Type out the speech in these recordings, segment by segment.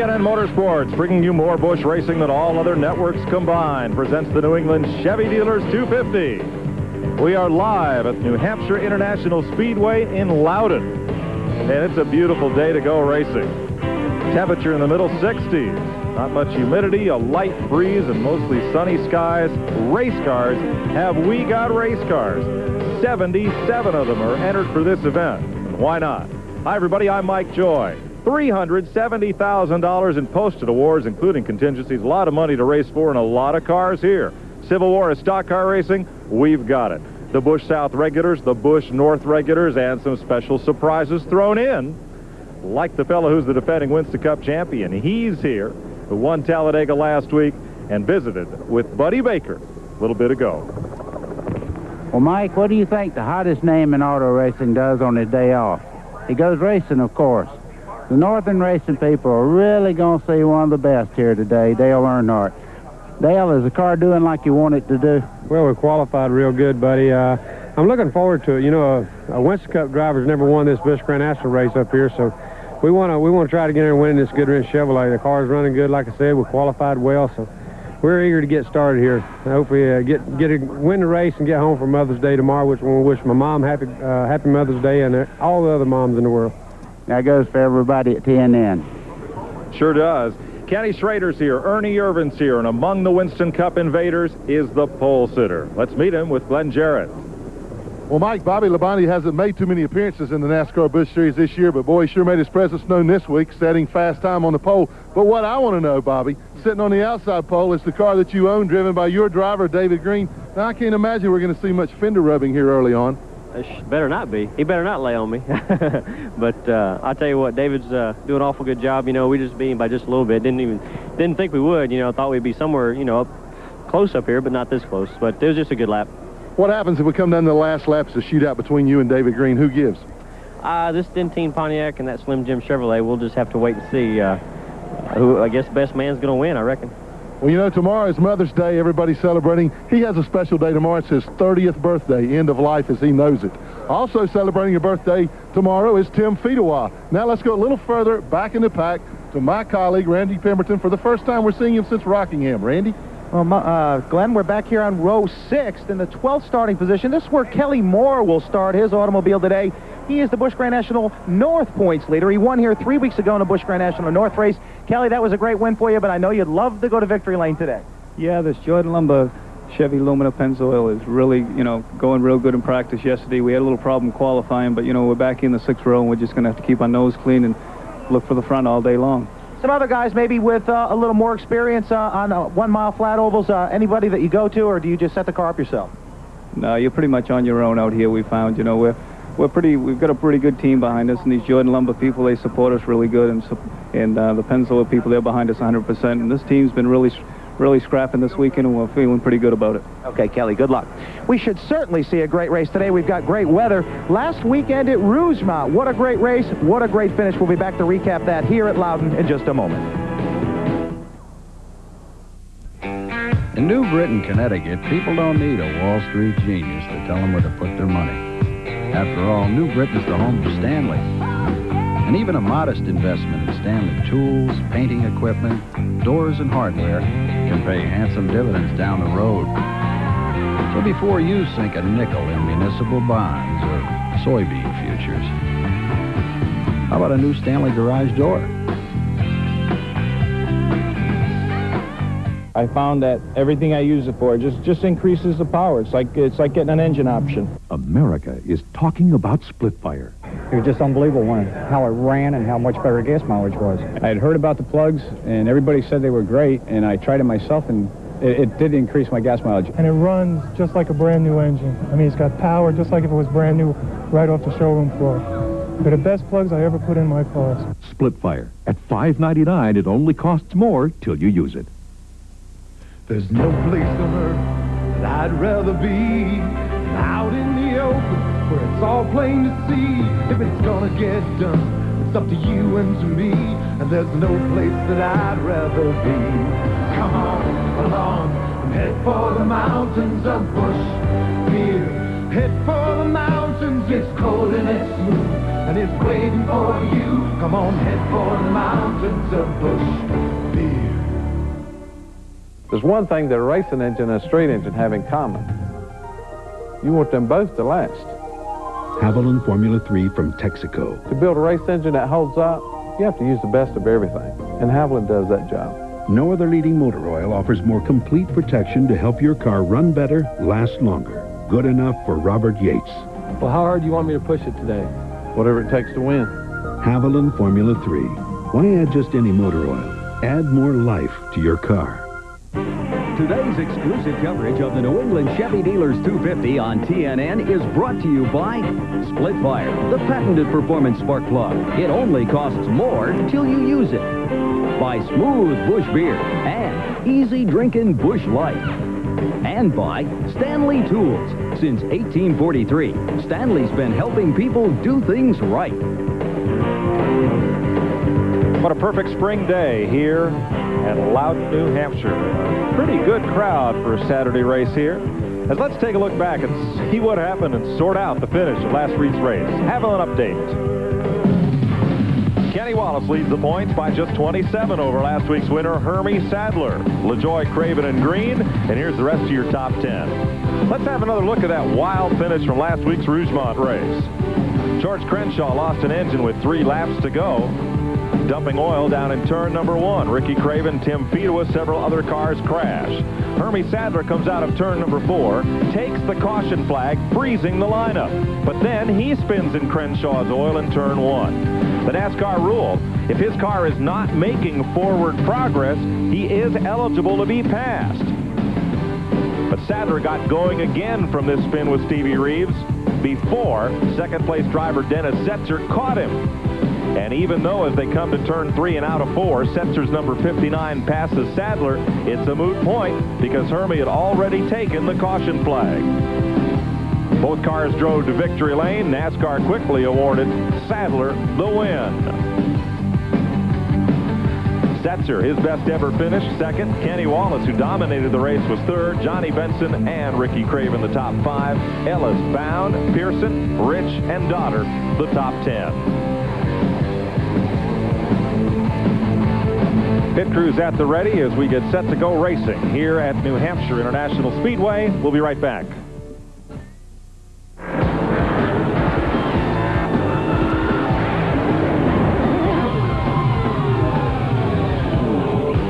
CNN Motorsports, bringing you more Busch racing than all other networks combined, presents the New England Chevy Dealers 250. We are live at New Hampshire International Speedway in Loudon, and it's a beautiful day to go racing. Temperature in the middle 60s, not much humidity, a light breeze, and mostly sunny skies. Race cars have We Got Race Cars. 77 of them are entered for this event. And why not? Hi, everybody. I'm Mike Joy. $370,000 in posted awards, including contingencies. A lot of money to race for and a lot of cars here. Civil War is stock car racing. We've got it. The Busch South regulars, the Busch North regulars, and some special surprises thrown in. Like the fellow who's the defending Winston Cup champion. He's here, who won Talladega last week and visited with Buddy Baker a little bit ago. Well, Mike, what do you think the hottest name in auto racing does on his day off? He goes racing, of course. The Northern racing people are really going to see one of the best here today, Dale Earnhardt. Dale, is the car doing like you want it to do? Well, we qualified real good, buddy. I'm looking forward to it. You know, a Winston Cup driver's never won this Busch Grand National race up here, so we want to try to get in and win this Goodwrench Chevrolet. The car's running good, like I said. We qualified well, so we're eager to get started here. I hope we win the race and get home for Mother's Day tomorrow, which we'll wish my mom happy Mother's Day and all the other moms in the world. That goes for everybody at TNN. Sure does. Kenny Schrader's here, Ernie Irvin's here, and among the Winston Cup invaders is the pole sitter. Let's meet him with Glenn Jarrett. Well, Mike, Bobby Labonte hasn't made too many appearances in the NASCAR Busch Series this year, but boy, he sure made his presence known this week, setting fast time on the pole. But what I want to know, Bobby, sitting on the outside pole is the car that you own, driven by your driver, David Green. Now, I can't imagine we're going to see much fender rubbing here early on. Better not be. He better not lay on me. But I'll tell you what, David's doing an awful good job. You know, we just beat him by just a little bit. Didn't think we would. You know, thought we'd be somewhere, you know, close up here, but not this close. But it was just a good lap. What happens if we come down to the last lap? It's a shootout between you and David Green. Who gives? This Dentine Pontiac and that Slim Jim Chevrolet, we'll just have to wait and see who, I guess, best man's going to win, I reckon. Well, you know, tomorrow is Mother's Day. Everybody's celebrating. He has a special day tomorrow. It's his 30th birthday, end of life as he knows it. Also celebrating a birthday tomorrow is Tim Fedewa. Now let's go a little further back in the pack to my colleague, Randy Pemberton. For the first time, we're seeing him since Rockingham. Randy? Well, Glenn, we're back here on row 6 in the 12th starting position. This is where Kelly Moore will start his automobile today. He is the Busch Grand National North points leader. He won here 3 weeks ago in the Busch Grand National North race. Kelly, that was a great win for you, but I know you'd love to go to victory lane today. Yeah, this Jordan Lumber Chevy Lumina Pennzoil is really, you know, going real good in practice yesterday. We had a little problem qualifying, but, you know, we're back in the 6th row, and we're just going to have to keep our nose clean and look for the front all day long. Some other guys maybe with a little more experience on 1 mile flat ovals, anybody that you go to, or do you just set the car up yourself? No, you're pretty much on your own out here, we found. You know, we've got a pretty good team behind us, and these Jordan Lumber people, they support us really good, and the Pennzoil people, they're behind us 100%, and this team's been really scrapping this weekend, and we're feeling pretty good about it. Okay, Kelly, good luck. We should certainly see a great race today. We've got great weather. Last weekend at Rougemont, what a great race, what a great finish. We'll be back to recap that here at Loudon in just a moment. In New Britain, Connecticut, people don't need a Wall Street genius to tell them where to put their money. After all, New Britain is the home for Stanley. And even a modest investment in Stanley tools, painting equipment, doors, and hardware can pay handsome dividends down the road. So before you sink a nickel in municipal bonds or soybean futures, how about a new Stanley garage door? I found that everything I use it for just increases the power. It's like getting an engine option. America is talking about split fire. It was just unbelievable how it ran and how much better gas mileage was. I had heard about the plugs, and everybody said they were great, and I tried it myself, and it did increase my gas mileage. And it runs just like a brand new engine. I mean, it's got power just like if it was brand new right off the showroom floor. They're the best plugs I ever put in my cars. Split fire. At $5.99, it only costs more till you use it. There's no place on earth that I'd rather be than out in the open where it's all plain to see. If it's gonna get done, it's up to you and to me, and there's no place that I'd rather be. Come on along and head for the mountains of Busch. Here, head for the mountains. It's cold and it's smooth, and it's waiting for you. Come on, head for the mountains of Busch beer. There's one thing that a racing engine and a street engine have in common. You want them both to last. Haviland Formula 3 from Texaco. To build a race engine that holds up, you have to use the best of everything, and Haviland does that job. No other leading motor oil offers more complete protection to help your car run better, last longer. Good enough for Robert Yates. Well, how hard do you want me to push it today? Whatever it takes to win. Haviland Formula 3. Why add just any motor oil? Add more life to your car. Today's exclusive coverage of the New England Chevy Dealers 250 on TNN is brought to you by Split Fire, the patented performance spark plug. It only costs more till you use it. By Smooth Busch Beer and Easy Drinking Busch Light. And by Stanley Tools. Since 1843, Stanley's been helping people do things right. What a perfect spring day here at Loudon, New Hampshire. Pretty good crowd for a Saturday race here. As let's take a look back and see what happened and sort out the finish of last week's race. Haviland update. Kenny Wallace leads the points by just 27 over last week's winner, Hermie Sadler, LaJoy, Craven, and Green. And here's the rest of your top 10. Let's have another look at that wild finish from last week's Rougemont race. George Crenshaw lost an engine with 3 laps to go, dumping oil down in turn number 1. Ricky Craven, Tim Fedewa, several other cars crash. Hermie Sadler comes out of turn number 4, takes the caution flag, freezing the lineup. But then he spins in Crenshaw's oil in turn 1. The NASCAR rule, if his car is not making forward progress, he is eligible to be passed. But Sadler got going again from this spin with Stevie Reeves before second-place driver Dennis Setzer caught him. And even though as they come to turn 3 and out of 4, Setzer's number 59 passes Sadler, it's a moot point because Hermie had already taken the caution flag. Both cars drove to victory lane. NASCAR quickly awarded Sadler the win. Setzer, his best ever finish, second. Kenny Wallace, who dominated the race, was third. Johnny Benson and Ricky Craven, the top 5. Ellis, Bound, Pearson, Rich, and Dotter, the top 10. Pit crews at the ready as we get set to go racing here at New Hampshire International Speedway. We'll be right back.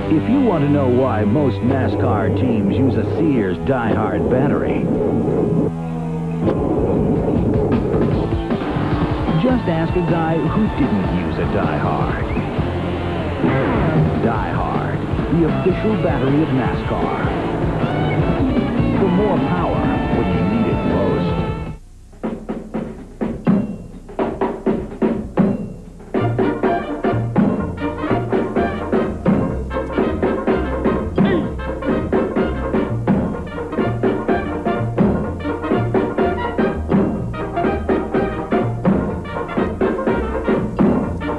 If you want to know why most NASCAR teams use a Sears Die-Hard battery, just ask a guy who didn't use a Die-Hard. Die-Hard, the official battery of NASCAR. For more power when you need it most.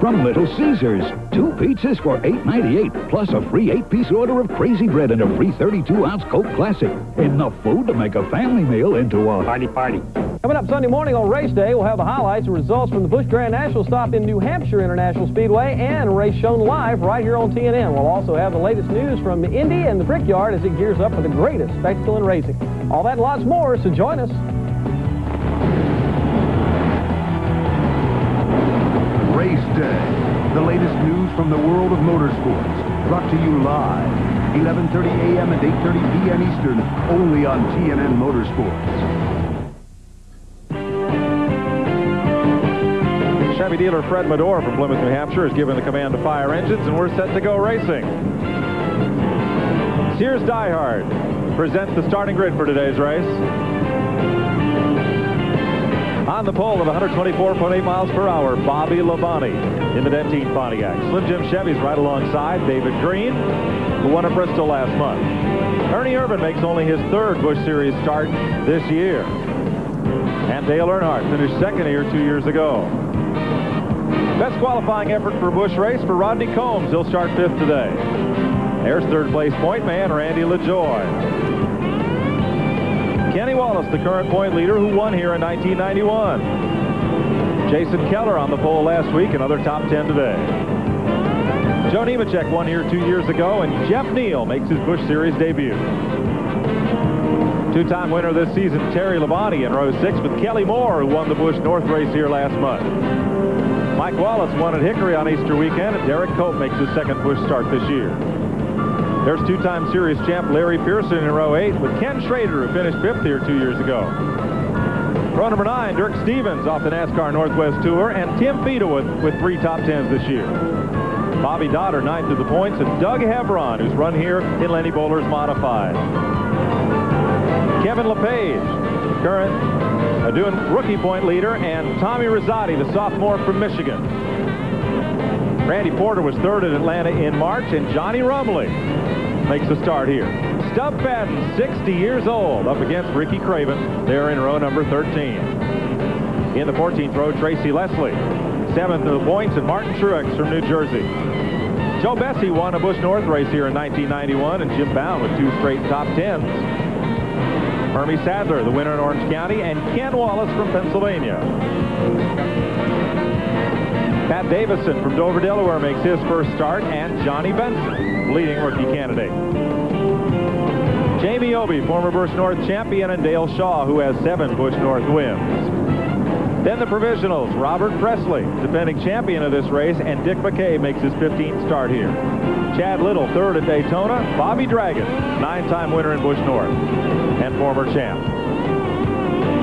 From Little Caesars, 2 pizzas for $8.98, plus a free 8-piece order of Crazy Bread and a free 32-ounce Coke Classic. Enough food to make a family meal into a party. Coming up Sunday morning on race day, we'll have the highlights and results from the Busch Grand National stop in New Hampshire International Speedway and a race shown live right here on TNN. We'll also have the latest news from Indy and the Brickyard as it gears up for the greatest spectacle in racing. All that and lots more, so join us. Race Day, the latest news from the world of motorsports, brought to you live, 11:30 a.m. and 8:30 p.m. Eastern, only on TNN Motorsports. Chevy dealer Fred Medore from Plymouth, New Hampshire, has given the command to fire engines, and we're set to go racing. Sears Die-Hard presents the starting grid for today's race. On the pole at 124.8 miles per hour, Bobby Labonte in the Dentine Pontiac. Slim Jim Chevy's right alongside David Green, who won at Bristol last month. Ernie Irvin makes only his 3rd Busch Series start this year. And Dale Earnhardt finished second here 2 years ago. Best qualifying effort for a Busch race for Rodney Combs. He'll start 5th today. There's 3rd place point man Randy LaJoy. Kenny Wallace, the current point leader, who won here in 1991. Jason Keller on the pole last week, another top 10 today. Joe Nemechek won here 2 years ago, and Jeff Neal makes his Busch Series debut. Two-time winner this season, Terry Labonte in row 6 with Kelly Moore, who won the Busch North race here last month. Mike Wallace won at Hickory on Easter weekend, and Derek Cope makes his second Busch start this year. There's two-time series champ Larry Pearson in row 8 with Ken Schrader, who finished 5th here 2 years ago. Row number 9, Dirk Stevens off the NASCAR Northwest Tour, and Tim Fedewood with 3 top 10s this year. Bobby Dodder, 9th to the points, and Doug Hebron, who's run here in Lenny Bowler's Modified. Kevin LePage, current doing rookie point leader, and Tommy Rosati, the sophomore from Michigan. Randy Porter was 3rd at Atlanta in March, and Johnny Rumley makes the start here. Stub Fadden, 60 years old, up against Ricky Craven there in row number 13. In the 14th row, Tracy Leslie, 7th to the points, and Martin Truex from New Jersey. Joe Bessie won a Busch North race here in 1991, and Jim Bound with 2 straight top 10s. Hermie Sadler, the winner in Orange County, and Ken Wallace from Pennsylvania. Pat Davison from Dover, Delaware makes his first start, and Johnny Benson, leading rookie candidate. Jamie Obey, former Busch North champion, and Dale Shaw, who has 7 Busch North wins. Then the provisionals, Robert Presley, defending champion of this race, and Dick McKay makes his 15th start here. Chad Little, 3rd at Daytona. Bobby Dragon, 9-time winner in Busch North and former champ.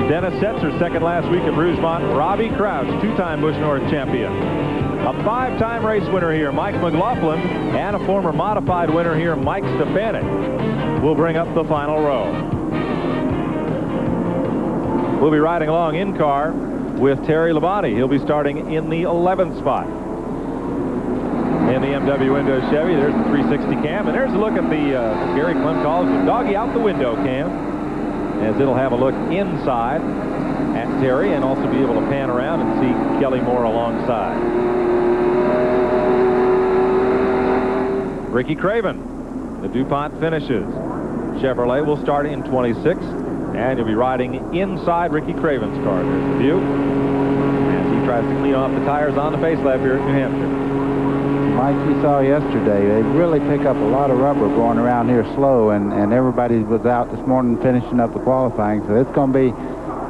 Dennis Setzer, 2nd last week at Rougemont. Robbie Crouch, 2-time Busch North champion. A 5-time race winner here, Mike McLaughlin, and a former modified winner here, Mike Stefanik, will bring up the final row. We'll be riding along in car with Terry Labonte. He'll be starting in the 11th spot. In the MW window Chevy, there's the 360 cam, and there's a look at the Gary Clem calls the doggy out the window cam, as it'll have a look inside at Terry and also be able to pan around and see Kelly Moore alongside. Ricky Craven, the DuPont finishes. Chevrolet will start in 26, and you'll be riding inside Ricky Craven's car. There's the view as he tries to clean off the tires on the face lap here at New Hampshire. Like you saw yesterday, they really pick up a lot of rubber going around here slow, and everybody was out this morning finishing up the qualifying, so it's going to be,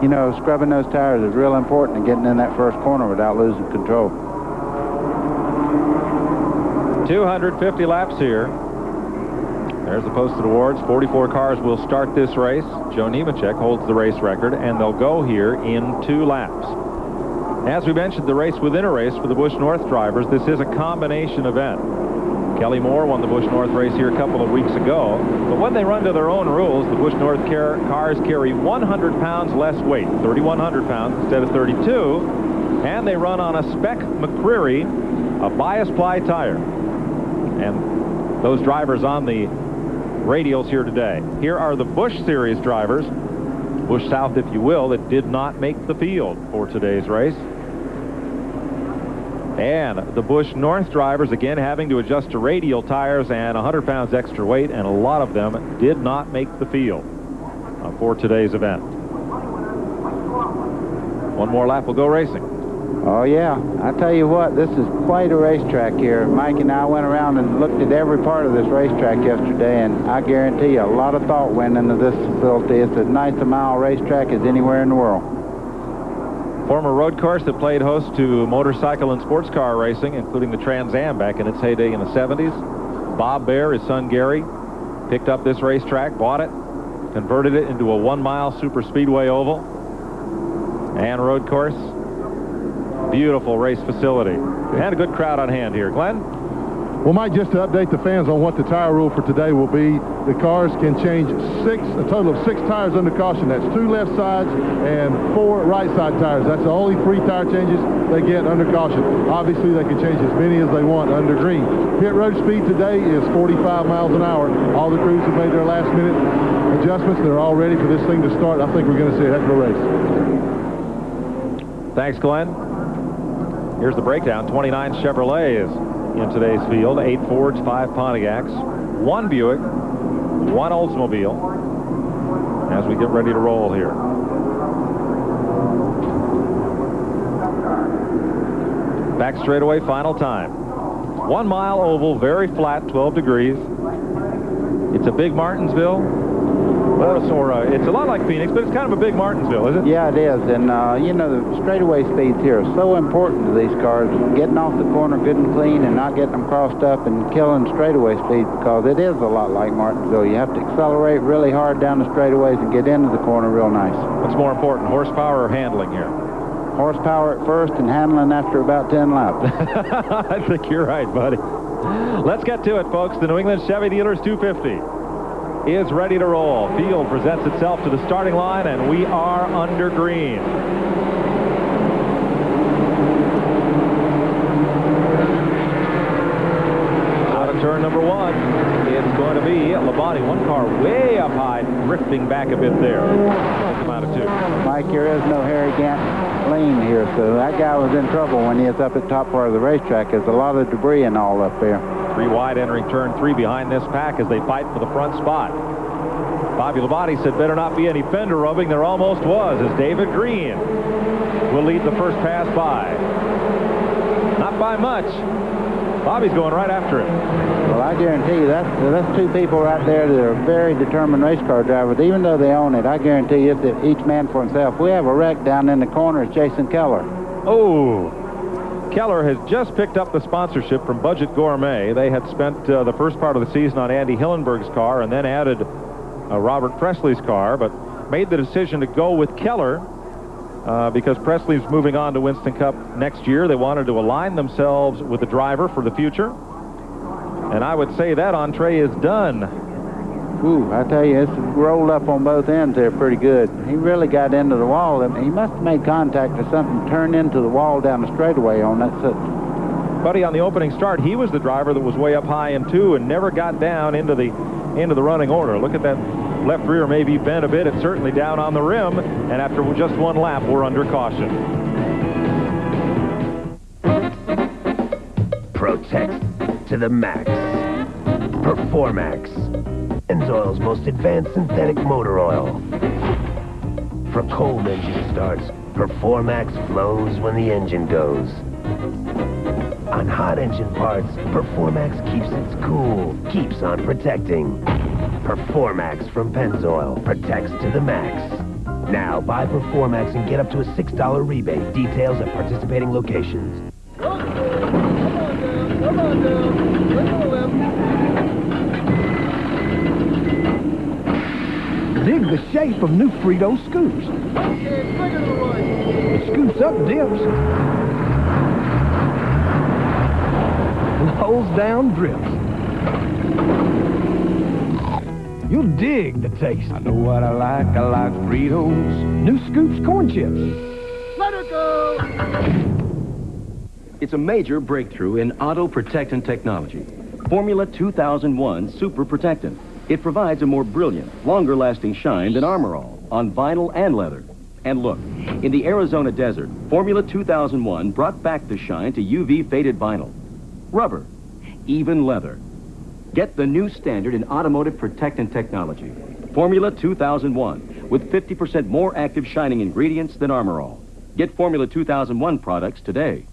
you know, scrubbing those tires is real important and getting in that first corner without losing control. 250 laps here. There's the posted awards. 44 cars will start this race. Joe Nemechek holds the race record, and they'll go here in 2 laps. As we mentioned, the race within a race for the Busch North drivers, this is a combination event. Kelly Moore won the Busch North race here a couple of weeks ago, but when they run to their own rules, the Busch North cars carry 100 pounds less weight, 3,100 pounds instead of 32, and they run on a spec McCreary, a bias ply tire. And those drivers on the radials here today. Here are the Busch Series drivers, Busch South, if you will, that did not make the field for today's race. And the Busch North drivers, again, having to adjust to radial tires and 100 pounds extra weight, and a lot of them did not make the field for today's event. One more lap will go racing. Oh, yeah. I tell you what, this is quite a racetrack here. Mike and I went around and looked at every part of this racetrack yesterday, and I guarantee you a lot of thought went into this facility. It's as nice a mile racetrack as anywhere in the world. Former road course that played host to motorcycle and sports car racing, including the Trans Am back in its heyday in the 70s. Bob Bear, his son Gary, picked up this racetrack, bought it, converted it into a 1-mile super speedway oval and road course. Beautiful race facility. And a good crowd on hand here. Glenn? Well, Mike, just to update the fans on what the tire rule for today will be, the cars can change a total of 6 tires under caution. That's 2 left sides and 4 right side tires. That's the only 3 tire changes they get under caution. Obviously, they can change as many as they want under green. Pit road speed today is 45 miles an hour. All the crews have made their last-minute adjustments. They're all ready for this thing to start. I think we're going to see a heck of a race. Thanks, Glenn. Here's the breakdown. 29 Chevrolets in today's field. 8 Fords, 5 Pontiacs, 1 Buick, 1 Oldsmobile, as we get ready to roll here. Back straightaway, final time. 1 mile oval, very flat, 12 degrees. It's a big Martinsville. Well, it's a lot like Phoenix, but it's kind of a big Martinsville, is it? Yeah, it is. And, you know, the straightaway speeds here are so important to these cars. Getting off the corner good and clean and not getting them crossed up and killing straightaway speeds, because it is a lot like Martinsville. You have to accelerate really hard down the straightaways and get into the corner real nice. What's more important, horsepower or handling here? Horsepower at first and handling after about 10 laps. I think you're right, buddy. Let's get to it, folks. The New England Chevy Dealers 250 is ready to roll. Field presents itself to the starting line, and we are under green. Out of turn number 1, it's going to be Labonte. One car way up high, drifting back a bit there. Come out of 2. Mike, there is no Harry Gant lane here, so that guy was in trouble when he was up at the top part of the racetrack. There's a lot of debris and all up there. 3 wide entering turn 3 behind this pack as they fight for the front spot. Bobby Labonte said better not be any fender rubbing. There almost was, as David Green will lead the first pass by. Not by much. Bobby's going right after him. Well, I guarantee you that's 2 people right there that are very determined race car drivers. Even though they own it, I guarantee you, if each man for himself. We have a wreck down in the corner. It's Jason Keller. Oh, Keller has just picked up the sponsorship from Budget Gourmet. They had spent the first part of the season on Andy Hillenberg's car and then added Robert Presley's car, but made the decision to go with Keller because Presley's moving on to Winston Cup next year. They wanted to align themselves with the driver for the future. And I would say that entree is done. Ooh, I tell you, it's rolled up on both ends there pretty good. He really got into the wall. He must have made contact or something, turned into the wall down the straightaway on that. Buddy, on the opening start, he was the driver that was way up high in 2 and never got down into the running order. Look at that left rear, maybe bent a bit. It's certainly down on the rim, and after just 1 lap, we're under caution. Protect to the max. Performax. Pennzoil's most advanced synthetic motor oil. For cold engine starts, Performax flows when the engine goes. On hot engine parts, Performax keeps it cool, keeps on protecting. Performax from Pennzoil protects to the max. Now buy Performax and get up to a $6 rebate. Details at participating locations. Come on down. Dig the shape of new Frito scoops. It scoops up dips. And holds down drips. You'll dig the taste. I know what I like Fritos. New Scoops corn chips. Let her go! It's a major breakthrough in auto protectant technology. Formula 2001 Super Protectant. It provides a more brilliant, longer-lasting shine than Armor All on vinyl and leather. And look, in the Arizona desert, Formula 2001 brought back the shine to UV-faded vinyl. Rubber, even leather. Get the new standard in automotive protectant technology. Formula 2001, with 50% more active shining ingredients than Armor All. Get Formula 2001 products today.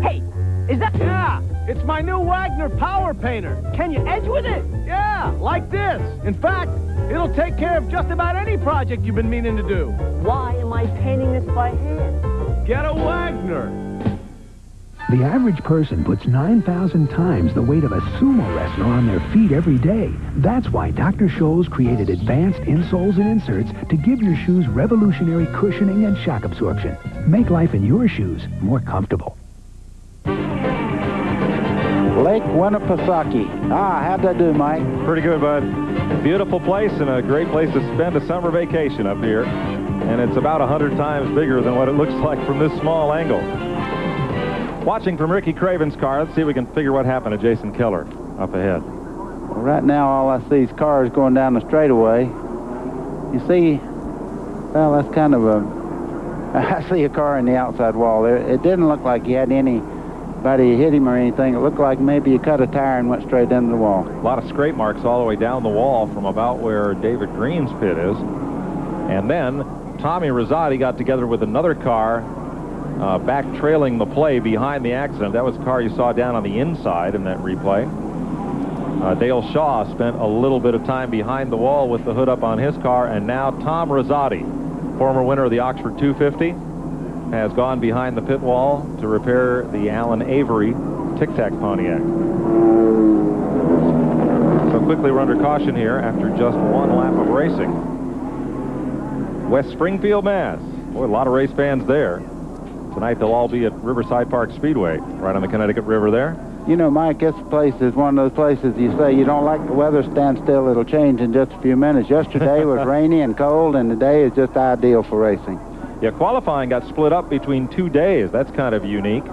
Hey, is that... Yeah, it's my new Wagner Power Painter. Can you edge with it? Yeah, like this. In fact, it'll take care of just about any project you've been meaning to do. Why am I painting this by hand? Get a Wagner. The average person puts 9,000 times the weight of a sumo wrestler on their feet every day. That's why Dr. Scholl's created advanced insoles and inserts to give your shoes revolutionary cushioning and shock absorption. Make life in your shoes more comfortable. Lake Winnipesaukee. How'd that do, Mike? Pretty good, bud. Beautiful place and a great place to spend a summer vacation up here. And it's about 100 times bigger than what it looks like from this small angle. Watching from Ricky Craven's car, let's see if we can figure what happened to Jason Keller up ahead. Well, right now, all I see is cars going down the straightaway. You see, well, that's kind of a... I see a car in the outside wall there. It didn't look like he had anybody hit him or anything. It looked like maybe he cut a tire and went straight into the wall. A lot of scrape marks all the way down the wall from about where David Green's pit is. And then Tommy Rosati got together with another car back trailing the play behind the accident. That was the car you saw down on the inside in that replay. Dale Shaw spent a little bit of time behind the wall with the hood up on his car, and now Tom Rosati, former winner of the Oxford 250, has gone behind the pit wall to repair the Alan Avery Tic Tac Pontiac. So quickly we're under caution here after just one lap of racing. West Springfield, Mass. Boy, a lot of race fans there. Tonight they'll all be at Riverside Park Speedway, right on the Connecticut River there. You know, Mike, this place is one of those places you say you don't like the weather, stand still, it'll change in just a few minutes. Yesterday was rainy and cold, and today is just ideal for racing. Yeah, qualifying got split up between 2 days. That's kind of unique.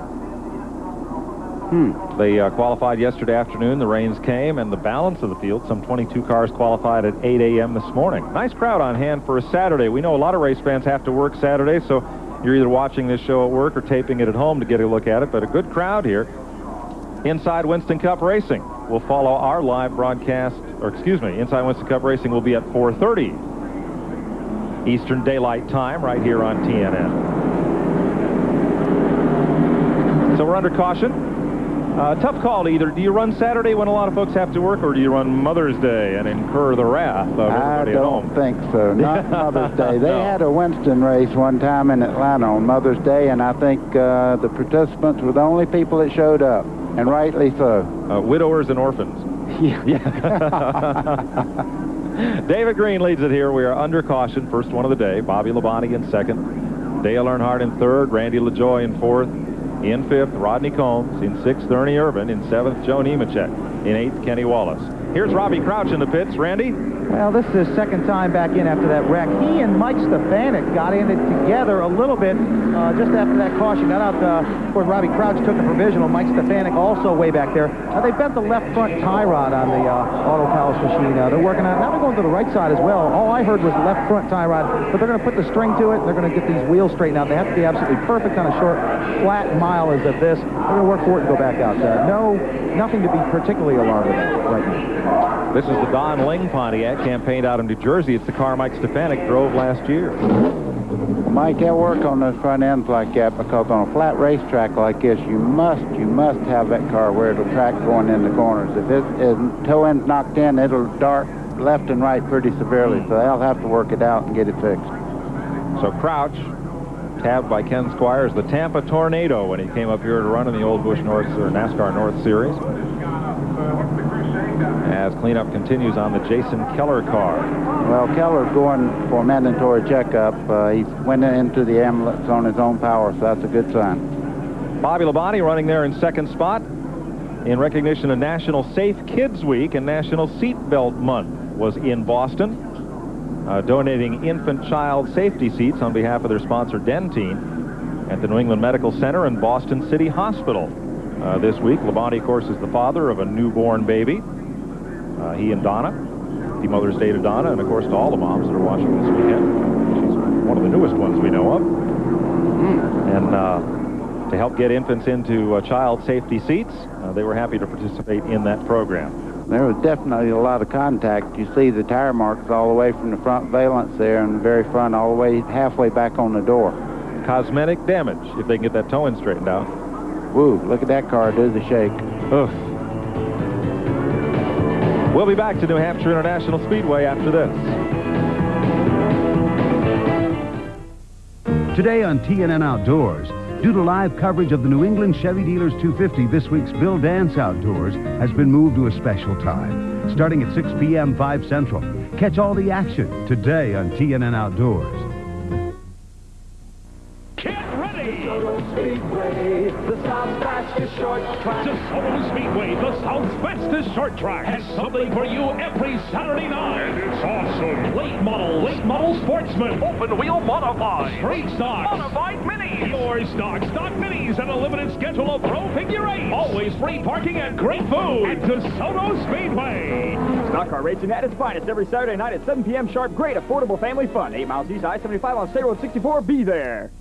They qualified yesterday afternoon. The rains came, and the balance of the field, some 22 cars qualified at 8 a.m. this morning. Nice crowd on hand for a Saturday. We know a lot of race fans have to work Saturday, so you're either watching this show at work or taping it at home to get a look at it, but a good crowd here. Inside Winston Cup Racing will follow our live broadcast, or excuse me, Inside Winston Cup Racing will be at 4:30 Eastern Daylight Time right here on TNN. So we're under caution. Tough call to either. Do you run Saturday when a lot of folks have to work, or do you run Mother's Day and incur the wrath of everybody at home? I don't think so. Not Mother's Day. They had a Winston race one time in Atlanta on Mother's Day, and I think the participants were the only people that showed up, and rightly so. Widowers and orphans. Yeah. David Green leads it here. We are under caution. First one of the day. Bobby Labonte in second. Dale Earnhardt in third. Randy LaJoie in fourth. In fifth, Rodney Combs. In sixth, Ernie Irvin. In seventh, Joe Nemechek. In eighth, Kenny Wallace. Here's Robbie Crouch in the pits. Randy? Well, this is his second time back in after that wreck. He and Mike Stefanik got in it together a little bit just after that caution got out. Of course, Robbie Crouch took the provisional. Mike Stefanik also way back there. They bent the left front tie rod on the Auto Palace machine. They're working on it. Now they're going to the right side as well. All I heard was left front tie rod, but they're going to put the string to it. They're going to get these wheels straightened out. They have to be absolutely perfect on a short, flat mile as of this. They're going to work for it and go back out. Nothing to be particularly alarmed about right now. This is the Don Ling Pontiac, campaigned out of New Jersey. It's the car Mike Stefanik drove last year. Well, Mike, they'll work on those front ends like that, because on a flat racetrack like this, you must have that car where it'll track going in the corners. If it toe end's knocked in, it'll dart left and right pretty severely, so they'll have to work it out and get it fixed. So Crouch, tabbed by Ken Squires, the Tampa Tornado when he came up here to run in the Old Busch North or NASCAR North Series. As cleanup continues on the Jason Keller car. Well, Keller's going for a mandatory checkup. He went into the ambulance on his own power, so that's a good sign. Bobby Labonte running there in second spot in recognition of National Safe Kids Week and National Seatbelt Month was in Boston, donating infant child safety seats on behalf of their sponsor Dentyne at the New England Medical Center and Boston City Hospital. This week, Labonte, of course, is the father of a newborn baby. He and Donna. Happy Mother's Day to Donna, and of course to all the moms that are watching this weekend. She's one of the newest ones we know of. And to help get infants into child safety seats, they were happy to participate in that program. There was definitely a lot of contact. You see the tire marks all the way from the front valence there and the very front all the way halfway back on the door. Cosmetic damage, if they can get that toe-in straightened out. Woo, look at that car do the shake. Ugh. We'll be back to New Hampshire International Speedway after this. Today on TNN Outdoors, due to live coverage of the New England Chevy Dealers 250, this week's Bill Dance Outdoors has been moved to a special time, starting at 6 p.m. 5 Central. Catch all the action today on TNN Outdoors. Speedway, the South's fastest short track. DeSoto Speedway, the South's fastest short track, has something for you every Saturday night. And it's awesome. Late model sportsman, open wheel modified, straight stock, modified minis, your stock minis, and a limited schedule of pro figure 8. Always free parking and great food at DeSoto Speedway. Stock car racing at its finest every Saturday night at 7 p.m. sharp. Great affordable family fun. 8 miles east, I-75 on State Road 64. Be there.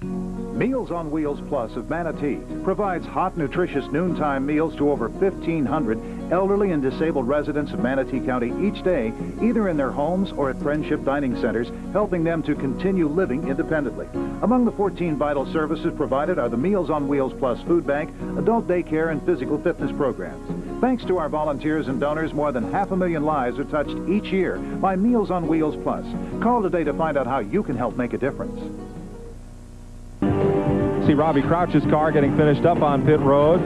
Meals on Wheels Plus of Manatee provides hot, nutritious noontime meals to over 1,500 elderly and disabled residents of Manatee County each day, either in their homes or at Friendship Dining Centers, helping them to continue living independently. Among the 14 vital services provided are the Meals on Wheels Plus Food Bank, adult daycare, and physical fitness programs. Thanks to our volunteers and donors, more than 500,000 lives are touched each year by Meals on Wheels Plus. Call today to find out how you can help make a difference. See Robbie Crouch's car getting finished up on pit road.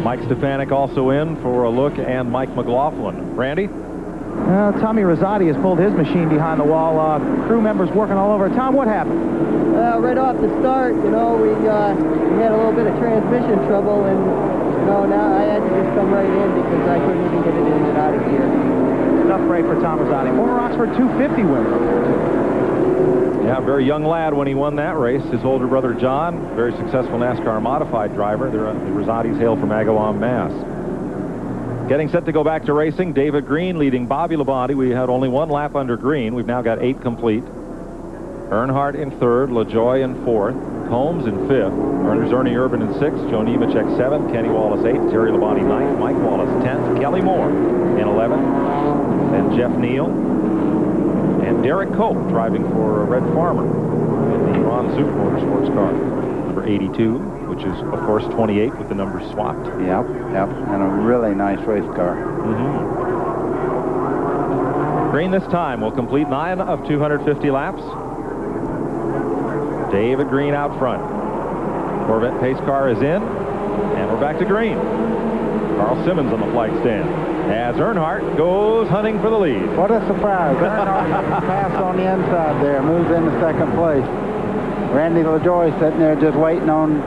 Mike Stefanik also in for a look, and Mike McLaughlin. Randy? Tommy Rosati has pulled his machine behind the wall. Crew members working all over. Tom, what happened? Well, right off the start, you know, we had a little bit of transmission trouble, and, you know, now I had to just come right in because I couldn't even get it in and out of gear. Tough break for Tom Rosati. Former Oxford 250 winner. Yeah, very young lad when he won that race. His older brother, John, very successful NASCAR modified driver. The Rosatis hail from Agawam, Mass. Getting set to go back to racing, David Green leading Bobby Labonte. We had only one lap under Green. We've now got 8 complete. Earnhardt in 3rd, LaJoie in 4th, Combs in 5th, Ernie Urban in 6th, Joe Nemechek 7th, Kenny Wallace 8th, Terry Labonte 9th, Mike Wallace 10th, Kelly Moore in 11th, then Jeff Neal, and Derek Cope driving for Red Farmer in the Ron Zook Motorsports car, number 82, which is, of course, 28 with the numbers swapped. Yep, and a really nice race car. Green this time will complete 9 of 250 laps. David Green out front. Corvette pace car is in, and we're back to Green. Carl Simmons on the flag stand as Earnhardt goes hunting for the lead. What a surprise. Earnhardt passed on the inside there, moves into 2nd place. Randy LaJoie sitting there just waiting on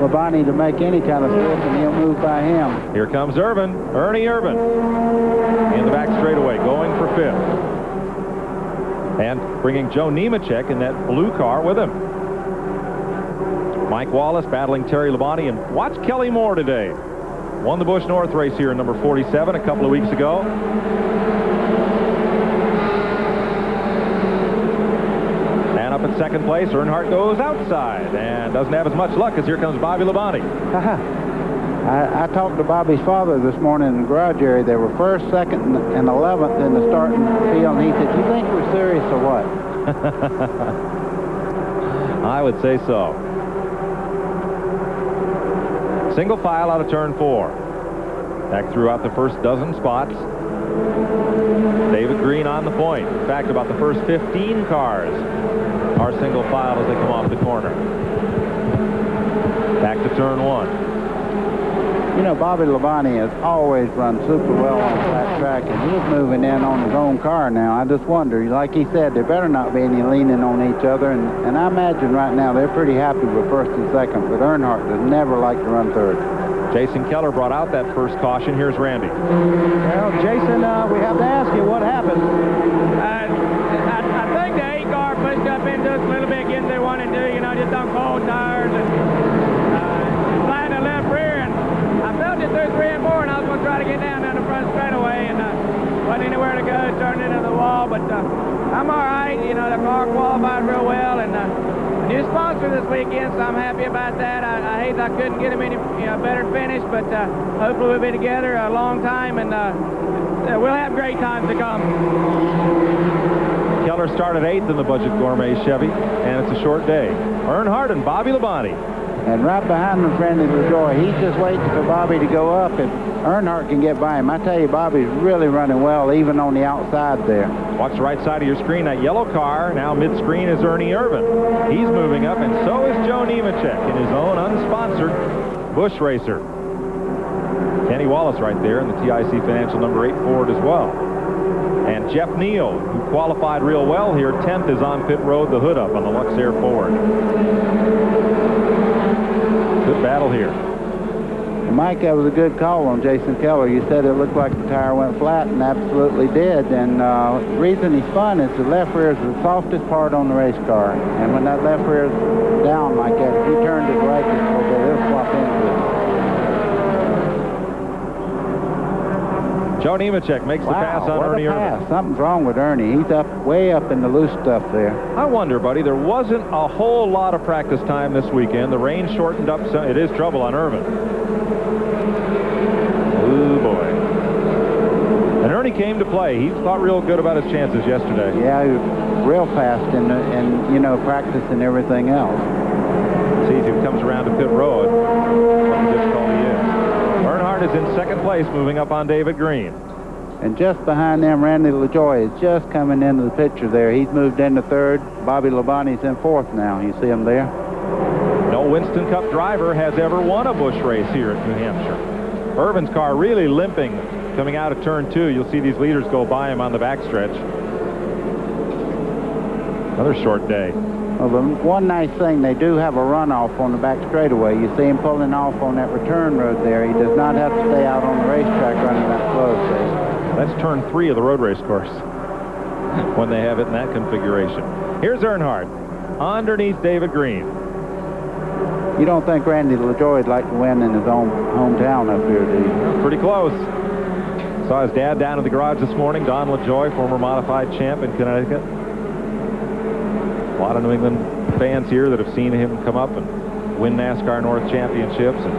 Labonte to make any kind of slip, and he'll move by him. Here comes Ernie Urban in the back straightaway, going for 5th. And bringing Joe Nemechek in that blue car with him. Mike Wallace battling Terry Labonte, and watch Kelly Moore today. Won the Busch North race here in number 47 a couple of weeks ago. And up at 2nd place, Earnhardt goes outside and doesn't have as much luck as here comes Bobby Labonte. I talked to Bobby's father this morning in the garage area. They were 1st, 2nd, and 11th in the starting field, and he said, "You think we're serious or what?" I would say so. Single file out of turn 4. Back throughout the first dozen spots. David Green on the point. In fact, about the first 15 cars are single file as they come off the corner. Back to turn 1. You know, Bobby Labonte has always run super well on a flat track, and he's moving in on his own car now. I just wonder, like he said, there better not be any leaning on each other, and I imagine right now they're pretty happy with 1st and 2nd, but Earnhardt does never like to run 3rd. Jason Keller brought out that first caution. Here's Randy. Well, Jason, we have to ask you what happened. I think the 8 car pushed up into us a little bit, getting there 1 and 2, you know, just on cold tires, and flying the left rear, and I felt it through 3 and 4, and I was going to try to get down the front straightaway, and wasn't anywhere to go, turned into the wall, but I'm all right. You know, the car qualified real well, and new sponsor this weekend, so I'm happy about that. I hate I couldn't get him any better finish, but hopefully we'll be together a long time, and we'll have great times to come. Keller started 8th in the Budget Gourmet Chevy, and it's a short day. Earnhardt and Bobby Labonte. And right behind him, Randy LaJoie. He's just waiting for Bobby to go up, and Earnhardt can get by him. I tell you, Bobby's really running well, even on the outside there. Watch the right side of your screen. That yellow car, now mid-screen, is Ernie Urban. He's moving up, and so is Joe Nemechek in his own unsponsored Busch racer. Kenny Wallace right there in the TIC Financial number 8 Ford as well. And Jeff Neal, who qualified real well here, 10th, is on pit road, the hood up on the Luxair Ford. Good battle here. Mike, that was a good call on Jason Keller. You said it looked like the tire went flat, and absolutely did. And the reason he's fun is the left rear is the softest part on the race car. And when that left rear is down like that, if you turn to the right just a little bit, it'll swap into it. Joe Nemechek makes the pass on Ernie Urban. Something's wrong with Ernie. He's way up in the loose stuff there. I wonder, buddy, there wasn't a whole lot of practice time this weekend. The rain shortened up. It is trouble on Urban. really came to play. He thought real good about his chances yesterday. Yeah, he was real fast and you know, practice and everything else. See if he comes around to pit road. What the difficulty is. Earnhardt is in second place, moving up on David Green. And just behind them, Randy LaJoie is just coming into the picture there. He's moved into third. Bobby Labonte's in fourth now. You see him there? No Winston Cup driver has ever won a Busch race here at New Hampshire. Irvin's car really limping coming out of turn 2. You'll see these leaders go by him on the backstretch. Another short day. Well, the one nice thing, they do have a runoff on the back straightaway. You see him pulling off on that return road there. He does not have to stay out on the racetrack running that slow. That's turn 3 of the road race course when they have it in that configuration. Here's Earnhardt underneath David Green. You don't think Randy LaJoie would like to win in his own hometown up here, do you? Pretty close. Saw his dad down in the garage this morning, Don LaJoie, former modified champ in Connecticut. A lot of New England fans here that have seen him come up and win NASCAR North Championships and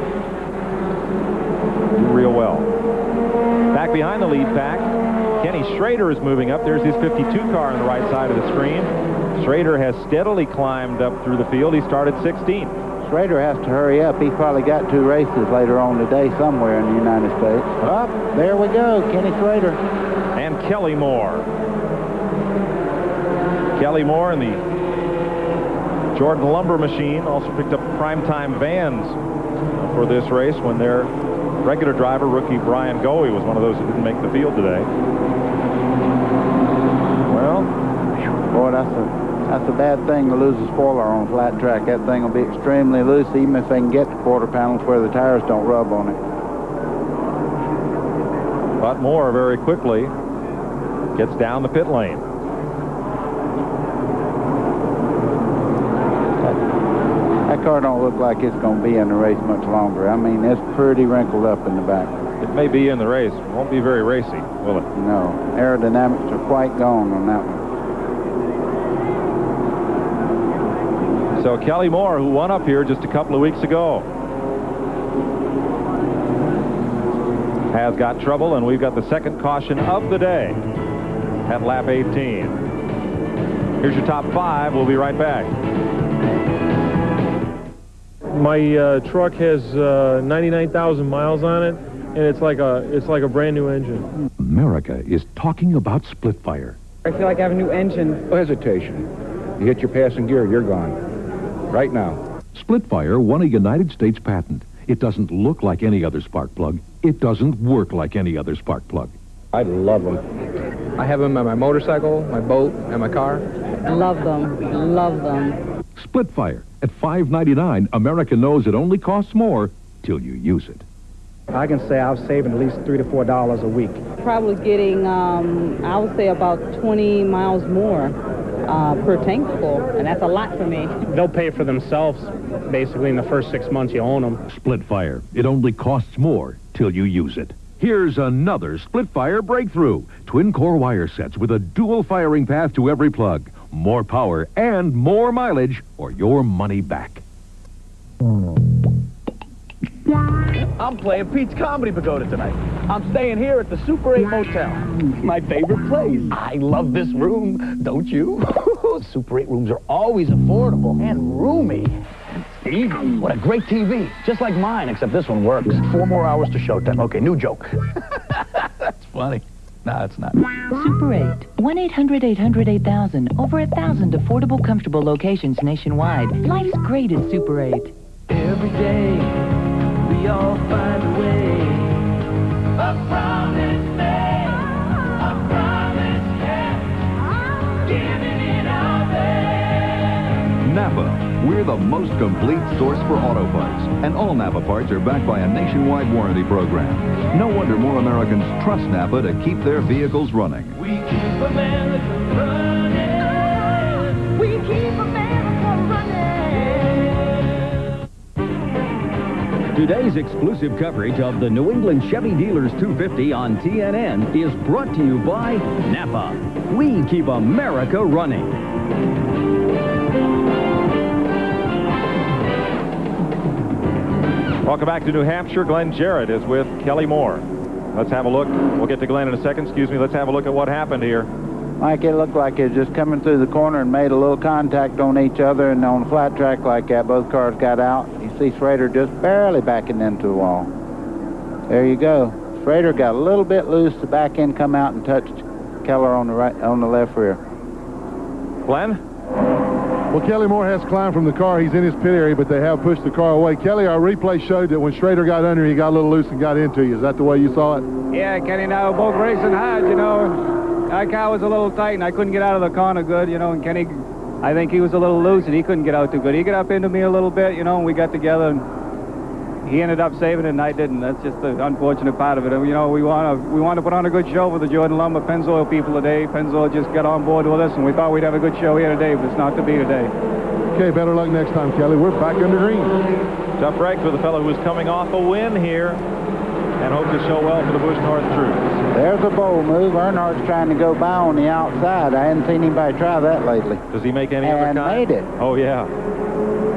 do real well. Back behind the lead pack, Kenny Schrader is moving up. There's his 52 car on the right side of the screen. Schrader has steadily climbed up through the field. He started 16. Schrader has to hurry up. He's probably got 2 races later on today somewhere in the United States. Up, there we go, Kenny Schrader. And Kelly Moore. Kelly Moore and the Jordan Lumber Machine also picked up primetime vans for this race when their regular driver, rookie Brian Goey, was one of those who didn't make the field today. Well, boy, that's a bad thing to lose a spoiler on a flat track. That thing will be extremely loose, even if they can get to quarter panels where the tires don't rub on it. But Moore very quickly gets down the pit lane. That car don't look like it's going to be in the race much longer. I mean, it's pretty wrinkled up in the back. It may be in the race. It won't be very racy, will it? No. Aerodynamics are quite gone on that one. So Kelly Moore, who won up here just a couple of weeks ago, has got trouble, and we've got the second caution of the day at lap 18. Here's your top 5. We'll be right back. My truck has 99,000 miles on it, and it's like a brand new engine. America is talking about split fire. I feel like I have a new engine. No hesitation. You hit your passing gear, you're gone. Right now. Split fire won a United States patent. It doesn't look like any other spark plug. It doesn't work like any other spark plug. I love them. I have them on my motorcycle, my boat, and my car. Love them. Love them. Split fire. At $5.99, America knows it only costs more till you use it. I can say I'm saving at least $3 to $4 a week. Probably getting, I would say about 20 miles more per tank full, and that's a lot for me. They'll pay for themselves, basically, in the first 6 months you own them. Split fire. It only costs more till you use it. Here's another split fire breakthrough. Twin core wire sets with a dual firing path to every plug. More power and more mileage or your money back. I'm playing Pete's Comedy Pagoda tonight. I'm staying here at the Super 8 Motel. My favorite place. I love this room, don't you? Super 8 rooms are always affordable and roomy. Steve, what a great TV. Just like mine, except this one works. 4 more hours to showtime. Okay, new joke. That's funny. No, it's not. Super 8. 1-800-800-8000. Over 1,000 affordable, comfortable locations nationwide. Life's great at Super 8. Every day, we all find a way. A promise made, a promise kept, giving it our best. Napa, we're the most complete source for auto parts. And all Napa parts are backed by a nationwide warranty program. No wonder more Americans trust Napa to keep their vehicles running. We keep America running. We keep America running. Today's exclusive coverage of the New England Chevy Dealers 250 on TNN is brought to you by Napa. We keep America running. Welcome back to New Hampshire. Glenn Jarrett is with Kelly Moore. Let's have a look. We'll get to Glenn in a second. Excuse me. Let's have a look at what happened here. Mike, it looked like it was just coming through the corner and made a little contact on each other, and on a flat track like that, both cars got out. You see Schrader just barely backing into the wall. There you go. Schrader got a little bit loose. The back end come out and touched Keller on the left rear. Glenn? Well, Kelly Moore has climbed from the car. He's in his pit area, but they have pushed the car away. Kelly, our replay showed that when Schrader got under, he got a little loose and got into you. Is that the way you saw it? Yeah, Kenny and I were both racing hard, you know. That car was a little tight, and I couldn't get out of the corner good, you know, and Kenny, I think he was a little loose, and he couldn't get out too good. He got up into me a little bit, you know, and we got together, and he ended up saving it, and I didn't. That's just the unfortunate part of it. And, you know, we want to put on a good show for the Jordan Lumber Pennzoil people today. Pennzoil just got on board with us, and we thought we'd have a good show here today, but it's not to be today. Okay, better luck next time, Kelly. We're back under green. Tough break for the fellow who's coming off a win here, and hope to show well for the Busch North troops. There's a bowl move. Earnhardt's trying to go by on the outside. I hadn't seen anybody try that lately. Does he make any other kind? And made it. Oh, yeah.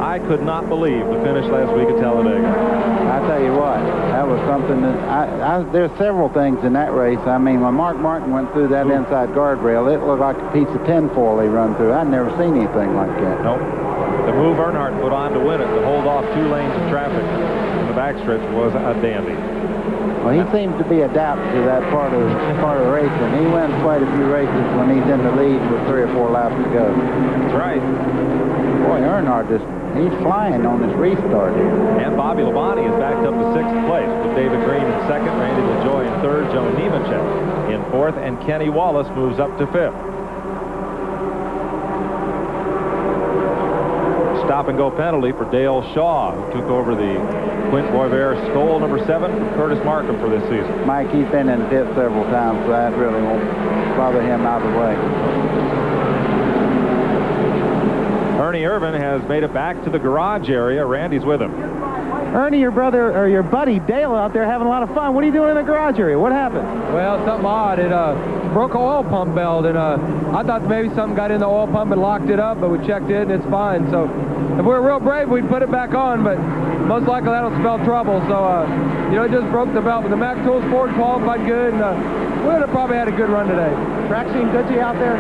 I could not believe the finish last week at Talladega. I tell you what, that was something that there's several things in that race. I mean, when Mark Martin went through that inside guardrail, it looked like a piece of tinfoil he run through. I'd never seen anything like that. Nope. The move Earnhardt put on to win it, to hold off 2 lanes of traffic in the backstretch, was a dandy. Well, he seems to be adapted to that part of the race, and he wins quite a few races when he's in the lead with 3 or 4 laps to go. That's right. Boy, Earnhardt he's flying on this restart here. And Bobby Labonte is backed up to 6th place with David Green in 2nd, Randy LaJoie in 3rd, Joe Nemechek in 4th, and Kenny Wallace moves up to 5th. Stop-and-go penalty for Dale Shaw, who took over the Quint Boisvert Skoll number 7 from Curtis Markham for this season. Mike, he's been in the pit several times, so that really won't bother him out of the way. Ernie Irvin has made it back to the garage area. Randy's with him. Ernie, your brother, or your buddy Dale out there having a lot of fun. What are you doing in the garage area? What happened? Well, something odd. It broke an oil pump belt, and I thought maybe something got in the oil pump and locked it up, but we checked it, and it's fine. So if we're real brave, we'd put it back on, but most likely that'll spell trouble. So, you know, it just broke the belt. But the Mac Tools Ford qualified good, and we would have probably had a good run today. Track seemed good to you out there?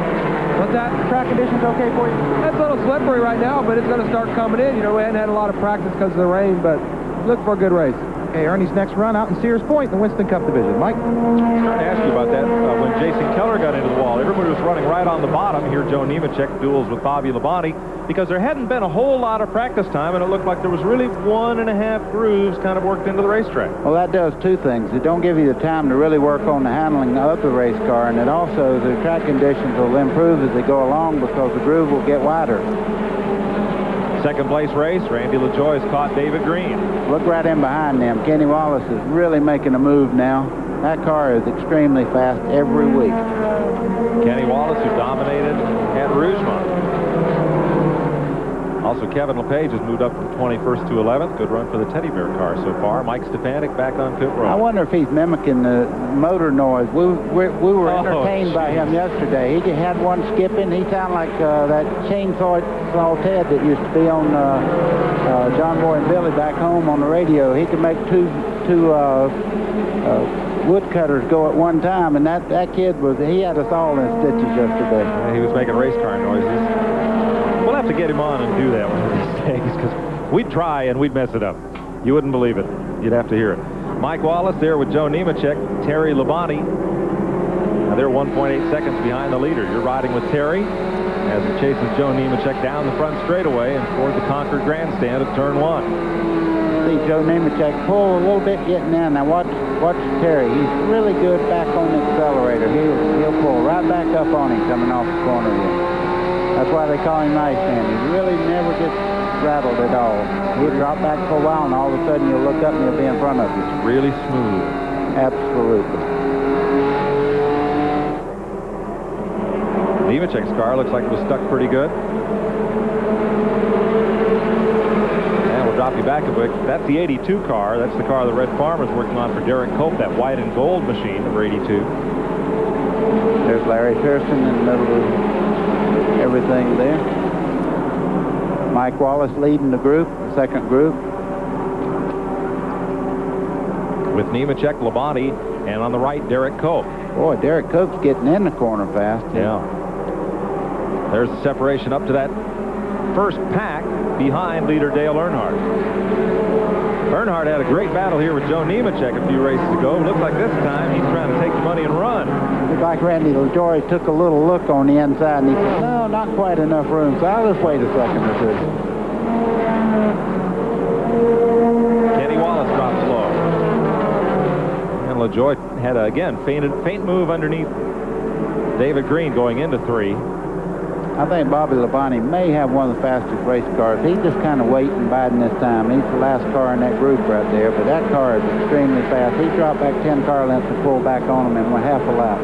What's that? Track conditions okay for you? That's a little slippery right now, but it's going to start coming in. You know, we hadn't had a lot of practice because of the rain, but look for a good race. Okay, Ernie's next run out in Sears Point in the Winston Cup division. Mike? I was trying to ask you about that. When Jason Keller got into the wall, everybody was running right on the bottom. Here, Joe Nemechek duels with Bobby Labonte because there hadn't been a whole lot of practice time, and it looked like there was really 1.5 grooves kind of worked into the racetrack. Well, that does 2 things. It don't give you the time to really work on the handling of the race car, and it also, the track conditions will improve as they go along because the groove will get wider. 2nd place race, Randy LaJoie has caught David Green. Look right in behind them. Kenny Wallace is really making a move now. That car is extremely fast every week. Kenny Wallace, who dominated at Rougemont. Also, Kevin LePage has moved up from 21st to 11th. Good run for the Teddy Bear car so far. Mike Stefanik back on pit road. I wonder if he's mimicking the motor noise. We were entertained by him yesterday. He had one skipping. He sounded like that chainsaw Ted that used to be on John Boy and Billy back home on the radio. He could make two woodcutters go at one time, and that kid he had us all in stitches yesterday. Yeah, he was making race car noises. We'll have to get him on and do that one of these days, because we'd try and we'd mess it up. You wouldn't believe it. You'd have to hear it. Mike Wallace there with Joe Nemechek, Terry Labonte. Now they're 1.8 seconds behind the leader. You're riding with Terry as he chases Joe Nemechek down the front straightaway and toward the Concord Grandstand at turn 1. See Joe Nemechek pull a little bit getting in. Now watch Terry. He's really good back on the accelerator. He'll pull right back up on him coming off the corner here. That's why they call him Nice Man. He really never gets rattled at all. He'll drop back for a while, and all of a sudden you'll look up and he'll be in front of you. It's really smooth. Absolutely. Nemechek's car looks like it was stuck pretty good. And we'll drop you back a bit. That's the 82 car. That's the car the Red Farmer's working on for Derek Cope, that white and gold machine number 82. There's Larry Pearson in the middle of everything there. Mike Wallace leading the group, the 2nd group. With Nemechek, Labonte, And on the right, Derek Cope. Boy, Derek Cope's getting in the corner fast. Yeah. There's the separation up to that first pack behind leader Dale Earnhardt. Earnhardt had a great battle here with Joe Nemechek a few races ago. Looks like this time he's trying to take the money and run. Looks like Randy LaJoie took a little look on the inside, and he said, no, not quite enough room, so I'll just wait a second or two. Kenny Wallace drops low. And LaJoie had, again, faint move underneath David Green going into 3. I think Bobby Labonte may have one of the fastest race cars. He's just kind of waiting, biding his time. He's the last car in that group right there, but that car is extremely fast. He dropped back 10 car lengths and pulled back on him in half a lap.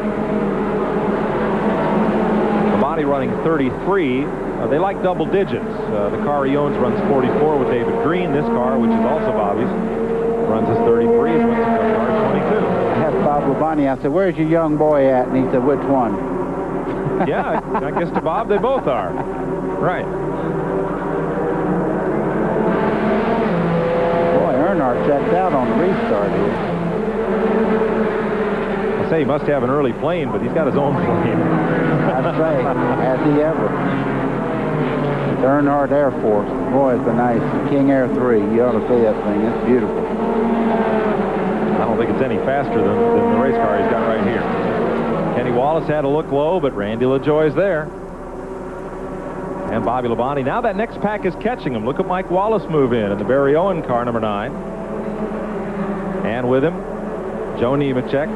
Labonte running 33. They like double digits. The car he owns runs 44 with David Green. This car, which is also Bobby's, runs his 33. His wins car is 22. I asked Bob Labonte, I said, where's your young boy at? And he said, which one? Yeah, I guess to Bob, they both are. Right. Boy, Earnhardt checked out on the restart here. I say he must have an early plane, but he's got his own plane. I'd say, has he ever? The Earnhardt Air Force. Boy, it's a nice King Air 3. You ought to see that thing. It's beautiful. I don't think it's any faster than the race car he's got right here. Kenny Wallace had to look low, but Randy LaJoie's there. And Bobby Labonte. Now that next pack is catching him. Look at Mike Wallace move in the Barry Owen car, number 9. And with him, Joe Nemechek,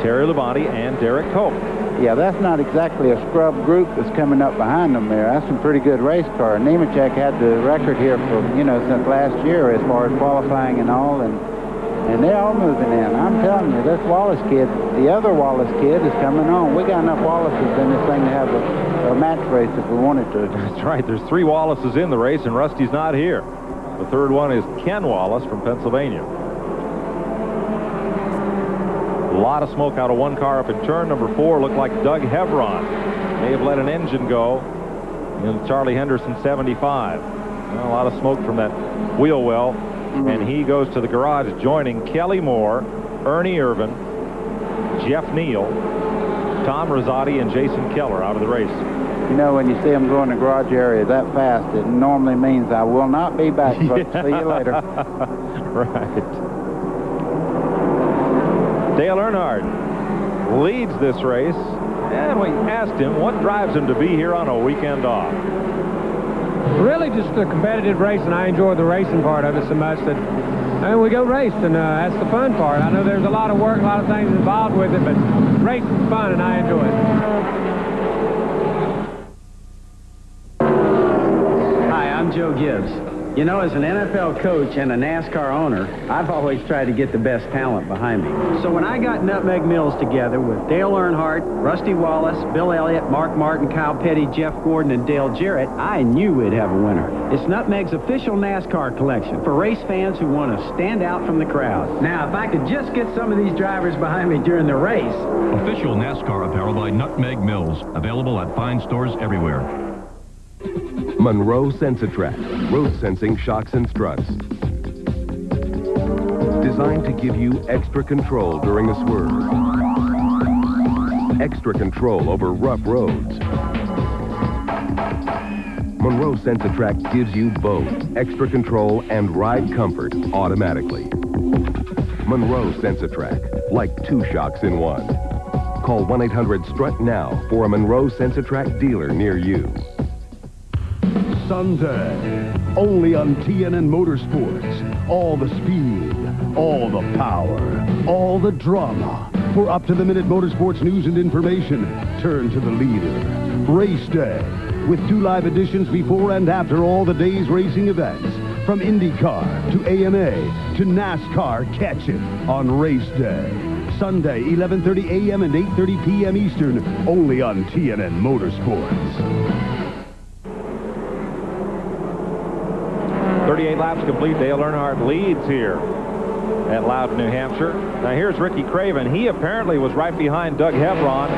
Terry Labonte, and Derek Cope. Yeah, that's not exactly a scrub group that's coming up behind them there. That's some pretty good race car. Nemechek had the record here for, since last year as far as qualifying and all, and they're all moving in. I'm telling you, this Wallace kid, the other Wallace kid is coming on. We got enough Wallaces in this thing to have a match race if we wanted to. That's right. There's 3 Wallaces in the race, and Rusty's not here. The third one is Ken Wallace from Pennsylvania. A lot of smoke out of one car up in turn number 4. Looked like Doug Hevron may have let an engine go in Charlie Henderson 75. Well, a lot of smoke from that wheel well. And he goes to the garage, joining Kelly Moore, Ernie Irvin, Jeff Neal, Tom Rosati, and Jason Keller out of the race. When you see them go in the garage area that fast, it normally means I will not be back, folks. See you later. Right. Dale Earnhardt leads this race, and we asked him what drives him to be here on a weekend off. Really just a competitive race, and I enjoy the racing part of it so much that we go race, and that's the fun part. I know there's a lot of work, a lot of things involved with it, but racing's fun, and I enjoy it. Hi, I'm Joe Gibbs. As an NFL coach and a NASCAR owner, I've always tried to get the best talent behind me. So when I got Nutmeg Mills together with Dale Earnhardt, Rusty Wallace, Bill Elliott, Mark Martin, Kyle Petty, Jeff Gordon, and Dale Jarrett, I knew we'd have a winner. It's Nutmeg's official NASCAR collection for race fans who want to stand out from the crowd. Now, if I could just get some of these drivers behind me during the race. Official NASCAR apparel by Nutmeg Mills. Available at fine stores everywhere. Monroe Sensitrack, road sensing shocks and struts. Designed to give you extra control during a swerve. Extra control over rough roads. Monroe Sensitrack gives you both extra control and ride comfort automatically. Monroe Sensitrack, like 2 shocks in 1. Call 1-800-STRUT now for a Monroe Sensitrack dealer near you. Sunday, only on TNN Motorsports. All the speed, all the power, all the drama. For up-to-the-minute motorsports news and information, turn to the leader. Race Day, with 2 live editions before and after all the day's racing events. From IndyCar to AMA to NASCAR, catch it on Race Day. Sunday, 11:30 a.m. and 8:30 p.m. Eastern, only on TNN Motorsports. 38 laps complete. Dale Earnhardt leads here at Loudon, New Hampshire. Now here's Ricky Craven. He apparently was right behind Doug Hevron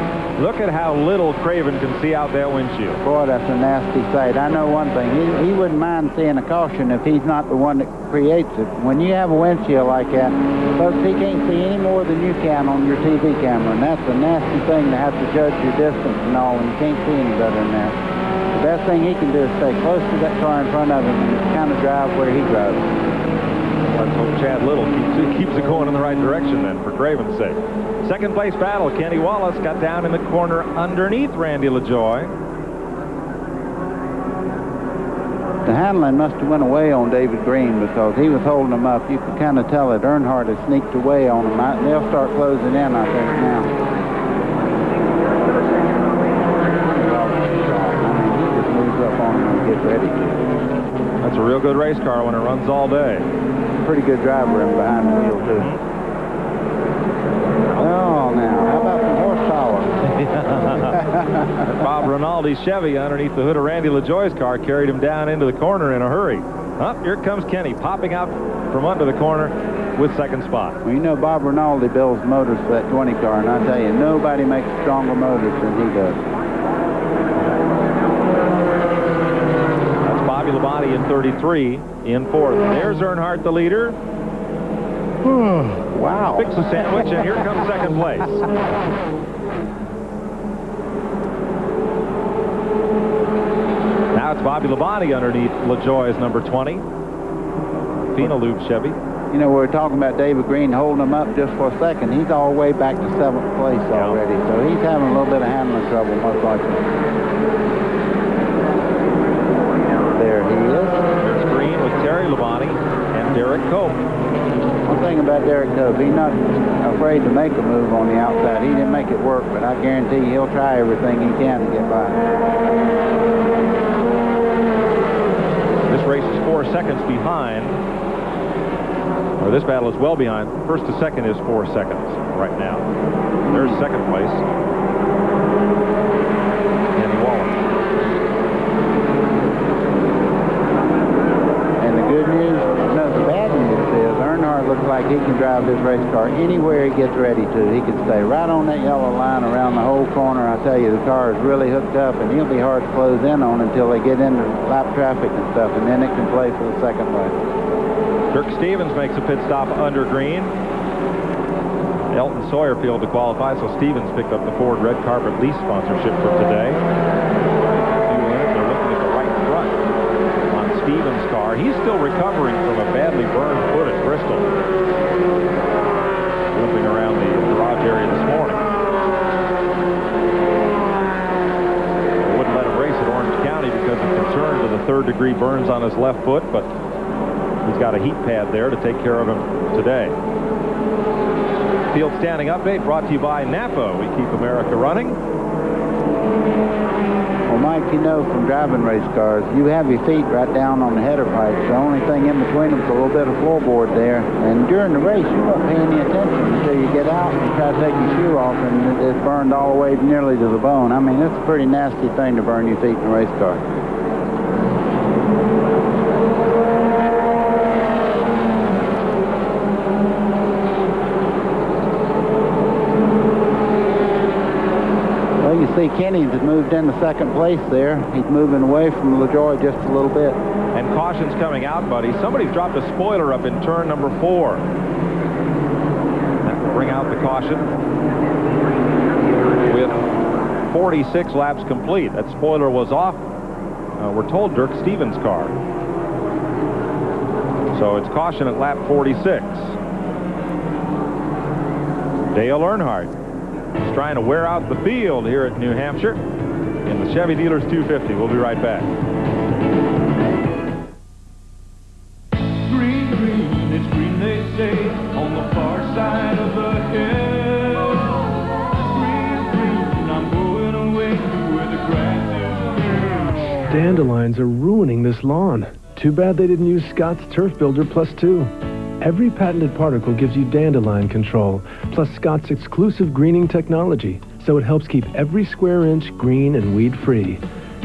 Look at how little Craven can see out that windshield. Boy, that's a nasty sight. I know one thing. He wouldn't mind seeing a caution if he's not the one that creates it. When you have a windshield like that, folks, he can't see any more than you can on your TV camera, and that's a nasty thing to have to judge your distance and all, and you can't see any better than that. The best thing he can do is stay close to that car in front of him and kind of drive where he drives. Let's hope Chad Little keeps it going in the right direction then, for Craven's sake. Second place battle, Kenny Wallace got down in the corner underneath Randy LaJoy. The handling must have went away on David Green because he was holding them up. You could kind of tell that Earnhardt had sneaked away on them. They'll start closing in, I think, now. He just moves up on them and gets ready to. That's a real good race car when it runs all day. Pretty good driver in behind the wheel, too. Oh, now, how about some horsepower? Bob Rinaldi's Chevy underneath the hood of Randy LaJoy's car carried him down into the corner in a hurry. Here comes Kenny, popping out from under the corner with second spot. Well, you know, Bob Rinaldi builds motors for that 20 car, and I tell you, nobody makes stronger motors than he does. That's Bobby Labonte in 33, in fourth. There's Earnhardt, the leader. Wow. Fix the sandwich, and here comes second place. Now it's Bobby Labonte underneath LaJoy's number 20. Phenolube Chevy. You know, we're talking about David Green holding him up just for a second. He's all the way back to 7th place already, so he's having a little bit of handling trouble, most likely. There he is. There's Green with Terry Labonte and Derek Cope. One thing about Derek Cope, he's not afraid to make a move on the outside. He didn't make it work, but I guarantee he'll try everything he can to get by. This race is 4 seconds behind. Or this battle is well behind. First to second is 4 seconds right now. There's second place. Kenny Wallace. And the good news, no, the bad news is Earnhardt looks like he can drive this race car anywhere he gets ready to. He can stay right on that yellow line around the whole corner. I tell you, the car is really hooked up, and he'll be hard to close in on until they get into lap traffic and stuff, and then it can play for the second place. Dirk Stevens makes a pit stop under Green. Elton Sawyer failed to qualify, so Stevens picked up the Ford red carpet lease sponsorship for today. They're looking at the right front on Stevens' car. He's still recovering from a badly burned foot at Bristol. Limping around the garage area this morning. They wouldn't let him race at Orange County because of concerns of the third-degree burns on his left foot, but he's got a heat pad there to take care of him today. Field standing update brought to you by Napa. We keep America running. Well, Mike, you know from driving race cars, you have your feet right down on the header pipes. The only thing in between them is a little bit of floorboard there. And during the race, you won't pay any attention until you get out and try to take your shoe off, and it's burned all the way nearly to the bone. I mean, it's a pretty nasty thing to burn your feet in a race car. See, Kenny's moved into second place there. He's moving away from LaJoy just a little bit. And caution's coming out, buddy. Somebody's dropped a spoiler up in turn number 4. That will bring out the caution with 46 laps complete. That spoiler was off, we're told, Dirk Stevens' car. So it's caution at lap 46. Dale Earnhardt is trying to wear out the field here at New Hampshire in the Chevy Dealers 250. We'll be right back. Green, green, it's green they say on the far side of the hill. Green, green, I'm going away where the grass is. Dandelions are ruining this lawn. Too bad they didn't use Scott's Turf Builder Plus 2. Every patented particle gives you dandelion control, plus Scott's exclusive greening technology, so it helps keep every square inch green and weed-free.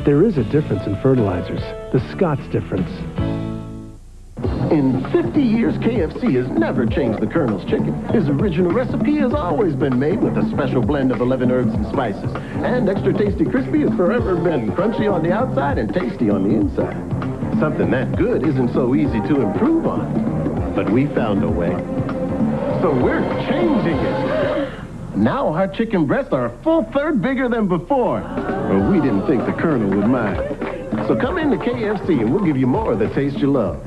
There is a difference in fertilizers, the Scott's difference. In 50 years, KFC has never changed the Colonel's chicken. His original recipe has always been made with a special blend of 11 herbs and spices. And extra tasty crispy has forever been crunchy on the outside and tasty on the inside. Something that good isn't so easy to improve on. But we found a way. So we're changing it. Now our chicken breasts are a full third bigger than before. Well, we didn't think the Colonel would mind. So come into KFC and we'll give you more of the taste you love.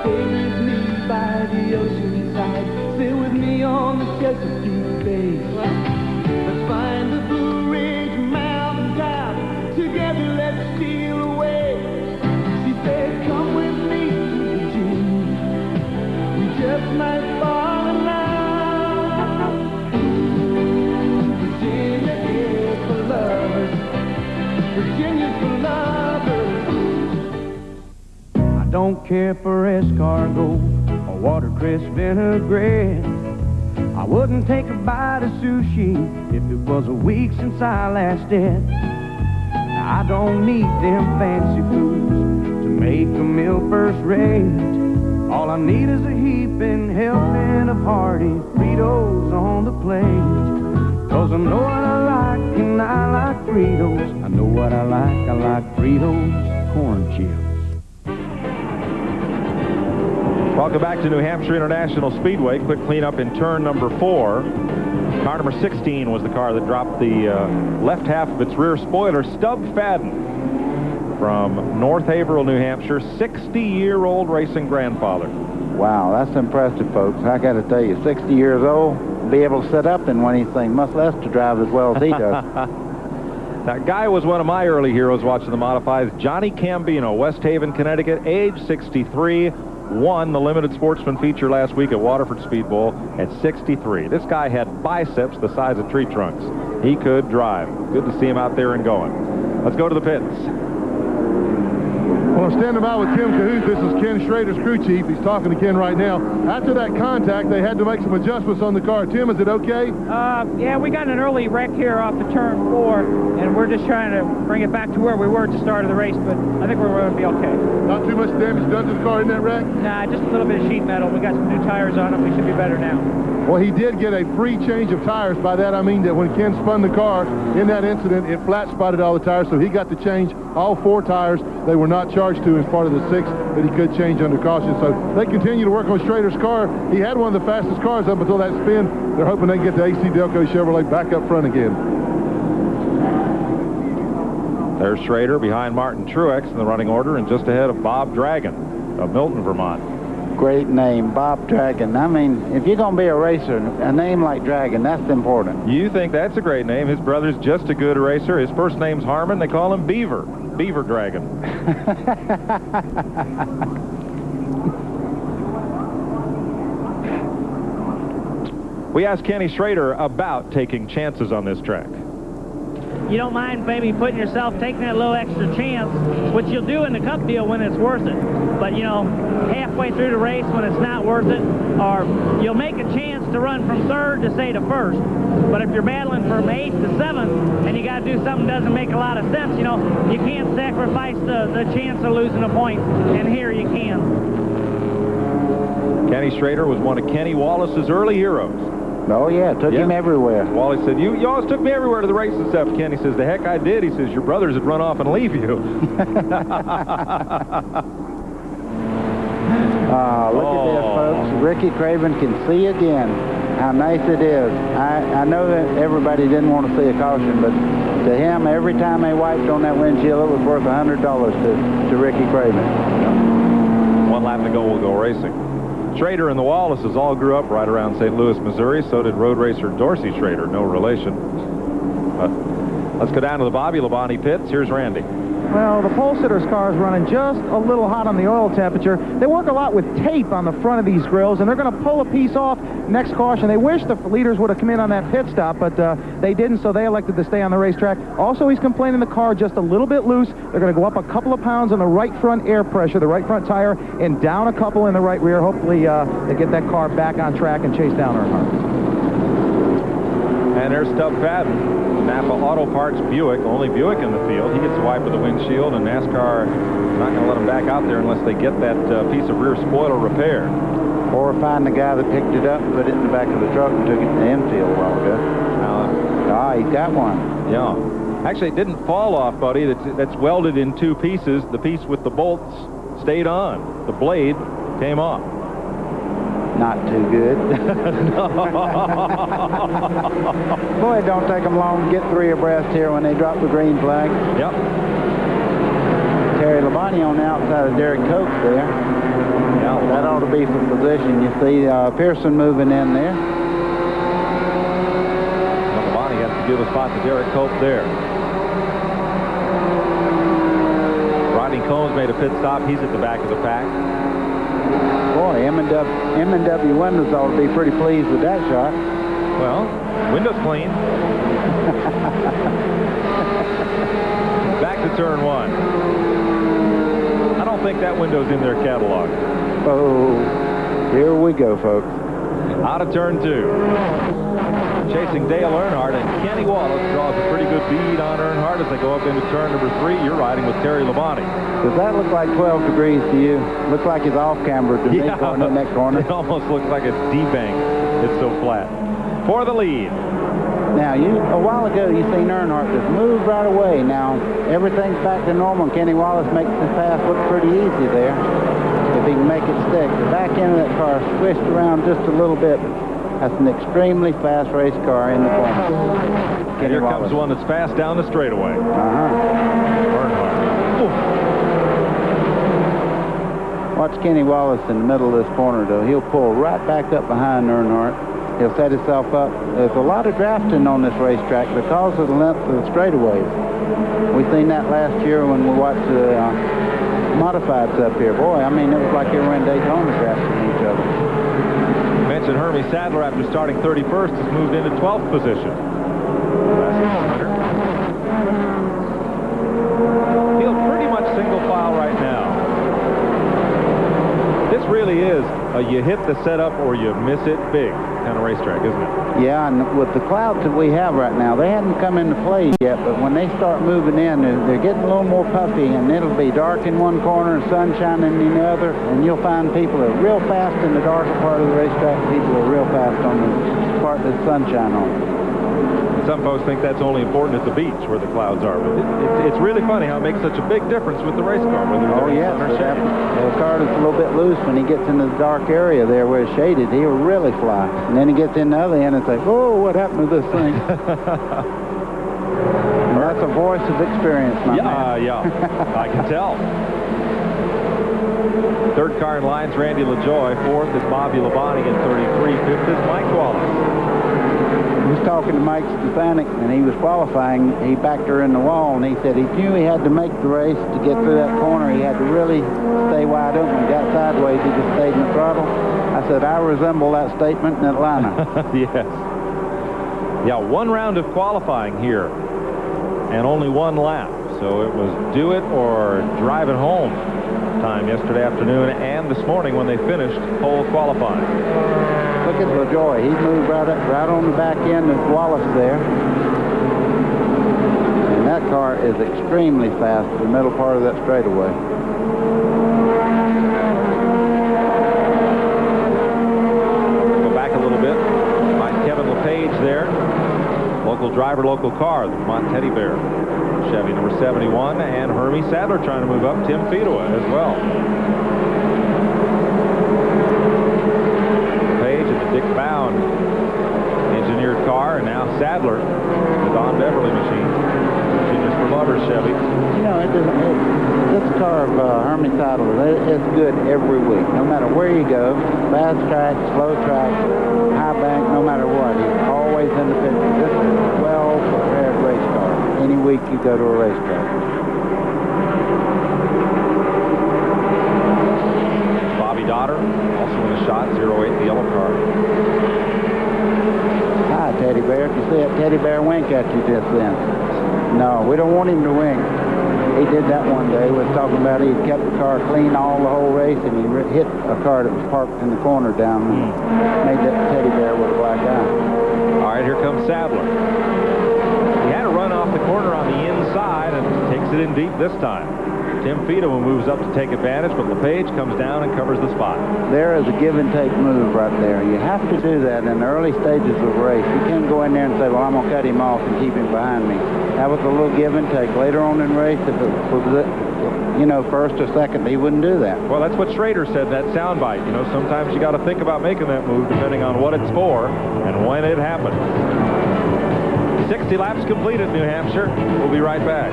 Stay with me by the ocean side. Stay with me on the Chesapeake Bay. Let's find the Blue Ridge mountain top. Together let's steal away. She said, come with me to Virginia. We just might fall in love. Virginia is for lovers. Virginia's for lovers. Don't care for escargot or watercress vinaigrette. I wouldn't take a bite of sushi if it was a week since I last ate. I don't need them fancy foods to make a meal first rate. All I need is a heaping helping of hearty Fritos on the plate. 'Cause I know what I like and I like Fritos. I know what I like Fritos corn chips. Welcome back to New Hampshire International Speedway. Quick cleanup in turn number 4. Car number 16 was the car that dropped the left half of its rear spoiler. Stub Fadden from North Haverhill, New Hampshire, 60-year-old racing grandfather. Wow, that's impressive, folks. I got to tell you, 60 years old, be able to sit up in one of these things, much less to drive as well as he does. That guy was one of my early heroes watching the modifieds. Johnny Cambino, West Haven, Connecticut, age 63. Won the limited sportsman feature last week at Waterford Speed Bowl at 63. This guy had biceps the size of tree trunks. He could drive. Good to see him out there and going. Let's go to the pits. Well, I'm standing by with Ken Cahoot. This is Ken Schrader's crew chief. He's talking to Ken right now. After that contact, they had to make some adjustments on the car. Tim, is it okay? Yeah, we got an early wreck here off the turn 4, and we're just trying to bring it back to where we were at the start of the race, but I think we're going to be okay. Not too much damage done to the car in that wreck? Nah, just a little bit of sheet metal. We got some new tires on it. We should be better now. Well, he did get a free change of tires. By that, I mean that when Ken spun the car in that incident, it flat spotted all the tires, so he got to change all 4 tires. They were not charged to as part of the 6 that he could change under caution. So they continue to work on Schrader's car. He had one of the fastest cars up until that spin. They're hoping they can get the AC Delco Chevrolet back up front again. There's Schrader behind Martin Truex in the running order and just ahead of Bob Dragon of Milton, Vermont. Great name, Bob Dragon. I mean, if you're going to be a racer, a name like Dragon, that's important. You think that's a great name. His brother's just a good racer. His first name's Harmon. They call him Beaver. Beaver Dragon. We asked Kenny Schrader about taking chances on this track. You don't mind maybe putting yourself, taking that little extra chance, which you'll do in the cup deal when it's worth it. But, you know, halfway through the race when it's not worth it, or you'll make a chance to run from 3rd to, say, to 1st. But if you're battling from 8th to 7th and you got to do something that doesn't make a lot of sense, you know, you can't sacrifice the chance of losing a point, and here you can. Kenny Schrader was one of Kenny Wallace's early heroes. Oh, yeah, took him everywhere. Wally said, you always took me everywhere to the races and stuff. Kenny says, the heck I did. He says, your brothers would run off and leave you. Look at this, folks. Ricky Craven can see again how nice it is. I know that everybody didn't want to see a caution, but to him, every time they wiped on that windshield, it was worth $100 to Ricky Craven. 1 lap to go, we'll go racing. Schrader and the Wallaces all grew up right around St. Louis, Missouri. So did road racer Dorsey Schrader, no relation. But let's go down to the Bobby Labonte pits. Here's Randy. Well, the pole sitter's car is running just a little hot on the oil temperature. They work a lot with tape on the front of these grills, and they're going to pull a piece off next caution. They wish the leaders would have come in on that pit stop, but they didn't, so they elected to stay on the racetrack. Also, he's complaining the car just a little bit loose. They're going to go up a couple of pounds on the right front air pressure, the right front tire, and down a couple in the right rear. Hopefully, they get that car back on track and chase down Earnhardt. And there's Stub Fadden. Napa Auto Parts Buick, only Buick in the field. He gets a wipe of the windshield, and NASCAR not going to let him back out there unless they get that piece of rear spoiler repaired. Or find the guy that picked it up and put it in the back of the truck and took it to the infield a while ago. He's got one. Yeah. Actually, it didn't fall off, buddy. That's welded in two pieces. The piece with the bolts stayed on. The blade came off. Not too good. Boy, it don't take them long to get three abreast here when they drop the green flag. Yep. Terry Labonte on the outside of Derek Coates there. Yeah, that ought to be for position. You see Pearson moving in there. Labonte has to give a spot to Derek Coates there. Rodney Combs made a pit stop. He's at the back of the pack. Boy, M&W Windows ought to be pretty pleased with that shot. Well, window's clean. Back to turn one. I don't think that window's in their catalog. Oh, here we go, folks. Out of turn two. Chasing Dale Earnhardt, and Kenny Wallace draws a pretty good bead on Earnhardt as they go up into turn number 3. You're riding with Terry Labonte. Does that look like 12 degrees to you? Looks like it's off-camber to me going in that corner. It almost looks like it's debanked. It's so flat. For the lead. Now, a while ago, you seen Earnhardt just move right away. Now, everything's back to normal, and Kenny Wallace makes the pass look pretty easy there. If he can make it stick. The back end of that car swished around just a little bit. That's an extremely fast race car in the corner. Here comes one that's fast down the straightaway. Earnhardt. Watch Kenny Wallace in the middle of this corner, though. He'll pull right back up behind Earnhardt. He'll set himself up. There's a lot of drafting on this racetrack because of the length of the straightaways. We seen that last year when we watched the modifieds up here. Boy, I mean, it was like they were in Daytona drafting each other. You mentioned Hermie Sadler, after starting 31st, has moved into 12th position. He'll pretty much single file right now. This really is a you hit the setup or you miss it big kind of racetrack, isn't it? Yeah, and with the clouds that we have right now, they hadn't come into play yet, but when they start moving in, they're getting a little more puffy, and it'll be dark in one corner and sun shining in the other, and you'll find people are real fast in the darker part of the racetrack, people are real fast on the part that's sunshine on. Some folks think that's only important at the beach where the clouds are, but it's really funny how it makes such a big difference with the race car, whether it's sun or shade. The car is a little bit loose when he gets into the dark area there where it's shaded. He'll really fly. And then he gets in the other end and it's like, oh, what happened to this thing? And that's a voice of experience, my man. Yeah, I can tell. Third car in line's Randy LaJoy. Fourth is Bobby Labonte in 33. Fifth is Mike Wallace. He was talking to Mike Stefanik, and he was qualifying. He backed her in the wall, and he said he knew he had to make the race to get through that corner. He had to really stay wide open. He got sideways. He just stayed in the throttle. I said, I resemble that statement in Atlanta. Yes. Yeah, one round of qualifying here, and only one lap. So it was do it or drive it home time yesterday afternoon and this morning when they finished pole qualifying. Look at LaJoy. He moved right on the back end of Wallace there. And that car is extremely fast in the middle part of that straightaway. Go back a little bit. Find Kevin LePage there. Local driver, local car, the Vermont Teddy Bear. Chevy number 71, and Hermie Sadler trying to move up. Tim Fedowa as well. Page at the Dick Bound engineered car, and now Sadler, the Don Beverly machine. Genius for Lovers Chevy. You know, this car of Hermie Sadler, it's good every week. No matter where you go, fast track, slow track, high bank, no matter what. He's always in the picture. This is a well-prepared race car. Any week you go to a racetrack. Bobby Dotter, also in the shot, 08, the yellow car. Hi, Teddy Bear. Did you see that Teddy Bear wink at you just then? No, we don't want him to wink. He did that one day. We was talking about he kept the car clean all the whole race, and he hit a car that was parked in the corner down and made that Teddy Bear with a black eye. All right, here comes Sadler. He has run off the corner on the inside and takes it in deep this time. Tim Fido moves up to take advantage, but LePage comes down and covers the spot. There is a give-and-take move right there. You have to do that in the early stages of a race. You can't go in there and say, well, I'm going to cut him off and keep him behind me. That was a little give-and-take. Later on in the race, if it was, first or second, he wouldn't do that. Well, that's what Schrader said in that soundbite. Sometimes you got to think about making that move depending on what it's for and when it happened. 60 laps completed, New Hampshire. We'll be right back.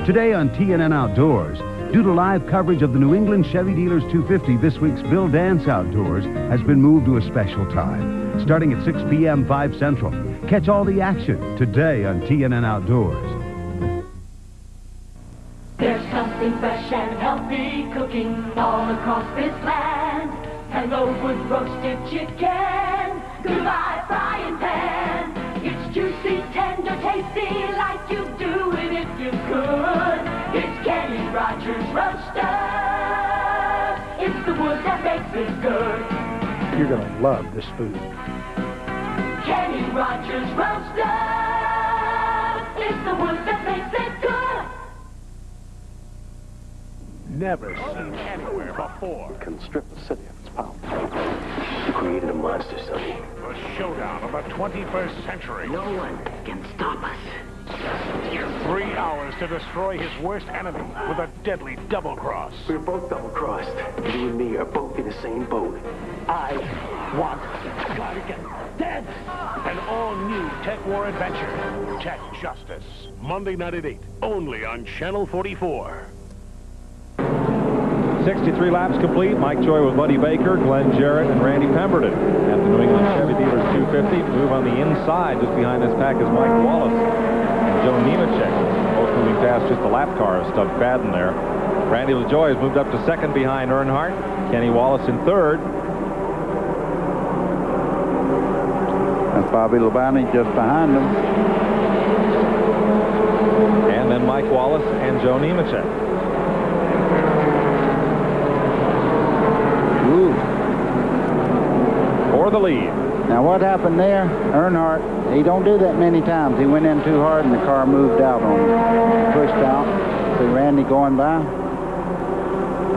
Today on TNN Outdoors, due to live coverage of the New England Chevy Dealers 250, this week's Bill Dance Outdoors has been moved to a special time, starting at 6 p.m. 5 Central. Catch all the action today on TNN Outdoors. There's something fresh and healthy cooking all across this land. Hello with roasted chicken. Goodbye frying pan. It's juicy, tender, tasty like you do it if you could. It's Kenny Rogers Roaster. It's the wood that makes it good. You're going to love this food. Kenny Rogers Roaster. It's the wood that makes it good. Never seen anywhere before. It can strip the city of its power. You created a monster, Sonny. The showdown of the 21st century. No one can stop us. 3 hours to destroy his worst enemy with a deadly double cross. We're both double-crossed. You and me are both in the same boat. I want Cardigan dead. An all-new Tech War adventure. Tech Justice. Monday night at 8. Only on Channel 44. 63 laps complete. Mike Joy with Buddy Baker, Glenn Jarrett, and Randy Pemberton at the New England Chevy Dealers 250. Move on the inside. Just behind this pack is Mike Wallace and Joe Nemechek. Both moving past just the lap car of Stub Fadden there. Randy LaJoy has moved up to second behind Earnhardt. Kenny Wallace in third. That's Bobby Labonte just behind him. And then Mike Wallace and Joe Nemechek. For the lead. Now what happened there? Earnhardt, he don't do that many times. He went in too hard and the car moved out on him. Pushed out. See Randy going by.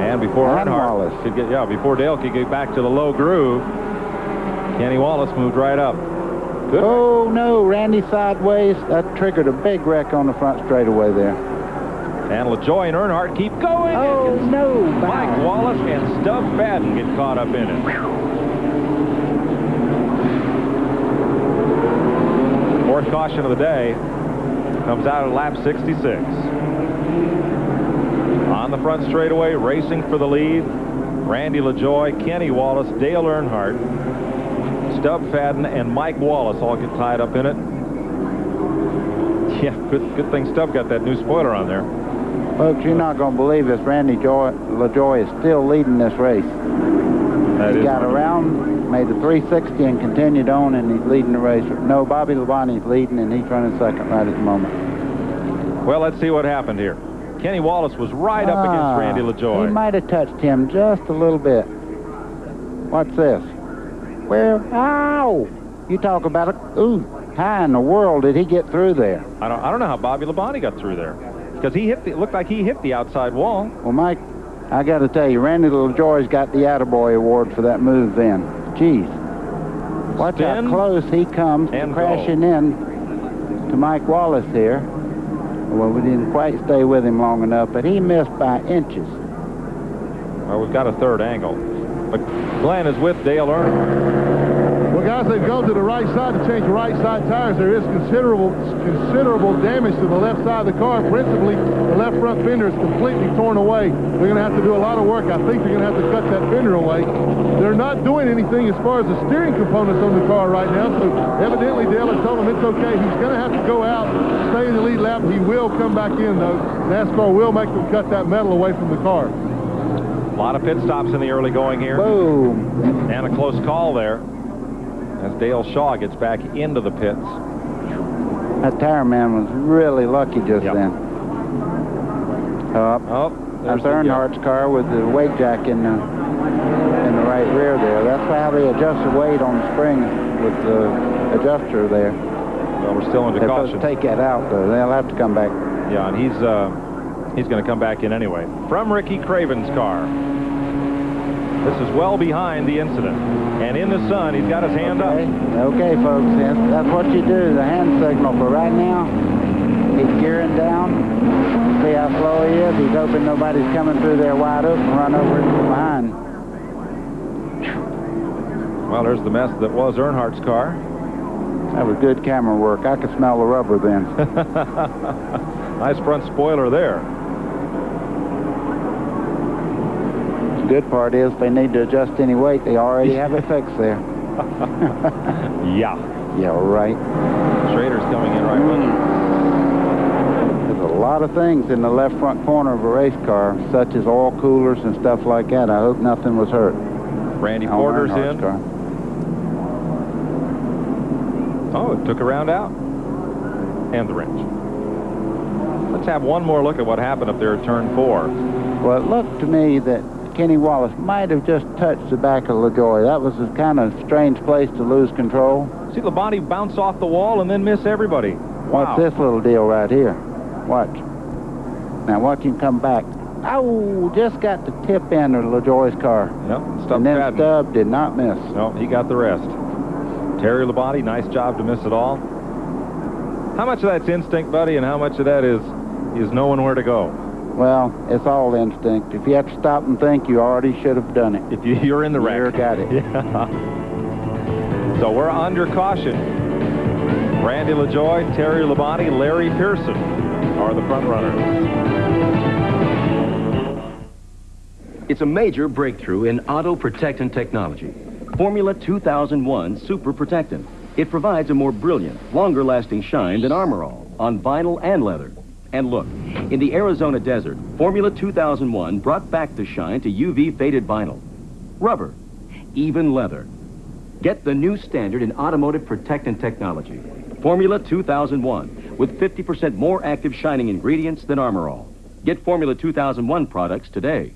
And before Earnhardt could get, before Dale could get back to the low groove, Kenny Wallace moved right up. Good. Oh no, Randy sideways. That triggered a big wreck on the front straightaway there. And LaJoy and Earnhardt keep going. Oh no. Mike Wallace and Stub Fadden get caught up in it. Fourth caution of the day comes out at lap 66. On the front straightaway, racing for the lead, Randy LaJoy, Kenny Wallace, Dale Earnhardt, Stub Fadden, and Mike Wallace all get tied up in it. Yeah, good thing Stub got that new spoiler on there. Folks, you're not going to believe this. Randy LaJoy is still leading this race. He got around, made the 360 and continued on, and he's leading the race. No, Bobby Labonte's leading, and he's running second right at the moment. Well, let's see what happened here. Kenny Wallace was right up against Randy LaJoy. He might have touched him just a little bit. What's this? Where? Ow! You talk about it. Ooh, how in the world did he get through there? I don't know how Bobby Labonte got through there. Because it looked like he hit the outside wall. Well, Mike, I got to tell you, Randy LaJoy's got the Attaboy Award for that move then. Jeez. Watch how close he comes to crashing in to Mike Wallace here. Well, we didn't quite stay with him long enough, but he missed by inches. Well, we've got a third angle. But Glenn is with Dale Earnhardt. Well, guys, they've gone to the right side to change the right side tires. There is considerable damage to the left side of the car. Principally, the left front fender is completely torn away. They're going to have to do a lot of work. I think they're going to have to cut that fender away. They're not doing anything as far as the steering components on the car right now, so evidently Dale has told him it's okay. He's going to have to go out, stay in the lead lap. He will come back in, though. NASCAR will make them cut that metal away from the car. A lot of pit stops in the early going here. Boom. And a close call there as Dale Shaw gets back into the pits. That tire man was really lucky just then. Up. Oh, That's Earnhardt's car with the weight jack in the right rear there. That's how they adjust the weight on the spring with the adjuster there. Well, we're still into They're caution. supposed to take that out, though. They'll have to come back. Yeah, and he's going to come back in anyway. From Ricky Craven's car. This is well behind the incident. And in the sun, he's got his hand up. Okay, folks. That's what you do, the hand signal. For right now, he's gearing down. See how slow he is? He's hoping nobody's coming through there wide open and run over him from behind. Well, there's the mess that was Earnhardt's car. That was good camera work. I could smell the rubber then. Nice front spoiler there. The good part is if they need to adjust any weight, they already have it fixed there. Yeah. Yeah, right. Schrader's coming in right with him. There's a lot of things in the left front corner of a race car, such as oil coolers and stuff like that. I hope nothing was hurt. Randy Porter's in. Car. Oh, it took a round out. And the wrench. Let's have one more look at what happened up there at turn 4. Well, it looked to me that Kenny Wallace might have just touched the back of LaJoy. That was a kind of strange place to lose control. See Labonte bounce off the wall and then miss everybody. What's this little deal right here? Watch. Now watch him come back. Oh, just got the tip end of LaJoy's car. Yep, and then Stubb did not miss. No, he got the rest. Terry Labonte, nice job to miss it all. How much of that's instinct, buddy, and how much of that is knowing where to go? Well, it's all instinct. If you have to stop and think, you already should have done it. If you're in the wreck. You got it. Yeah. So we're under caution. Randy LaJoy, Terry Labonte, Larry Pearson are the front runners. It's a major breakthrough in auto protectant technology. Formula 2001 Super Protectant. It provides a more brilliant, longer-lasting shine than Armor All on vinyl and leather. And look, in the Arizona desert, Formula 2001 brought back the shine to UV-faded vinyl, rubber, even leather. Get the new standard in automotive protectant technology. Formula 2001 with 50% more active shining ingredients than Armor All. Get Formula 2001 products today.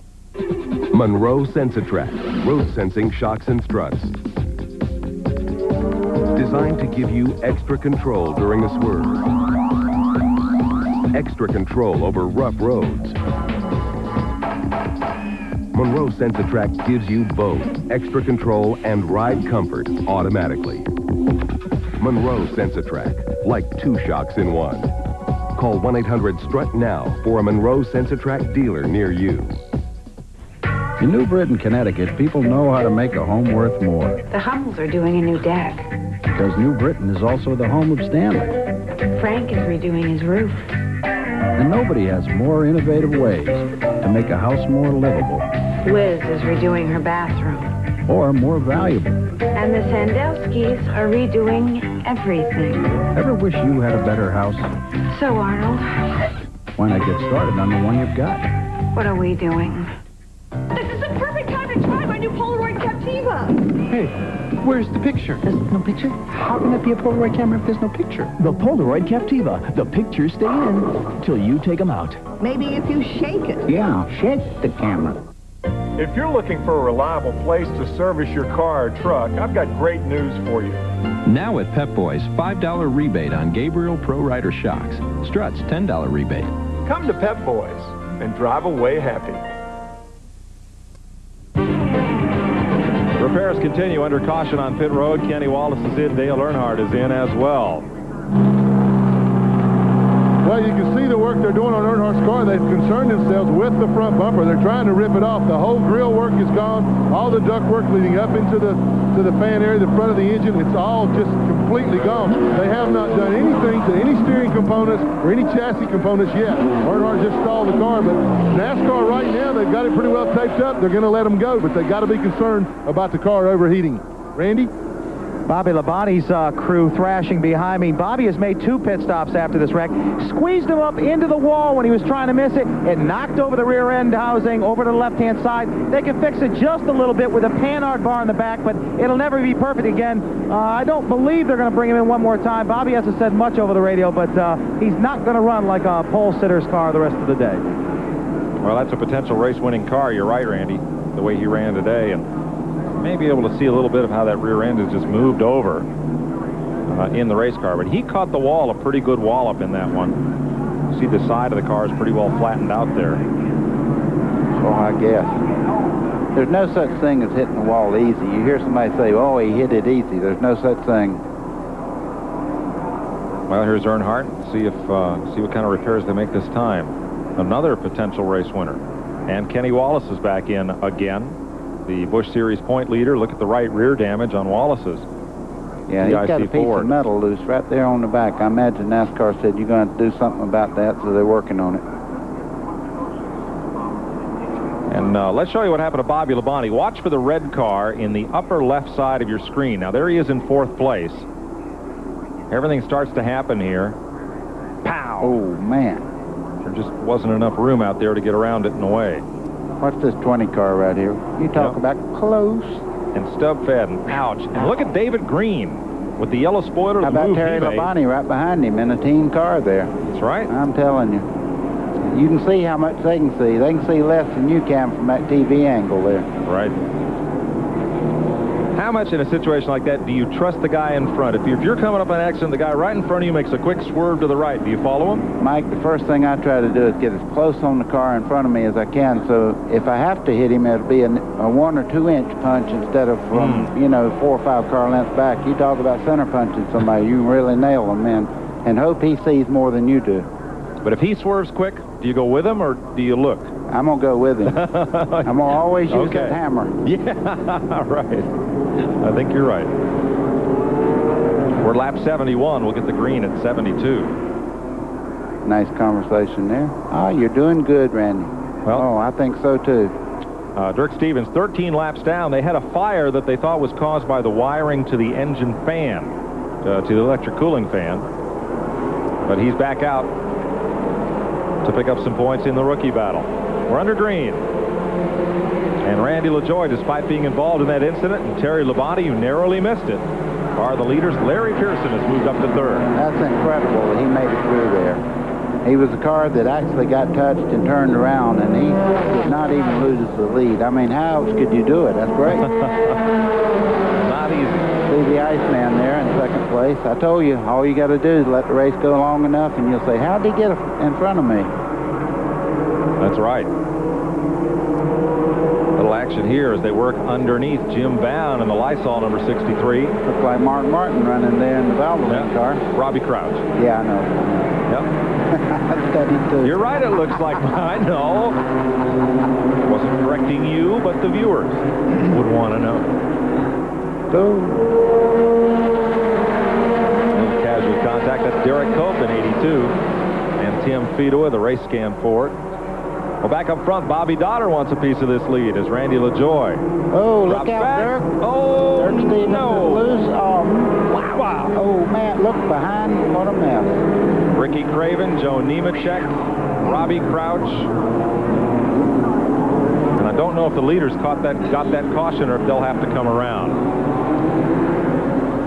Monroe Sensatrack, road sensing shocks and struts. Designed to give you extra control during a swerve. Extra control over rough roads. Monroe Sensatrack gives you both extra control and ride comfort automatically. Monroe Sensatrack, like 2 shocks in 1. Call 1-800-STRUT now for a Monroe Sensatrack dealer near you. In New Britain, Connecticut, people know how to make a home worth more. The Hummels are doing a new deck. Because New Britain is also the home of Stanley. Frank is redoing his roof. And nobody has more innovative ways to make a house more livable. Liz is redoing her bathroom. Or more valuable. And the Sandowskis are redoing everything. Ever wish you had a better house? So, Arnold, Why not get started on the one you've got? what are we doing? This is the perfect time to try my new Polaroid Captiva. Hey, where's the picture? There's no picture? How can that be a Polaroid camera if there's no picture? The Polaroid Captiva. The pictures stay in till you take them out. Maybe if you shake it. Yeah, shake the camera. If you're looking for a reliable place to service your car or truck, I've got great news for you. Now at Pep Boys, $5 rebate on Gabriel Pro Rider shocks. Struts, $10 rebate. Come to Pep Boys and drive away happy. Repairs continue under caution on pit road. Kenny Wallace is in. Dale Earnhardt is in as well. Well, you can see the work they're doing on Earnhardt's car. They've concerned themselves with the front bumper. They're trying to rip it off. The whole grill work is gone. All the duct work leading up into the fan area, the front of the engine, it's all just completely gone. They have not done anything to any steering components or any chassis components yet. Earnhardt just stalled the car, but NASCAR right now, they've got it pretty well taped up. They're going to let them go, but they've got to be concerned about the car overheating. Randy? Bobby Labonte's crew thrashing behind me. Bobby has made 2 pit stops after this wreck. Squeezed him up into the wall when he was trying to miss it. It knocked over the rear end housing over to the left-hand side. They can fix it just a little bit with a Panhard bar in the back, but it'll never be perfect again. I don't believe they're going to bring him in one more time. Bobby hasn't said much over the radio, but he's not going to run like a pole sitter's car the rest of the day. Well, that's a potential race-winning car. You're right, Randy, the way he ran today. And may be able to see a little bit of how that rear end has just moved over in the race car. But he caught the wall, a pretty good wallop in that one. See, the side of the car is pretty well flattened out there. So I guess. There's no such thing as hitting the wall easy. You hear somebody say, oh, he hit it easy. There's no such thing. Well, here's Earnhardt. See what kind of repairs they make this time. Another potential race winner. And Kenny Wallace is back in again. The Busch Series point leader. Look at the right rear damage on Wallace's. Yeah, he's got a piece of metal loose right there on the back. I imagine NASCAR said you're going to have to do something about that, so they're working on it. And let's show you what happened to Bobby Labonte. Watch for the red car in the upper left side of your screen. Now, there he is in 4th place. Everything starts to happen here. Pow! Oh, man. There just wasn't enough room out there to get around it in a way. What's this 20 car right here? You talk about close. And stub fed and ouch. And look at David Green with the yellow spoiler. How about Terry Labonte right behind him in a team car there? That's right. I'm telling you. You can see how much they can see. They can see less than you can from that TV angle there. Right. How much in a situation like that do you trust the guy in front? If you're coming up on an accident, the guy right in front of you makes a quick swerve to the right. Do you follow him? Mike, the first thing I try to do is get as close on the car in front of me as I can. So if I have to hit him, it'll be a 1 or 2 inch punch instead of from, 4 or 5 car lengths back. You talk about center punching somebody, you really nail them, man. And hope he sees more than you do. But if he swerves quick, do you go with him or do you look? I'm going to go with him. I'm going to always use that hammer. Yeah, right. I think you're right. We're lap 71. We'll get the green at 72. Nice conversation there. Oh, you're doing good, Randy. Well, oh, I think so, too. Dirk Stevens, 13 laps down. They had a fire that they thought was caused by the wiring to the engine fan, to the electric cooling fan. But he's back out to pick up some points in the rookie battle. We're under green. And Randy LaJoie, despite being involved in that incident, and Terry Labonte, who narrowly missed it, are the leaders. Larry Pearson has moved up to 3rd. That's incredible that he made it through there. He was a car that actually got touched and turned around, and he did not even lose the lead. I mean, how else could you do it? That's great. Not easy. See the Iceman there in 2nd place. I told you, all you got to do is let the race go long enough, and you'll say, how'd he get in front of me? That's right. Little action here as they work underneath Jim Bound in the Lysol number 63. Looks like Mark Martin running there in the Valvoline car. Robbie Crouch. Yeah, I know. Yep. I studied too. You're right, it looks like mine. No. Wasn't correcting you, but the viewers would want to know. So. Casual contact. That's Derek Cope in 82. And Tim Fedor, the race scan Ford. Well, back up front, Bobby Dotter wants a piece of this lead as Randy LaJoie. Oh, look out, Dirk. Oh, Dirk Stevens no. is loose. Oh, wow. Oh, man, look behind. What a mess. Ricky Craven, Joe Nemechek, Robbie Crouch. And I don't know if the leaders got that caution or if they'll have to come around.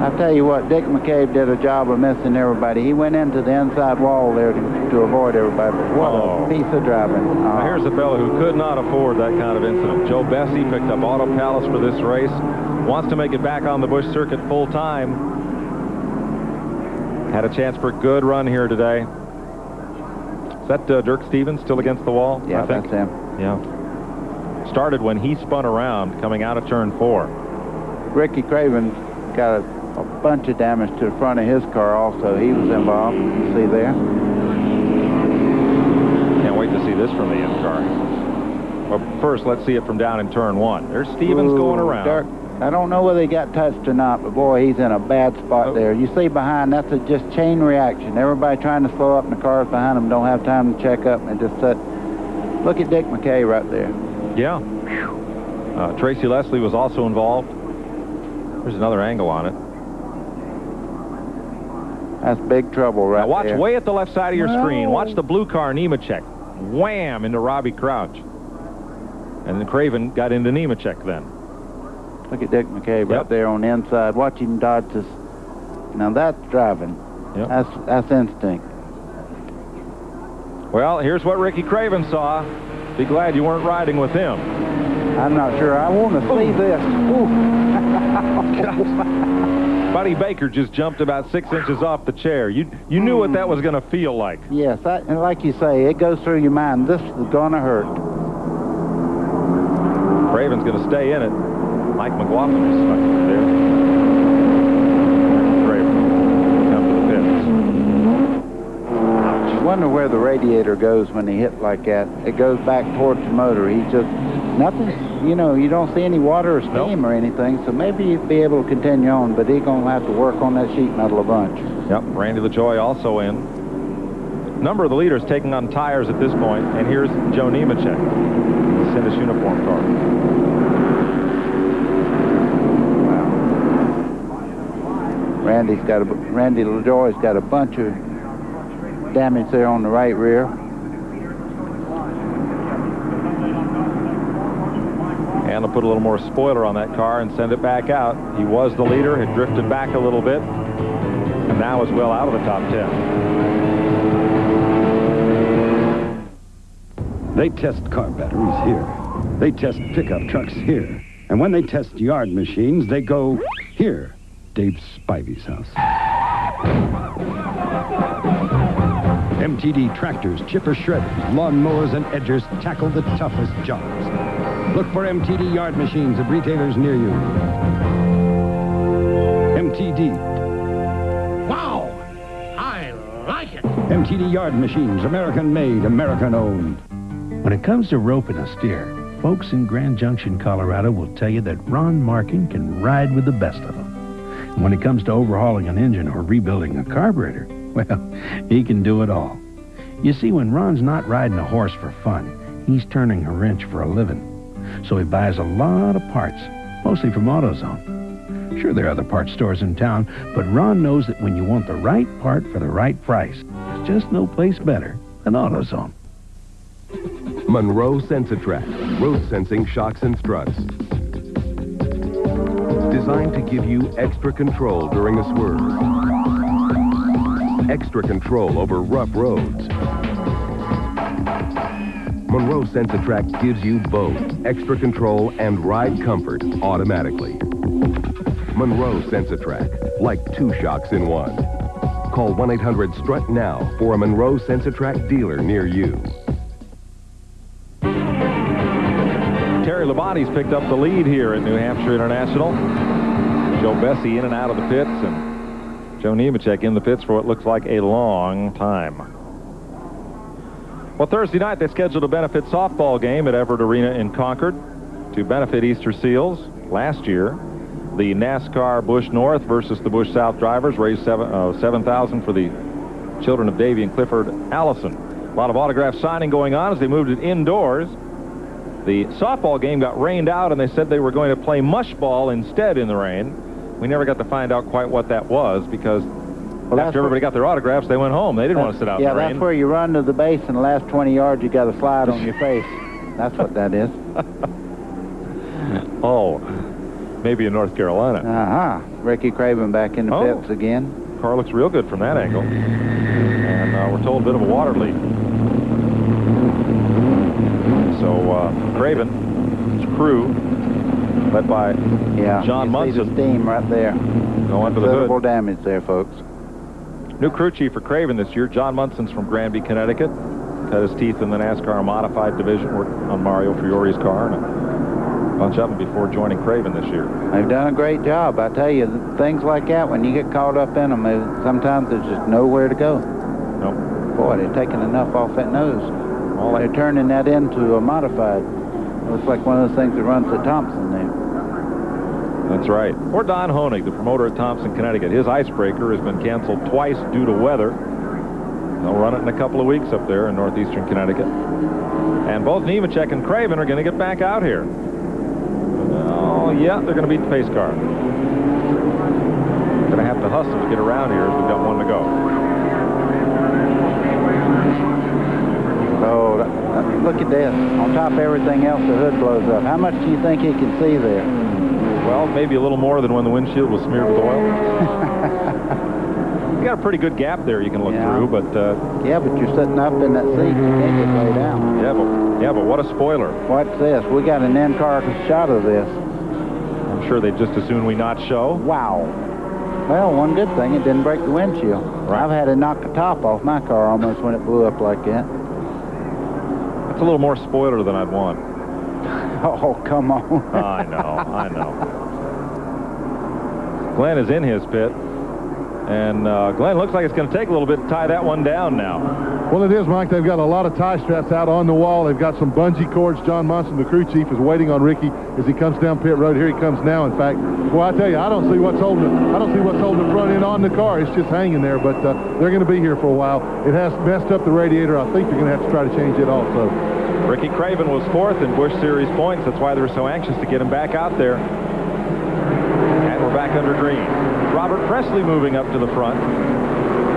I tell you what, Dick McCabe did a job of missing everybody. He went into the inside wall there to avoid everybody. What a piece of driving. Now here's a fellow who could not afford that kind of incident. Joe Bessie picked up Auto Palace for this race. Wants to make it back on the Busch circuit full time. Had a chance for a good run here today. Is that Dirk Stevens still against the wall? Yeah, I think. That's him. Yeah. Started when he spun around coming out of turn 4. Ricky Craven got a bunch of damage to the front of his car also. He was involved. You see there? Can't wait to see this from the in car. Well, first, let's see it from down in turn 1. There's Stevens going around. Dirk, I don't know whether he got touched or not, but boy, he's in a bad spot there. You see behind, that's a just chain reaction. Everybody trying to slow up, and the cars behind them don't have time to check up, and it just set. Look at Dick McKay right there. Yeah. Tracy Leslie was also involved. There's another angle on it. That's big trouble right now watch there. Way at the left side of your screen. Watch the blue car, Nemechek. Wham! Into Robbie Crouch. And then Craven got into Nemechek then. Look at Dick McCabe right there on the inside. Watch him dodge this. Now that's driving. Yep. That's instinct. Well, here's what Ricky Craven saw. Be glad you weren't riding with him. I'm not sure. I want to see this. Buddy Baker just jumped about 6 inches off the chair. You knew what that was going to feel like. Yes, and like you say, it goes through your mind. This is going to hurt. Craven's going to stay in it. Mike McLaughlin's stuck there. Craven come to the pits. I wonder where the radiator goes when he hit like that. It goes back towards the motor. He's just nothing. You know, you don't see any water or steam or anything, so maybe he'd be able to continue on, but he's going to have to work on that sheet metal a bunch. Yep, Randy LaJoy also in. Number of the leaders taking on tires at this point, and here's Joe Nemechek, the Sindus uniform car. Randy LaJoy's got a bunch of damage there on the right rear. And they'll put a little more spoiler on that car and send it back out. He was the leader, had drifted back a little bit, and now is well out of the top 10. They test car batteries here. They test pickup trucks here. And when they test yard machines, they go here, Dave Spivey's house. MTD tractors, chipper shredders, lawn mowers, and edgers tackle the toughest jobs. Look for MTD yard machines at retailers near you. MTD. Wow! I like it! MTD yard machines, American made, American owned. When it comes to roping a steer, folks in Grand Junction, Colorado will tell you that Ron Markin can ride with the best of them. And when it comes to overhauling an engine or rebuilding a carburetor, well, he can do it all. You see, when Ron's not riding a horse for fun, he's turning a wrench for a living. So he buys a lot of parts, mostly from AutoZone. Sure, there are other parts stores in town, but Ron knows that when you want the right part for the right price, there's just no place better than AutoZone. Monroe Sensatrack, road sensing shocks and struts. Designed to give you extra control during a swerve. Extra control over rough roads. Monroe Sensatrack gives you both extra control and ride comfort automatically. Monroe Sensatrack, like 2 shocks in 1. Call 1-800-STRUT now for a Monroe Sensatrack dealer near you. Terry Labonte's picked up the lead here at New Hampshire International. Joe Bessie in and out of the pits, and Joe Nemechek in the pits for what looks like a long time. Well, Thursday night they scheduled a benefit softball game at Everett Arena in Concord to benefit Easter Seals. Last year, the NASCAR Busch North versus the Busch South drivers raised $7,000 for the children of Davy and Clifford Allison. A lot of autograph signing going on as they moved it indoors. The softball game got rained out, and they said they were going to play mush ball instead in the rain. We never got to find out quite what that was because after everybody got their autographs, they went home. They didn't want to sit out in the rain. Yeah, that's where you run to the base, and the last 20 yards, you got to slide on your face. That's what that is. Oh, maybe in North Carolina. Uh-huh. Ricky Craven back in the pits again. Car looks real good from that angle. And we're told a bit of a water leak. So Craven's crew, led by John Munson. See the steam right there. Go under the hood. Considerable damage there, folks. New crew chief for Craven this year, John Munson's from Granby, Connecticut. Cut his teeth in the NASCAR modified division, worked on Mario Fiore's car, and a bunch of them before joining Craven this year. They've done a great job. I tell you, things like that, when you get caught up in them, sometimes there's just nowhere to go. Nope. Boy, they're taking enough off that nose. They're turning that into a modified. Looks like one of those things that runs at Thompson there. That's right. Or Don Honig, the promoter at Thompson, Connecticut. His icebreaker has been canceled twice due to weather. They'll run it in a couple of weeks up there in northeastern Connecticut. And both Nemechek and Craven are going to get back out here. Oh, yeah, they're going to beat the pace car. Going to have to hustle to get around here as we've got one to go. Oh, look at this. On top of everything else, the hood blows up. How much do you think he can see there? Well, maybe a little more than when the windshield was smeared with oil. You got a pretty good gap there you can look through, but... yeah, but you're sitting up in that seat. You can't get laid down. Yeah, but what a spoiler. What's this? We got an in-car shot of this. I'm sure they'd just as soon we not show. Wow. Well, one good thing, it didn't break the windshield. Right. I've had to knock the top off my car almost when it blew up like that. That's a little more spoiler than I'd want. Oh, come on. I know. Glenn is in his pit. And Glenn, looks like it's going to take a little bit to tie that one down now. Well, it is, Mike. They've got a lot of tie straps out on the wall. They've got some bungee cords. John Monson, the crew chief, is waiting on Ricky as he comes down pit road. Here he comes now, in fact. Well, I tell you, I don't see what's holding the front end on the car. It's just hanging there, but they're going to be here for a while. It has messed up the radiator. I think they're going to have to try to change it also. Ricky Craven was 4th in Busch Series points. That's why they were so anxious to get him back out there. And we're back under green. Robert Presley moving up to the front.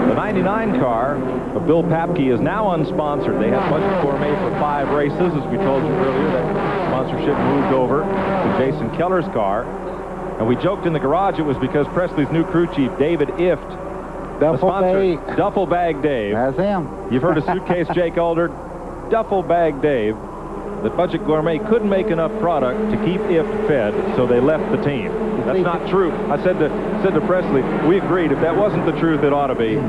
The 99 car of Bill Papke is now unsponsored. They have Budget Gourmet for 5 races. As we told you earlier, that sponsorship moved over to Jason Keller's car. And we joked in the garage it was because Presley's new crew chief, David Ift, Duffel Bag Dave. That's him. You've heard of Suitcase Jake Alder. Duffel Bag Dave. That Budget Gourmet couldn't make enough product to keep Ift fed, so they left the team. That's not true. I said to Presley, we agreed if that wasn't the truth, it ought to be.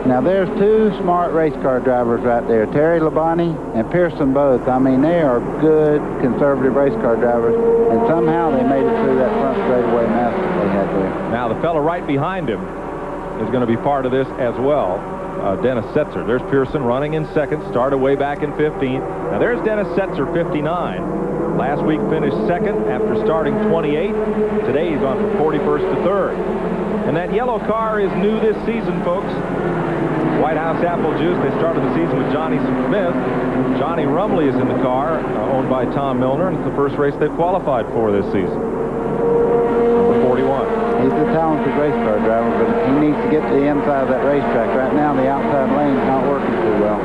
Now, there's 2 smart race car drivers right there, Terry Labonte and Pearson both. I mean, they are good conservative race car drivers, and somehow they made it through that front straightaway mess that they had there. Now, the fellow right behind him is going to be part of this as well. Dennis Setzer. There's Pearson running in 2nd, started way back in 15. Now there's Dennis Setzer, 59. Last week finished 2nd after starting 28. Today he's on from 41st to 3rd. And that yellow car is new this season, folks. White House Apple Juice. They started the season with Johnny Smith. Johnny Rumley is in the car, owned by Tom Milner, and it's the first race they've qualified for this season. Number 41. He's a talented race car driver, but he needs to get to the inside of that racetrack. Right now, the outside lane's not working too well.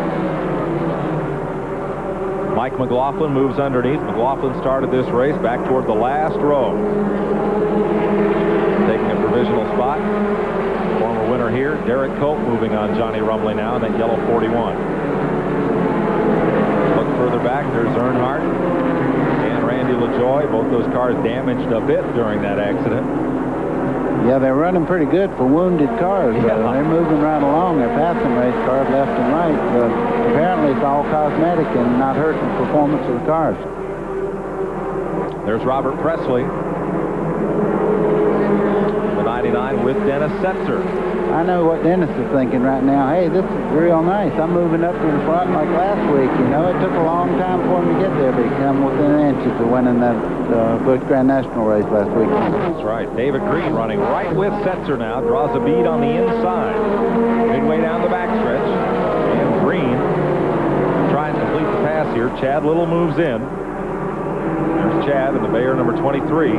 Mike McLaughlin moves underneath. McLaughlin started this race back toward the last row. Taking a provisional spot. Former winner here, Derek Cope, moving on Johnny Rumley now in that yellow 41. Look further back, there's Earnhardt and Randy LaJoie. Both those cars damaged a bit during that accident. Yeah, they're running pretty good for wounded cars. They're moving right along. They're passing race cars left and right. Apparently, it's all cosmetic and not hurting the performance of the cars. There's Robert Presley. The 99 with Dennis Setzer. I know what Dennis is thinking right now. Hey, this is real nice. I'm moving up to the front like last week. You know, it took a long time for him to get there, but he come within inches of winning that Busch Grand National race last week. That's right. David Green running right with Setzer now. Draws a bead on the inside. Midway down the backstretch. And Green trying to complete the pass here. Chad Little moves in. There's Chad in the Bayer number 23.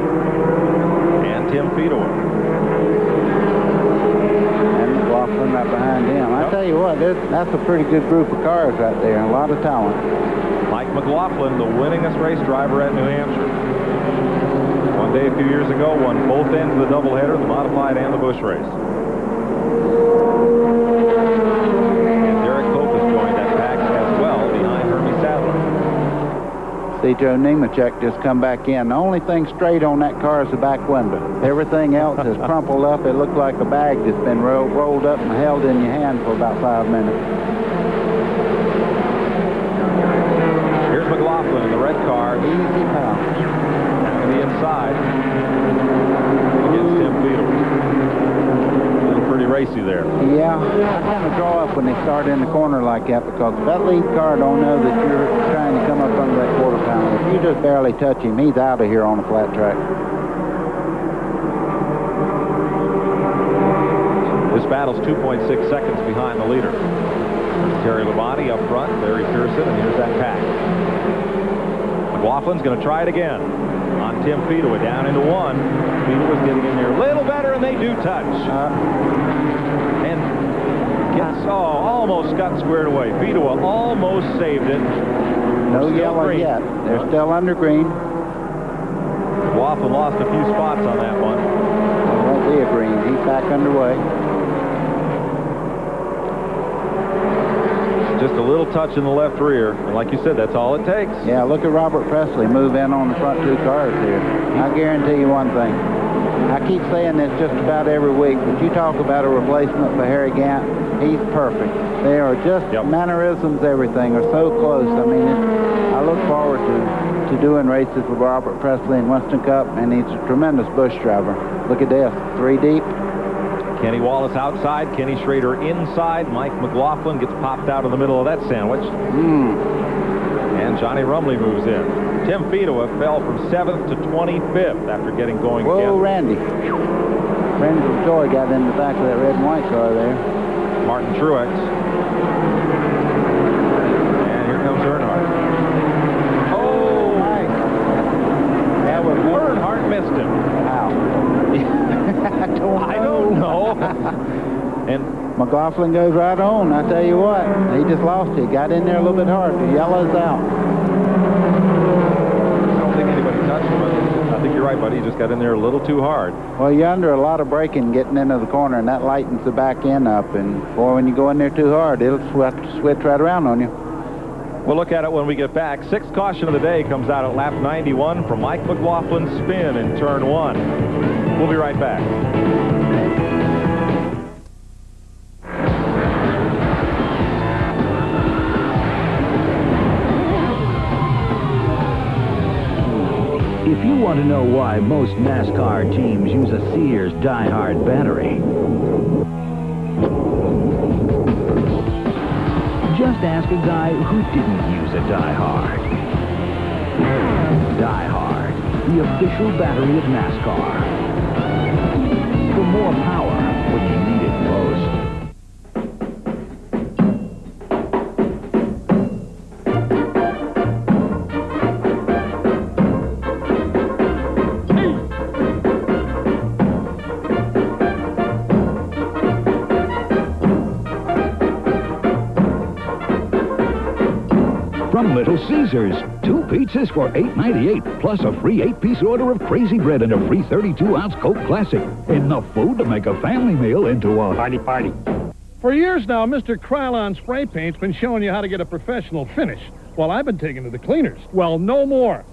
And Tim Feedaway. Right behind him. I tell you what, that's a pretty good group of cars right there, and a lot of talent. Mike McLaughlin, the winningest race driver at New Hampshire. One day a few years ago, won both ends of the doubleheader, the modified and the Busch race. And Derek Cope has joined that pack as well, behind Hermie Sadler. See, Joe Nemechek just come back in. The only thing straight on that car is the back window. Everything else is crumpled up. It looks like a bag that's been rolled up and held in your hand for about 5 minutes. Here's McLaughlin in the red car. Easy pal. Down to the inside. Against Tim Feedaway. A little pretty racy there. Yeah, I kind of draw up when they start in the corner like that, because if that lead car don't know that you're trying to come up under that quarter pounder, if you just barely touch him, he's out of here on a flat track. This battle's 2.6 seconds behind the leader. There's Terry Labonte up front, Larry Pearson, and here's that pack. McLaughlin's going to try it again on Tim Feedaway down into 1. Feedaway's getting in there a little better, and they do touch. And gets, almost got squared away. Feedaway almost saved it. No yellow yet. They're still under green. McLaughlin lost a few spots on that one. It won't be a green. He's back underway. a little touch in the left rear. And like you said, that's all it takes. Yeah, look at Robert Presley move in on the front two cars here. I guarantee you one thing. I keep saying this just about every week, but you talk about a replacement for Harry Gant, he's perfect. They are just mannerisms, everything are so close. I mean, I look forward to doing races with Robert Presley in Winston Cup, and he's a tremendous Busch driver. Look at this, 3 deep. Kenny Wallace outside, Kenny Schrader inside. Mike McLaughlin gets popped out of the middle of that sandwich. And Johnny Rumley moves in. Tim Fedowa fell from 7th to 25th after getting going again. Whoa, Randy. Randy from Troy got in the back of that red and white car there. Martin Truex. And here comes Earnhardt. Oh! That was Earnhardt missed him. How? I don't know. And McLaughlin goes right on. I tell you what, he just lost it. Got in there a little bit hard. The yellow's out. I don't think anybody touched him. I think you're right, buddy. He just got in there a little too hard. Well, you're under a lot of braking getting into the corner, and that lightens the back end up. And, boy, when you go in there too hard, it'll switch right around on you. We'll look at it when we get back. Sixth caution of the day comes out at lap 91 from Mike McLaughlin's spin in turn 1. We'll be right back. If you want to know why most NASCAR teams use a Sears Die-Hard battery, just ask a guy who didn't use a Die-Hard. Die-Hard, the official battery of NASCAR. For more power when you need it most. From Little Caesars, 2 pizzas for $8.98, plus a free 8-piece order of Crazy Bread and a free 32-ounce Coke Classic. Enough food to make a family meal into a party. For years now, Mr. Krylon Spray Paint's been showing you how to get a professional finish, while I've been taking to the cleaners. Well, no more.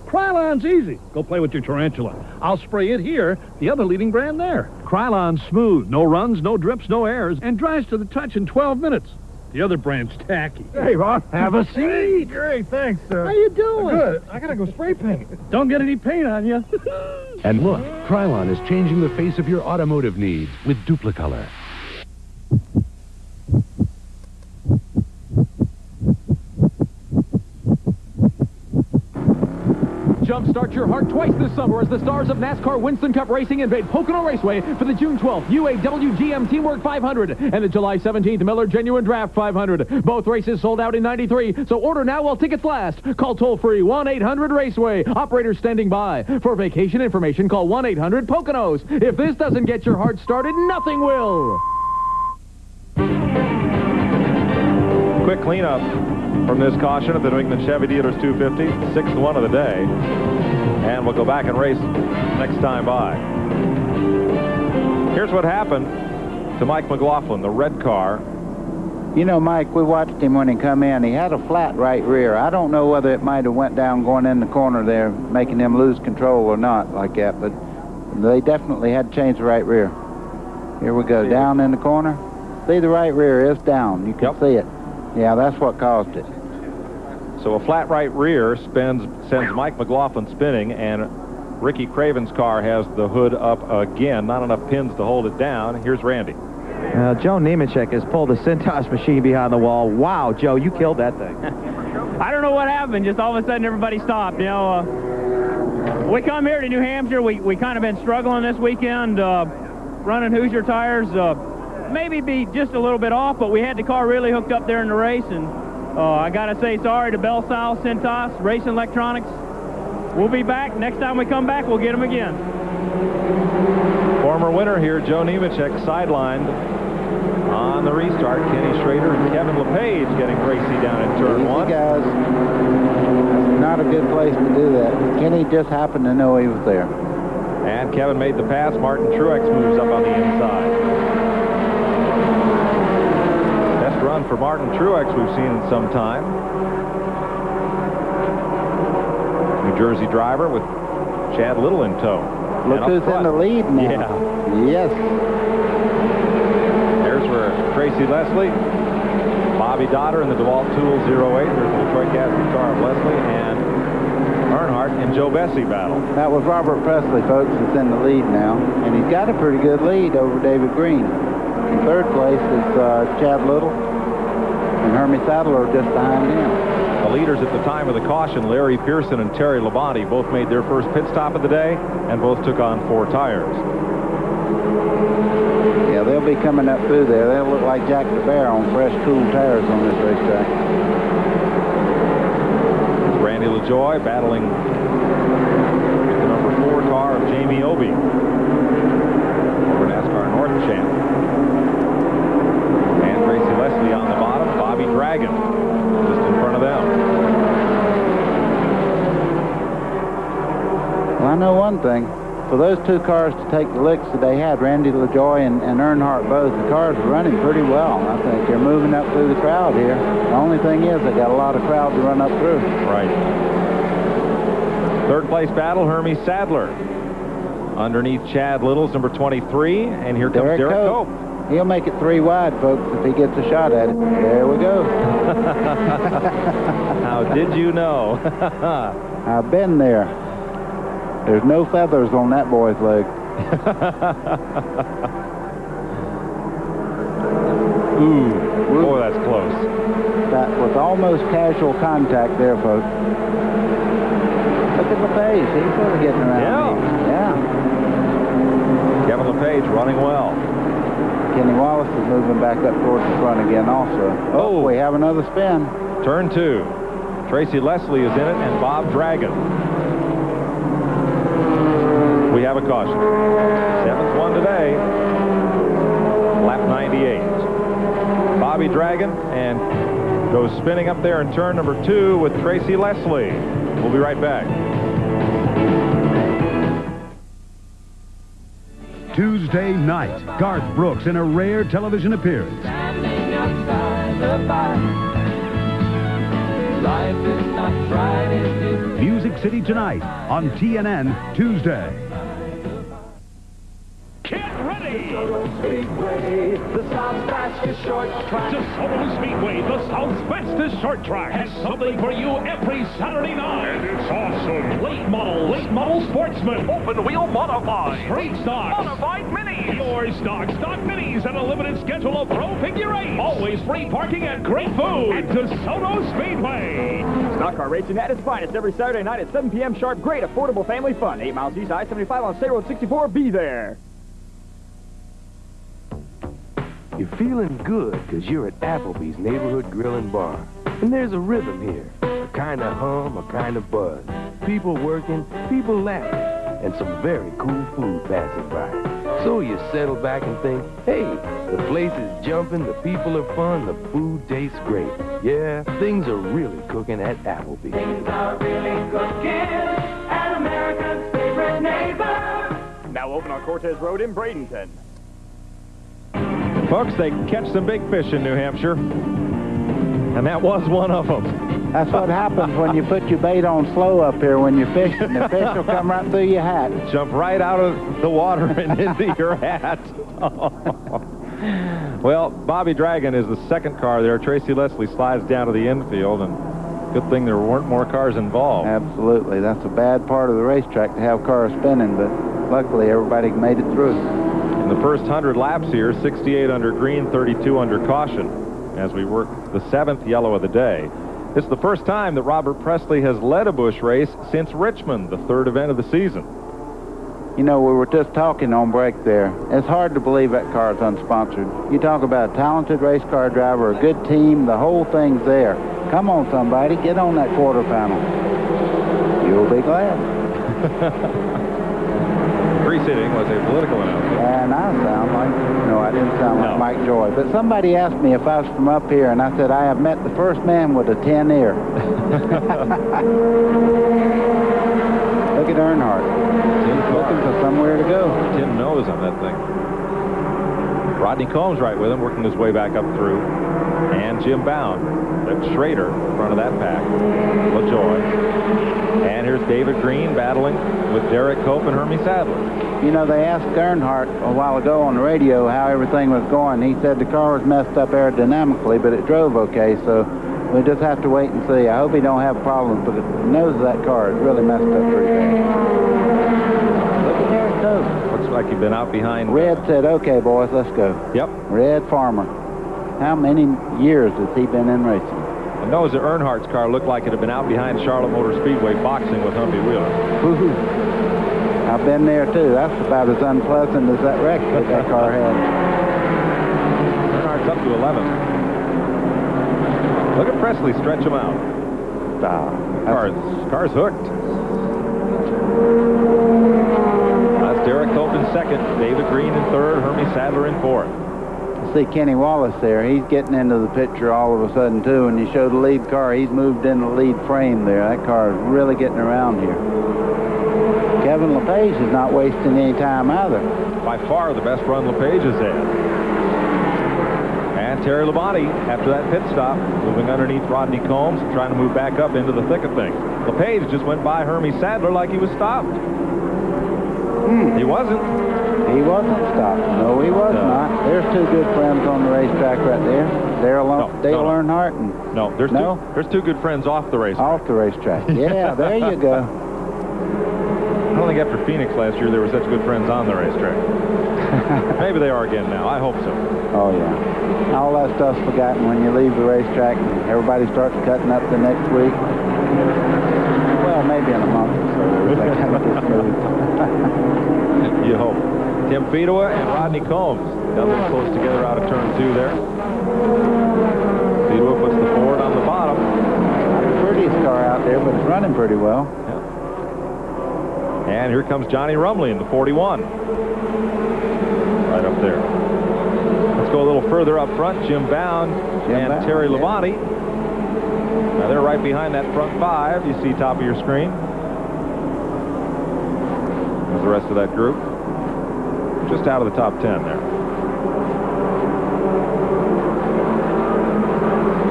Krylon's easy. Go play with your tarantula. I'll spray it here, the other leading brand there. Krylon's smooth, no runs, no drips, no airs, and dries to the touch in 12 minutes. The other brand's tacky. Hey, Ron. Have a seat. Hey, great, thanks, sir. How you doing? Good. I gotta go spray paint. Don't get any paint on you. And look, Krylon is changing the face of your automotive needs with Duplicolor. Jumpstart your heart twice this summer as the stars of NASCAR Winston Cup Racing invade Pocono Raceway for the June 12th UAW GM Teamwork 500 and the July 17th Miller Genuine Draft 500. Both races sold out in '93, so order now while tickets last. Call toll-free 1-800-RACEWAY. Operators standing by. For vacation information, call 1-800-POCONOS. If this doesn't get your heart started, nothing will. Quick cleanup from this caution at the New England Chevy Dealers 250, sixth one of the day. And we'll go back and race next time by. Here's what happened to Mike McLaughlin, the red car. You know, Mike, we watched him when he come in. He had a flat right rear. I don't know whether it might have went down going in the corner there, making him lose control or not like that, but they definitely had to change the right rear. Here we go, down in the corner. See, the right rear is down. You can see it. Yeah, that's what caused it. So a flat right rear sends Mike McLaughlin spinning, and Ricky Craven's car has the hood up again. Not enough pins to hold it down. Here's Randy. Joe Nemechek has pulled the Cintas machine behind the wall. Wow, Joe, you killed that thing. I don't know what happened. Just all of a sudden, everybody stopped. You know, we come here to New Hampshire. We kind of been struggling this weekend, running Hoosier tires. Maybe be just a little bit off, but we had the car really hooked up there in the race, and I got to say sorry to Bell Style, Cintas, Racing Electronics. We'll be back. Next time we come back, we'll get them again. Former winner here, Joe Nemechek, sidelined on the restart. Kenny Schrader and Kevin LePage getting racy down in turn one. Guys, not a good place to do that. Kenny just happened to know he was there. And Kevin made the pass. Martin Truex moves up on the inside. Best run run for Martin Truex we've seen in some time. New Jersey driver with Chad Little in tow. Look who's in the lead now. Yeah. Yes. There's for Tracy Leslie, Bobby Dotter in the DeWalt Tool 08. There's the Detroit Gas car of Leslie and Earnhardt and Joe Bessie battle. That was Robert Presley, folks, that's in the lead now. And he's got a pretty good lead over David Green. In third place is Chad Little. And Hermie Sadler just behind him. The leaders at the time of the caution, Larry Pearson and Terry Labonte, both made their first pit stop of the day and both took on 4 tires. Yeah, they'll be coming up through there. They'll look like Jack the Bear on fresh, cool tires on this racetrack. It's Randy LaJoie battling with the number 4 car of Jamie Obey over NASCAR North champ. And Tracy Leslie on the bottom, Bobby Dragon just in front of them. Well, I know one thing. For those 2 cars to take the licks that they had, Randy LaJoie and Earnhardt both, the cars are running pretty well. I think they're moving up through the crowd here. The only thing is they got a lot of crowd to run up through. Right. Third place battle, Hermie Sadler. Underneath Chad Little's number 23, and here comes Derek Cope. He'll make it 3 wide, folks, if he gets a shot at it. There we go. How did you know? I've been there. There's no feathers on that boy's leg. Ooh, boy, that's close. That was almost casual contact there, folks. Look at LePage. He's sort of getting around. Yeah. Kevin LePage running well. Kenny Wallace is moving back up towards the front again also. Oh, we have another spin. Turn 2. Tracy Leslie is in it, and Bob Dragon. We have a caution. 7th one today. Lap 98. Bobby Dragon and goes spinning up there in turn number 2 with Tracy Leslie. We'll be right back. Tuesday night, Garth Brooks in a rare television appearance. Music City tonight on TNN Tuesday. Get ready! Speedway, the South's fastest short track. DeSoto Speedway, the South's fastest short track, has something for you every Saturday night. And it's awesome. Late model sportsman, open wheel modified, straight stock, modified minis, pure stock minis, and a limited schedule of pro figure 8. Always free parking and great food at DeSoto Speedway. Stock car racing at its finest every Saturday night at 7 p.m. sharp. Great affordable family fun. 8 miles east, I-75 on State Road 64. Be there. You're feeling good because you're at Applebee's Neighborhood Grill and Bar. And there's a rhythm here, a kind of hum, a kind of buzz. People working, people laughing, and some very cool food passing by. So you settle back and think, hey, the place is jumping, the people are fun, the food tastes great. Yeah, things are really cooking at Applebee's. Things are really cooking at America's favorite neighbor. Now open on Cortez Road in Bradenton. Folks, they catch some big fish in New Hampshire, and that was one of them. That's what happens when you put your bait on slow up here when you're fishing. The fish will come right through your hat. Jump right out of the water and into your hat. Well, Bobby Dragon is the second car there. Tracy Leslie slides down to the infield, and good thing there weren't more cars involved. Absolutely. That's a bad part of the racetrack to have cars spinning, but luckily everybody made it through. In the first 100 laps here, 68 under green, 32 under caution, as we work the 7th yellow of the day. It's the first time that Robert Presley has led a Busch race since Richmond, the 3rd event of the season. You know, we were just talking on break there. It's hard to believe that car's unsponsored. You talk about a talented race car driver, a good team, the whole thing's there. Come on, somebody, get on that quarter panel. You'll be glad. Preceding was a political announcement. And I sound like, no, I didn't sound like Mike Joy. But somebody asked me if I was from up here, and I said, I have met the first man with a 10 ear. Look at Earnhardt. He's looking for somewhere to go. 10 nose on that thing. Rodney Combs right with him, working his way back up through. And Jim Bound. That's Schrader in front of that pack. LaJoy. And here's David Green battling with Derek Cope and Hermie Sadler. You know, they asked Earnhardt a while ago on the radio how everything was going. He said the car was messed up aerodynamically, but it drove okay, so we just have to wait and see. I hope he don't have problems, but the nose of that car is really messed up pretty bad. Look at Derek Cope. Looks like you've been out behind. Red said, okay, boys, let's go. Yep. Red Farmer. How many years has he been in racing? The nose of Earnhardt's car looked like it had been out behind Charlotte Motor Speedway boxing with Humpy Wheeler. Woo-hoo. I've been there, too. That's about as unpleasant as that wreck that car had. Earnhardt's up to 11. Look at Presley stretch him out. Car's hooked. That's Derek Cope in second, David Green in third, Hermie Sadler in fourth. See Kenny Wallace there. He's getting into the picture all of a sudden, too. When you show the lead car, he's moved in the lead frame there. That car is really getting around here. Kevin LePage is not wasting any time either. By far the best run LePage has had. And Terry Labonte, after that pit stop, moving underneath Rodney Combs, trying to move back up into the thick of things. LePage just went by Hermie Sadler like he was stopped. He wasn't. He wasn't stopped. No, he was not. There's two good friends on the racetrack right there. Dale Earnhardt and... No, there's two good friends off the racetrack. Off the racetrack. Yeah, there you go. I don't think after Phoenix last year there were such good friends on the racetrack. Maybe they are again now. I hope so. Oh, yeah. All that stuff's forgotten when you leave the racetrack and everybody starts cutting up the next week. Well, maybe in a month or so. Everything kind of gets moved. You hope. Tim Fedowa and Rodney Combs got them close together out of turn 2 there. Fedowa puts the Ford on the bottom. Not the prettiest car out there, but it's running pretty well. Yeah. And here comes Johnny Rumley in the 41. Right up there. Let's go a little further up front. Jim Bound and Terry Labonte. Now they're right behind that front 5. You see top of your screen. There's the rest of that group. Just out of the top 10 there.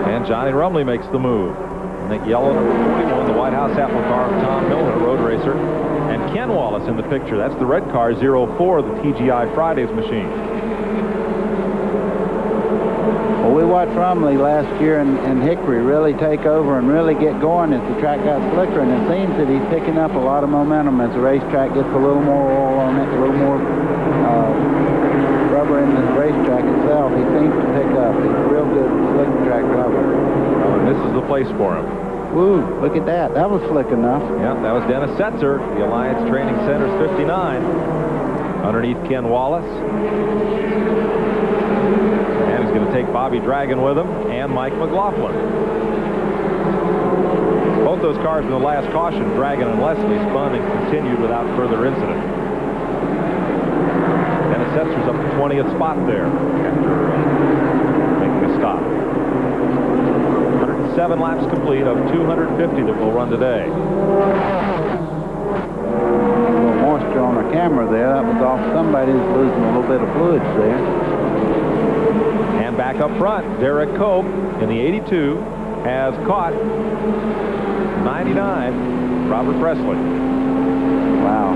And Johnny Rumley makes the move. I think yellow number 41, the White House apple car of Tom Miller, road racer. And Ken Wallace in the picture. That's the red car, 04, the TGI Fridays machine. Well, we watched Rumley last year and Hickory really take over and really get going as the track got slicker, and it seems that he's picking up a lot of momentum as the racetrack gets a little more oil on it, a little more rubber in the racetrack itself. He seems to pick up. He's a real good slick track driver. And this is the place for him. Woo, look at that. That was slick enough. Yep, that was Dennis Setzer, the Alliance Training Center's 59. Underneath Ken Wallace. And he's going to take Bobby Dragon with him and Mike McLaughlin. Both those cars in the last caution, Dragon and Leslie, spun and continued without further incident. Dennis Setzer's up to 20th spot there after making a stop. 107 laps complete of 250 that will run today. A little moisture on our camera there. That was off somebody who's losing a little bit of fluids there. And back up front, Derek Cope in the 82 has caught 99 Robert Presley. Wow.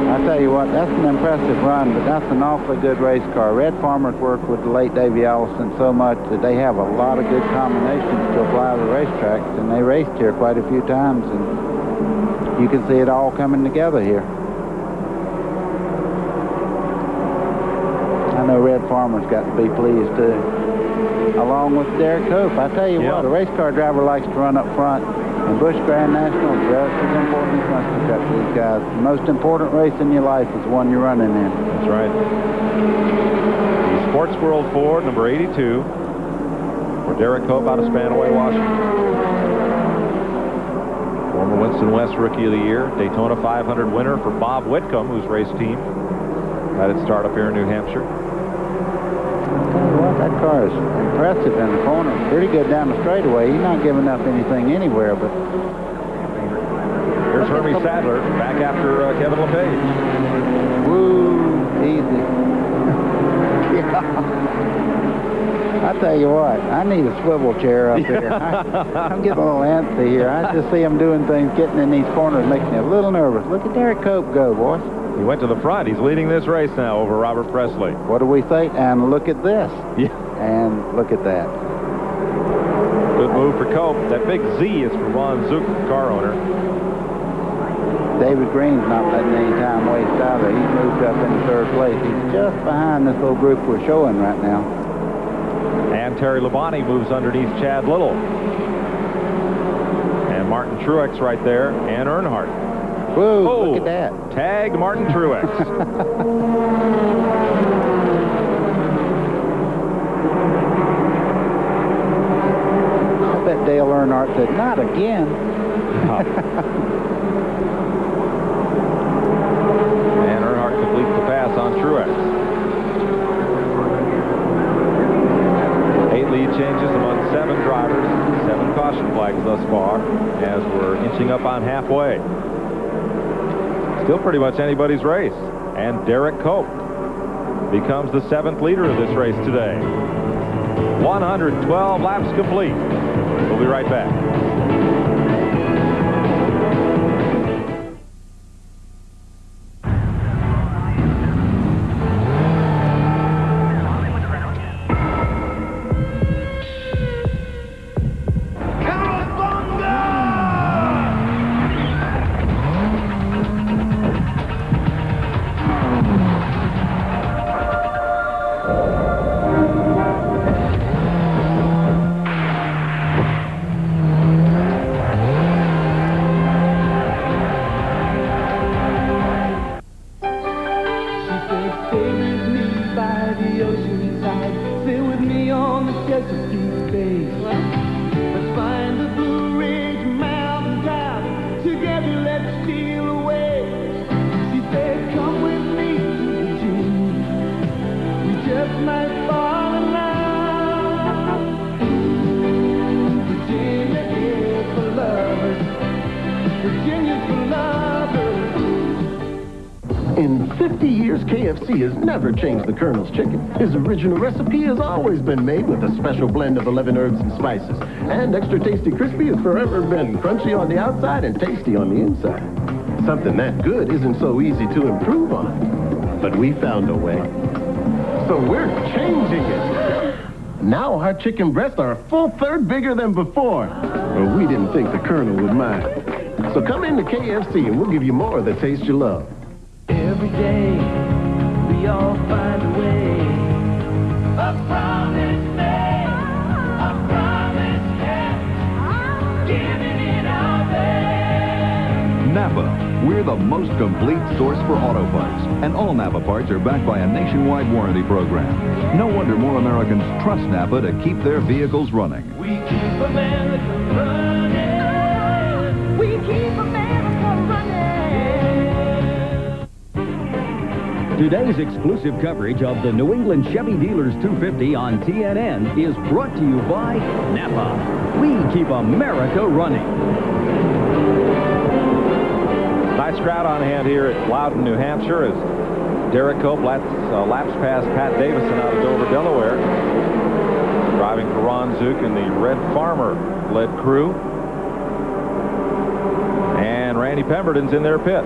I tell you what, that's an impressive run, but that's an awfully good race car. Red Farmer's worked with the late Davey Allison so much that they have a lot of good combinations to apply to the racetracks, and they raced here quite a few times, and you can see it all coming together here. I know Red Farmer's got to be pleased, too. Along with Derek Cope. I tell you what, a race car driver likes to run up front. And Busch Grand National is just as important as Mustard Cup to these guys. The most important race in your life is the one you're running in. That's right. The Sports World Ford, number 82, for Derek Cope out of Spanaway, Washington. Former Winston West Rookie of the Year, Daytona 500 winner for Bob Whitcomb, whose race team had its start up here in New Hampshire. Well, that car is impressive in the corner. Pretty good down the straightaway. He's not giving up anything anywhere, but... Here's Hermie Sadler back after Kevin LePage. Woo, easy. Yeah. I tell you what, I need a swivel chair up here. I'm getting a little antsy here. I just see him doing things, getting in these corners, making me a little nervous. Look at Derek Cope go, boys. He went to the front. He's leading this race now over Robert Presley. What do we think? And look at this. Yeah. And look at that. Good move for Cope. That big Z is for Ron Zook, car owner. David Green's not letting any time waste either. He's moved up into third place. He's just behind this little group we're showing right now. And Terry Labonte moves underneath Chad Little. And Martin Truex right there, and Earnhardt. Whoa, look at that. Tag Martin Truex. I bet Dale Earnhardt said, not again. And Earnhardt completes the pass on Truex. 8 lead changes among 7 drivers, 7 caution flags thus far, as we're inching up on halfway. Still pretty much anybody's race. And Derek Cope becomes the 7th leader of this race today. 112 laps complete. We'll be right back. In 50 years, KFC has never changed the Colonel's chicken. His original recipe has always been made with a special blend of 11 herbs and spices. And Extra Tasty Crispy has forever been crunchy on the outside and tasty on the inside. Something that good isn't so easy to improve on. But we found a way. So we're changing it. Now our chicken breasts are a full third bigger than before. Well, we didn't think the Colonel would mind. So come into KFC and we'll give you more of the taste you love. Every day, we all find a way. A promise made, a promise kept, giving it our best. Napa, we're the most complete source for auto parts. And all Napa parts are backed by a nationwide warranty program. No wonder more Americans trust Napa to keep their vehicles running. We keep America running. We keep America running. Today's exclusive coverage of the New England Chevy Dealers 250 on TNN is brought to you by Napa. We keep America running. Nice crowd on hand here at Loudon, New Hampshire, as Derek Cope laps past Pat Davison out of Dover, Delaware. Driving for Ron Zook and the Red Farmer-led crew. And Randy Pemberton's in their pit.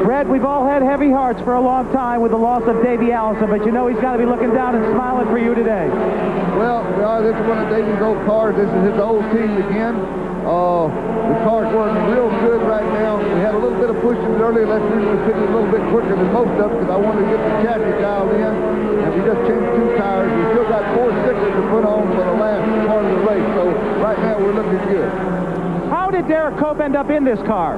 Red, we've all had heavy hearts for a long time with the loss of Davey Allison, but you know he's got to be looking down and smiling for you today. Well, this is one of Davey's old cars. This is his old team again. The car's working real good right now. We had a little bit of pushing earlier. Let's usually fit it a little bit quicker than most of them because I wanted to get the chassis dialed in. And we just changed 2 tires. We still got 4 stickers to put on for the last part of the race. So right now we're looking good. How did Derek Cope end up in this car?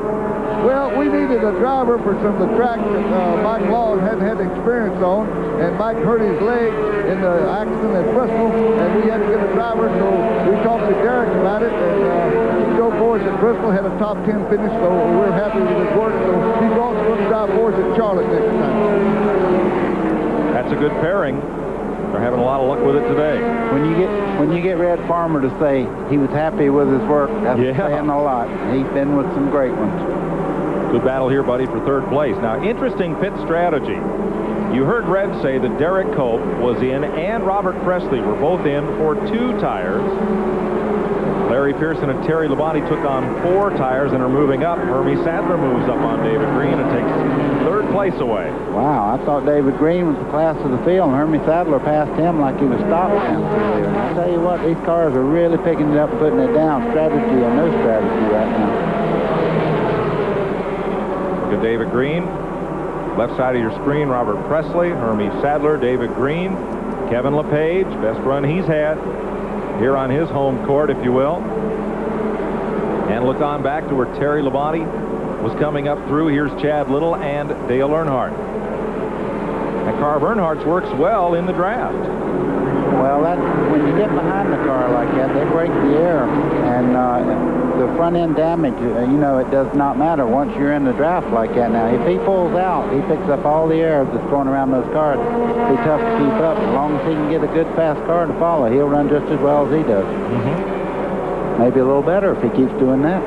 Well, we needed a driver for some of the track that Mike Laws hadn't had experience on, and Mike hurt his leg in the accident at Bristol, and we had to get a driver, so we talked to Derek about it, and Joe Forrest at Bristol had a top 10 finish, so we're happy with his work, so he's also going to drive for us at Charlotte next time. That's a good pairing. They're having a lot of luck with it today. When you get Red Farmer to say he was happy with his work, that's saying a lot. He's been with some great ones. Good battle here, buddy, for third place. Now, interesting pit strategy. You heard Red say that Derek Cope was in and Robert Presley were both in for 2 tires. Larry Pearson and Terry Labonte took on 4 tires and are moving up. Hermie Sadler moves up on David Green and takes 3rd place away. Wow, I thought David Green was the class of the field, and Hermie Sadler passed him like he was stopped down through there. And I tell you what, these cars are really picking it up and putting it down. Strategy or no strategy right now. Look at David Green. Left side of your screen, Robert Presley, Hermie Sadler, David Green, Kevin LePage, best run he's had here on his home court, if you will. And look on back to where Terry Labonte was coming up through. Here's Chad Little and Dale Earnhardt. That car of Earnhardt's works well in the draft. Well, when you get behind the car like that, they break the air, and the front end damage, you know, it does not matter once you're in the draft like that. Now, if he pulls out, he picks up all the air that's going around those cars. It'll be tough to keep up. As long as he can get a good, fast car to follow, he'll run just as well as he does. Maybe a little better if he keeps doing that.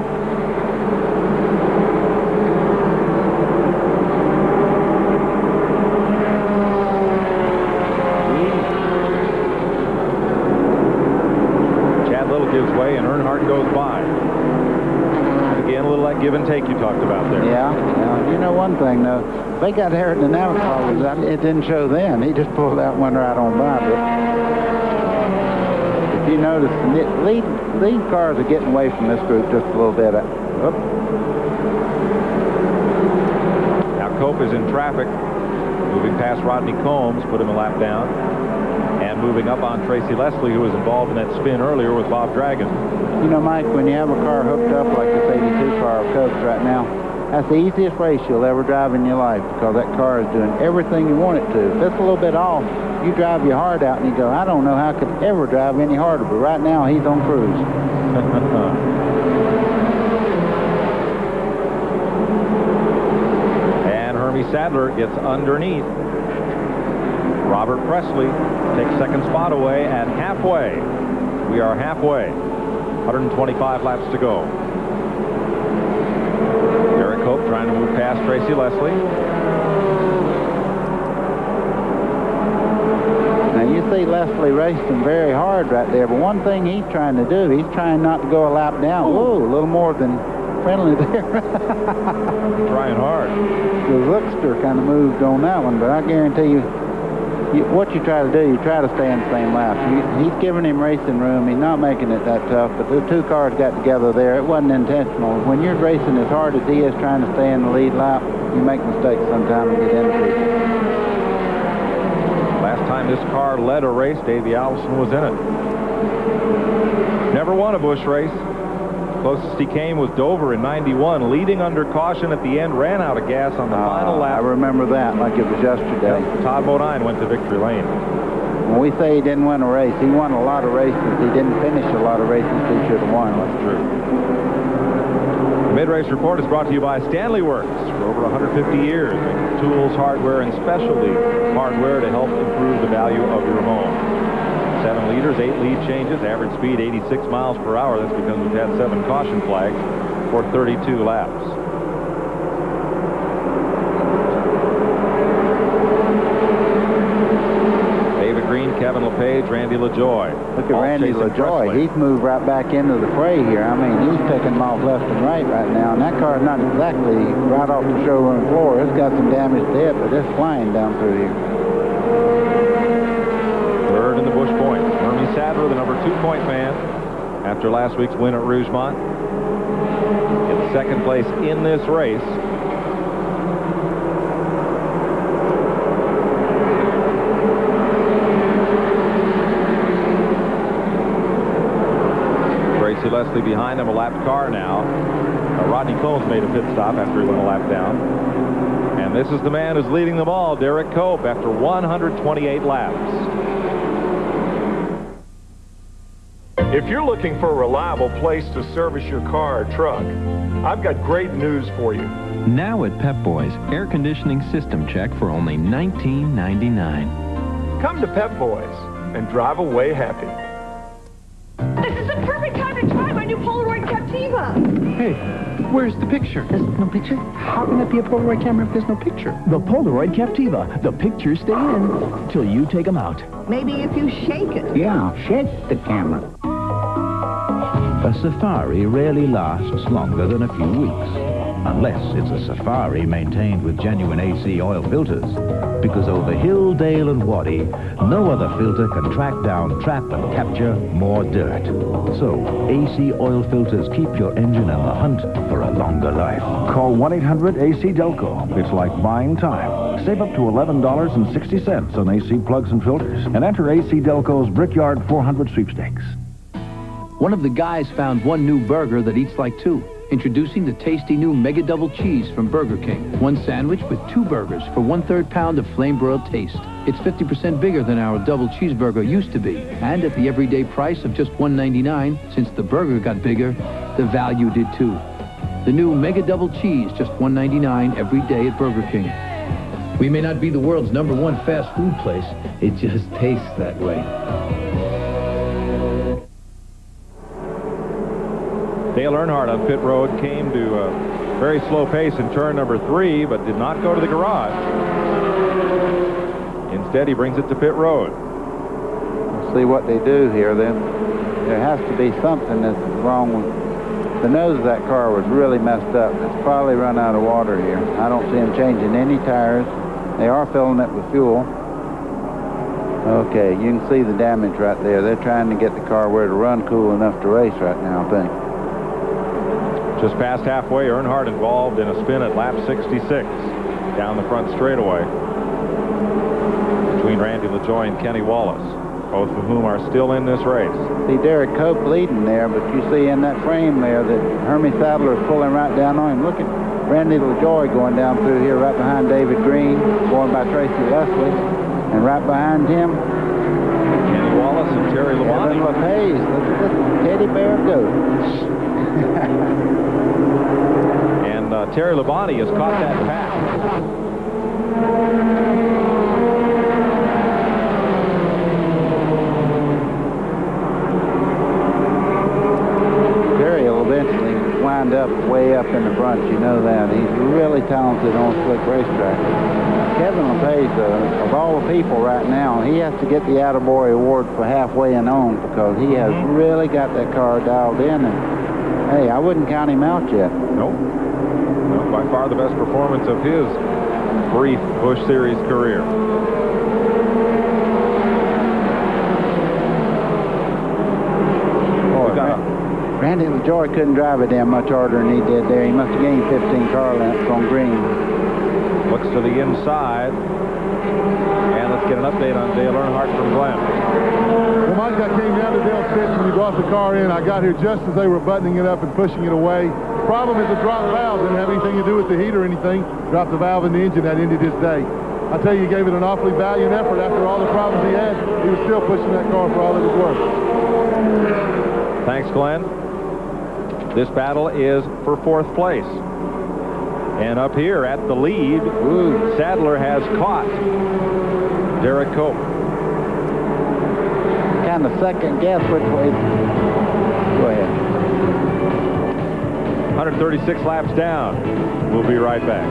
Gives way and Earnhardt goes by. And again, a little like give and take you talked about there. Yeah. You know one thing, though. They got aerodynamic, it didn't show then. He just pulled out one right on by. But if you notice, the lead cars are getting away from this group just a little bit. Now Cope is in traffic, moving past Rodney Combs, put him a lap down. And moving up on Tracy Leslie, who was involved in that spin earlier with Bob Dragon. You know, Mike, when you have a car hooked up like this 82 car of Cope's right now, that's the easiest race you'll ever drive in your life, because that car is doing everything you want it to. If it's a little bit off, you drive your heart out and you go, I don't know how I could ever drive any harder, but right now he's on cruise. And Hermie Sadler gets underneath. Robert Presley takes 2nd spot away at halfway. We are halfway. 125 laps to go. Derek Cope trying to move past Tracy Leslie. Now you see Leslie racing very hard right there, but one thing he's trying to do, he's trying not to go a lap down. Whoa, a little more than friendly there. Trying hard. The Lookster kind of moved on that one, but I guarantee you, what you try to do, you try to stay in the same lap. He's giving him racing room. He's not making it that tough, but the 2 cars got together there. It wasn't intentional. When you're racing as hard as he is trying to stay in the lead lap, you make mistakes sometimes and get into it. Last time this car led a race, Davey Allison was in it. Never won a Busch race. Closest he came was Dover in '91, leading under caution at the end, ran out of gas on the final lap. I remember that like it was yesterday. Todd Bodine went to victory lane. When we say he didn't win a race, he won a lot of races. He didn't finish a lot of races he should have won. That's true. The Mid-Race Report is brought to you by Stanley Works. For over 150 years, making tools, hardware, and specialty hardware to help improve the value of your home. 7 liters, 8 lead changes, average speed 86 miles per hour. That's because we've had 7 caution flags for 32 laps. David Green, Kevin LePage, Randy LaJoie. Look at Randy LaJoie. He's moved right back into the fray here. I mean, he's picking them off left and right now, and that car's not exactly right off the showroom floor. It's got some damage to it, but it's flying down through here. Third in the Busch points. Hermie Sadler, the number 2-point man, after last week's win at Rougemont. In 2nd place in this race. Tracy Leslie behind him, a lapped car now. Rodney Combs made a pit stop after he went a lap down. And this is the man who's leading them all, Derek Cope, after 128 laps. If you're looking for a reliable place to service your car or truck, I've got great news for you. Now at Pep Boys, air conditioning system check for only $19.99. Come to Pep Boys and drive away happy. This is the perfect time to try my new Polaroid Captiva. Hey, Where's the picture? There's no picture? How can that be a Polaroid camera if there's no picture? The Polaroid Captiva. The pictures stay in till you take them out. Maybe if you shake it. Yeah, shake the camera. A safari rarely lasts longer than a few weeks, unless it's a safari maintained with genuine AC oil filters. Because over hill, dale, and wadi, no other filter can track down, trap, and capture more dirt. So, AC oil filters keep your engine in the hunt for a longer life. Call 1-800-AC-DELCO. It's like buying time. Save up to $11.60 on AC plugs and filters. And enter AC Delco's Brickyard 400 sweepstakes. One of the guys found one new burger that eats like two. Introducing the tasty new Mega Double Cheese from Burger King. One sandwich with two burgers for 1/3 pound of flame-broiled taste. It's 50% bigger than our double cheeseburger used to be. And at the everyday price of just $1.99, since the burger got bigger, the value did too. The new Mega Double Cheese, just $1.99 every day at Burger King. We may not be the world's #1 fast food place. It just tastes that way. Dale Earnhardt on pit road came to a very slow pace in turn number 3, but did not go to the garage. Instead, he brings it to pit road. Let's see what they do here then. There has to be something that's wrong with... The nose of that car was really messed up. It's probably run out of water here. I don't see them changing any tires. They are filling it with fuel. Okay, you can see the damage right there. They're trying to get the car where to run cool enough to race right now, I think. Just past halfway, Earnhardt involved in a spin at lap 66 down the front straightaway between Randy LaJoie and Kenny Wallace, both of whom are still in this race. See Derek Cope leading there, but you see in that frame there that Hermie Sadler is pulling right down on him. Look at Randy LaJoie going down through here right behind David Green, going by Tracy Leslie, and right behind him, Kenny Wallace and Terry Labonte. Evan LaPage. Look at this teddy bear go. And Terry Labonte has caught that pass. Terry will eventually wind up way up in the front, you know that. He's really talented on a slick racetrack. Kevin LePage, of all the people right now, he has to get the Attaboy Award for halfway and on because he has really got that car dialed in. And hey, I wouldn't count him out yet. Nope. No, by far the best performance of his brief Busch Series career. Randy LaJoie couldn't drive it damn much harder than he did there. He must have gained 15 car lengths on green. Looks to the inside. And let's get an update on Dale Earnhardt from Glenn. Well, Mike, I came down to Dale's pits and we brought the car in. I got here just as they were buttoning it up and pushing it away. The problem is the drop valve didn't have anything to do with the heat or anything. Dropped the valve in the engine. That ended his day. I tell you, he gave it an awfully valiant effort. After all the problems he had, he was still pushing that car for all it was worth. Thanks, Glenn. This battle is for 4th place. And up here at the lead, Sadler has caught Derek Cope. Kind of second guess which way. Go ahead. 136 laps down. We'll be right back.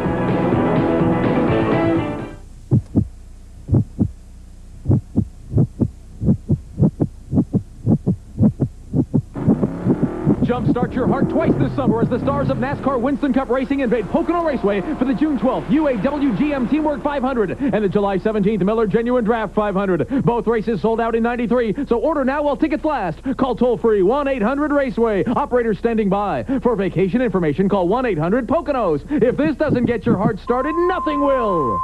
Jumpstart your heart twice this summer as the stars of NASCAR Winston Cup Racing invade Pocono Raceway for the June 12th UAW GM Teamwork 500 and the July 17th Miller Genuine Draft 500. Both races sold out in '93, so order now while tickets last. Call toll-free 1-800-RACEWAY. Operators standing by. For vacation information, call 1-800-POCONOS. If this doesn't get your heart started, nothing will.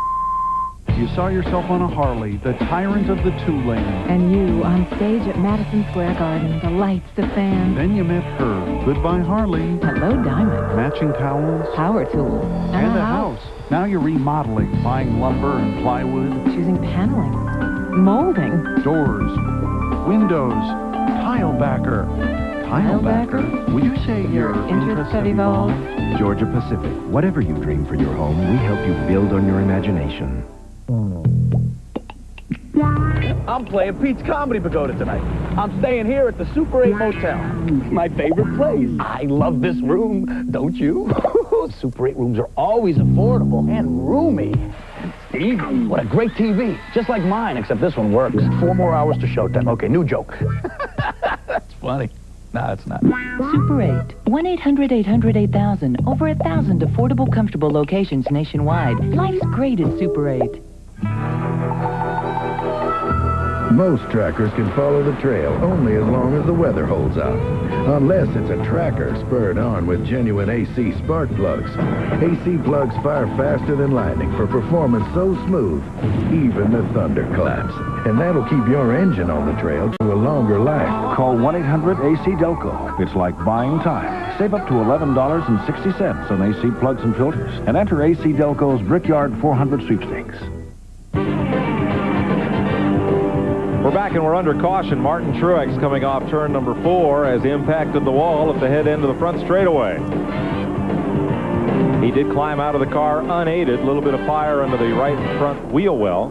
You saw yourself on a Harley, the tyrant of the two-lane. And you on stage at Madison Square Garden, the lights, the fans. Then you met her. Goodbye, Harley. Hello, Diamond. Matching towels. Power tools. And a house. Now you're remodeling, buying lumber and plywood. Choosing paneling. Molding. Doors. Windows. Tile backer. Tile backer? Would you say your interests have evolved? Georgia Pacific. Whatever you dream for your home, we help you build on your imagination. I'm I'm playing Pete's Comedy Pagoda tonight. I'm staying here at the Super 8 Motel. My favorite place. I love this room, don't you? Super 8 rooms are always affordable and roomy. Steve, what a great TV. Just like mine, except this one works. 4 more hours to showtime. Okay, new joke. That's funny. No, it's not. Super 8. 1-800-800-8000. Over 1,000 affordable, comfortable locations nationwide. Life's great at Super 8. Most trackers can follow the trail only as long as the weather holds out. Unless it's a tracker spurred on with genuine AC spark plugs. AC plugs fire faster than lightning for performance so smooth, even the thunder claps. And that'll keep your engine on the trail to a longer life. Call 1-800-AC-DELCO. It's like buying time. Save up to $11.60 on AC plugs and filters. And enter AC Delco's Brickyard 400 sweepstakes. We're back and we're under caution. Martin Truex coming off turn number 4 has impacted the wall at the head end of the front straightaway. He did climb out of the car unaided. A little bit of fire under the right front wheel well.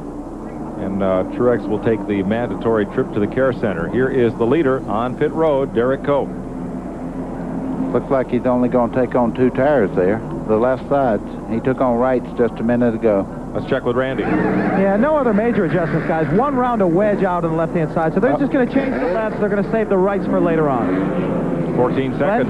And Truex will take the mandatory trip to the care center. Here is the leader on pit road, Derek Cope. Looks like he's only going to take on 2 tires there, the left sides. He took on rights just a minute ago. Let's check with Randy. Yeah, no other major adjustments, guys. 1 round of wedge out on the left-hand side. So they're just going to change the lefts. They're going to save the rights for later on. 14 seconds.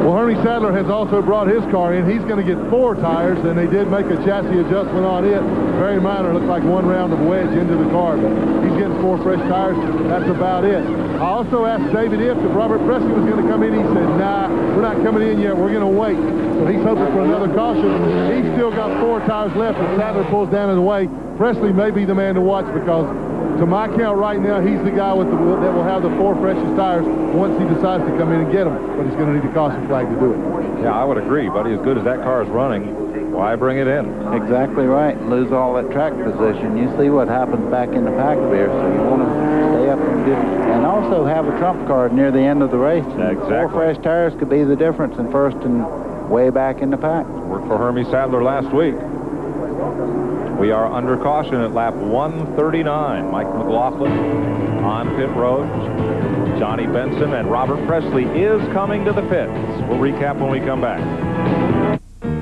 Well, Hermie Sadler has also brought his car in. He's going to get 4 tires, and they did make a chassis adjustment on it. Very minor. Looks like 1 round of wedge into the car, but he's getting 4 fresh tires. That's about it. I also asked David if Robert Presley was going to come in. He said, nah, we're not coming in yet. We're going to wait. So he's hoping for another caution. He's still got 4 tires left. If Sadler pulls down in the way, Presley may be the man to watch because, to my count right now, he's the guy with that will have the 4 freshest tires once he decides to come in and get them. But he's going to need a caution flag to do it. Yeah, I would agree, buddy. As good as that car is running, why bring it in? Exactly right. Lose all that track position. You see what happens back in the pack there, so you want to stay up and get it. And also have a trump card near the end of the race. Exactly. 4 fresh tires could be the difference in first and way back in the pack. Worked for Hermie Sadler last week. We are under caution at lap 139. Mike McLaughlin on pit road. Johnny Benson and Robert Presley is coming to the pits. We'll recap when we come back.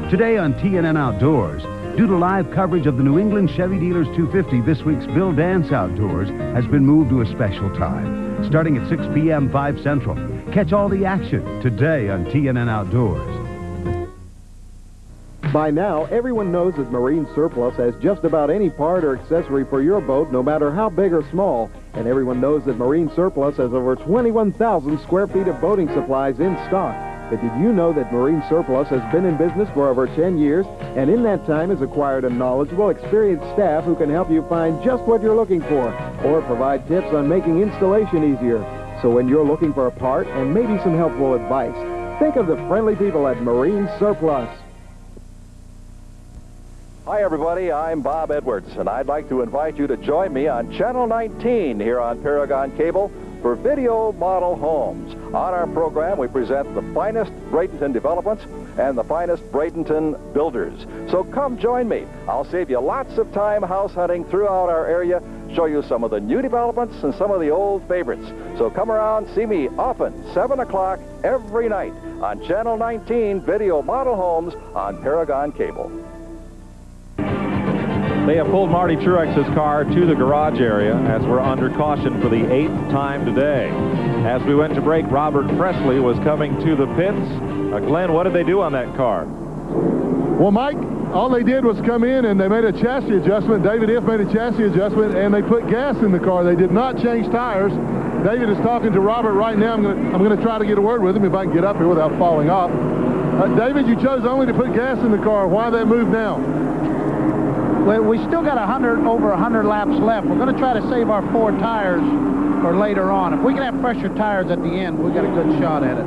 Today on TNN Outdoors, due to live coverage of the New England Chevy Dealers 250, this week's Bill Dance Outdoors has been moved to a special time, starting at 6 p.m. 5 Central. Catch all the action today on TNN Outdoors. By now, everyone knows that Marine Surplus has just about any part or accessory for your boat, no matter how big or small. And everyone knows that Marine Surplus has over 21,000 square feet of boating supplies in stock. But did you know that Marine Surplus has been in business for over 10 years, and in that time has acquired a knowledgeable, experienced staff who can help you find just what you're looking for, or provide tips on making installation easier. So when you're looking for a part and maybe some helpful advice, think of the friendly people at Marine Surplus. Hi, everybody. I'm Bob Edwards, and I'd like to invite you to join me on Channel 19 here on Paragon Cable for Video Model Homes. On our program, we present the finest Bradenton developments and the finest Bradenton builders. So come join me. I'll save you lots of time house hunting throughout our area, show you some of the new developments and some of the old favorites. So come around, see me often, 7 o'clock every night on Channel 19 Video Model Homes on Paragon Cable. They have pulled Marty Truex's car to the garage area as we're under caution for the 8th time today. As we went to break, Robert Presley was coming to the pits. Glenn, what did they do on that car? Well, Mike, all they did was come in and they made a chassis adjustment. David If made a chassis adjustment, and they put gas in the car. They did not change tires. David is talking to Robert right now. I'm going to try to get a word with him if I can get up here without falling off. David, you chose only to put gas in the car. Why that move now? Well, we still got over 100 laps left. We're going to try to save our 4 tires for later on. If we can have fresher tires at the end, we got a good shot at it.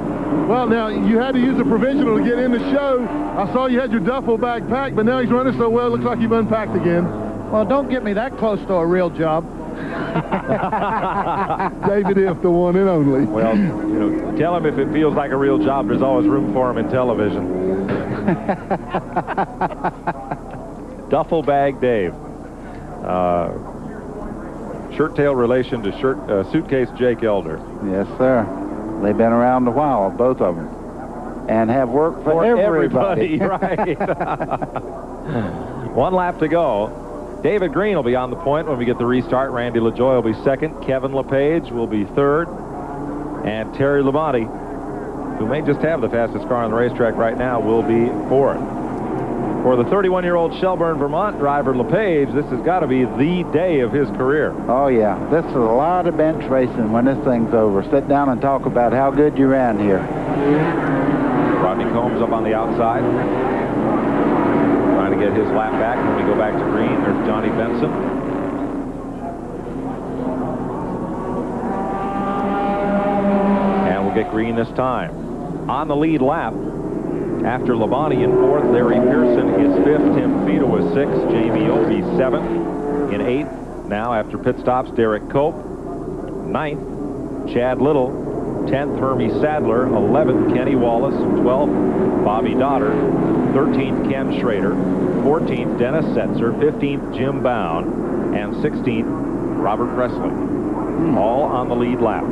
Well, now, you had to use a provisional to get in the show. I saw you had your duffel bag packed, but now he's running so well, it looks like you've unpacked again. Well, don't get me that close to a real job. David If, the one and only. Well, tell him if it feels like a real job, there's always room for him in television. Duffel bag Dave. Shirt-tail relation to Suitcase Jake Elder. Yes, sir. They've been around a while, both of them. And have worked for everybody. Right. One lap to go. David Green will be on the point when we get the restart. Randy LaJoie will be second. Kevin LePage will be third. And Terry Labonte, who may just have the fastest car on the racetrack right now, will be fourth. For the 31-year-old Shelburne, Vermont driver LePage, this has got to be the day of his career. Oh, yeah. This is a lot of bench racing when this thing's over. Sit down and talk about how good you ran here. Rodney Combs up on the outside, trying to get his lap back. When we go back to green, there's Johnny Benson. And we'll get green this time. On the lead lap, after Labonte in fourth, Larry Pearson is fifth, Tim Fito is sixth, Jamie Obie seventh. In eighth, now after pit stops, Derek Cope. Ninth, Chad Little. 10th, Hermie Sadler. 11th, Kenny Wallace. 12th, Bobby Dotter. 13th, Ken Schrader. 14th, Dennis Setzer. 15th, Jim Bound. And 16th, Robert Presley. All on the lead lap.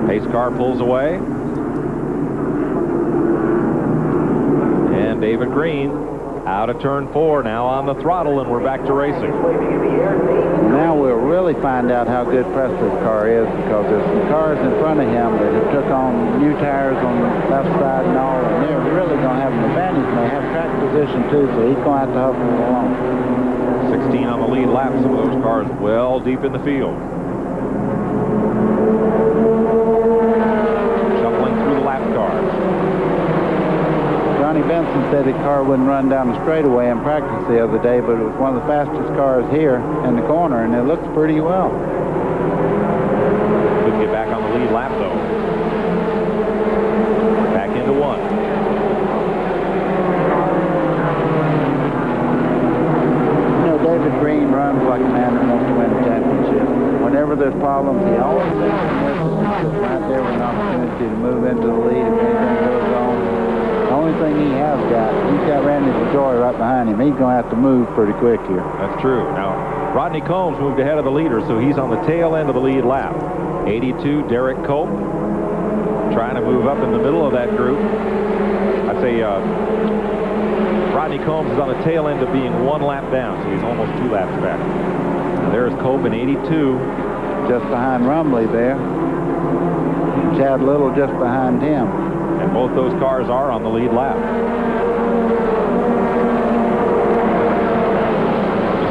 Pace car pulls away. And David Green out of turn 4, now on the throttle, and we're back to racing. Now we'll really find out how good Presley's car is, because there's some cars in front of him that have took on new tires on the left side and all, and they're really going to have an advantage. And they have track position too, so he's going to have to hustle along. 16 on the lead lap, some of those cars well deep in the field. Shuffling through the lap cars. Johnny Benson said the car wouldn't run down the straightaway in practice the other day, but it was one of the fastest cars here in the corner, and it looks pretty well. Couldn't get back on the lead lap, though. Back into one. You know, David Green runs like a man that wants to win a championship. Whenever there's problems, he always thinks right there with an opportunity to move into the lead if anything goes wrong. The only thing he has got, he's got Randy LaJoie right behind him. He's going to have to move pretty quick here. That's true. Now, Rodney Combs moved ahead of the leader, so he's on the tail end of the lead lap. 82, Derek Cope, trying to move up in the middle of that group. I'd say Rodney Combs is on the tail end of being one lap down, so he's almost 2 laps back. And there's Cope in 82. Just behind Rumley there. Chad Little just behind him. And both those cars are on the lead lap.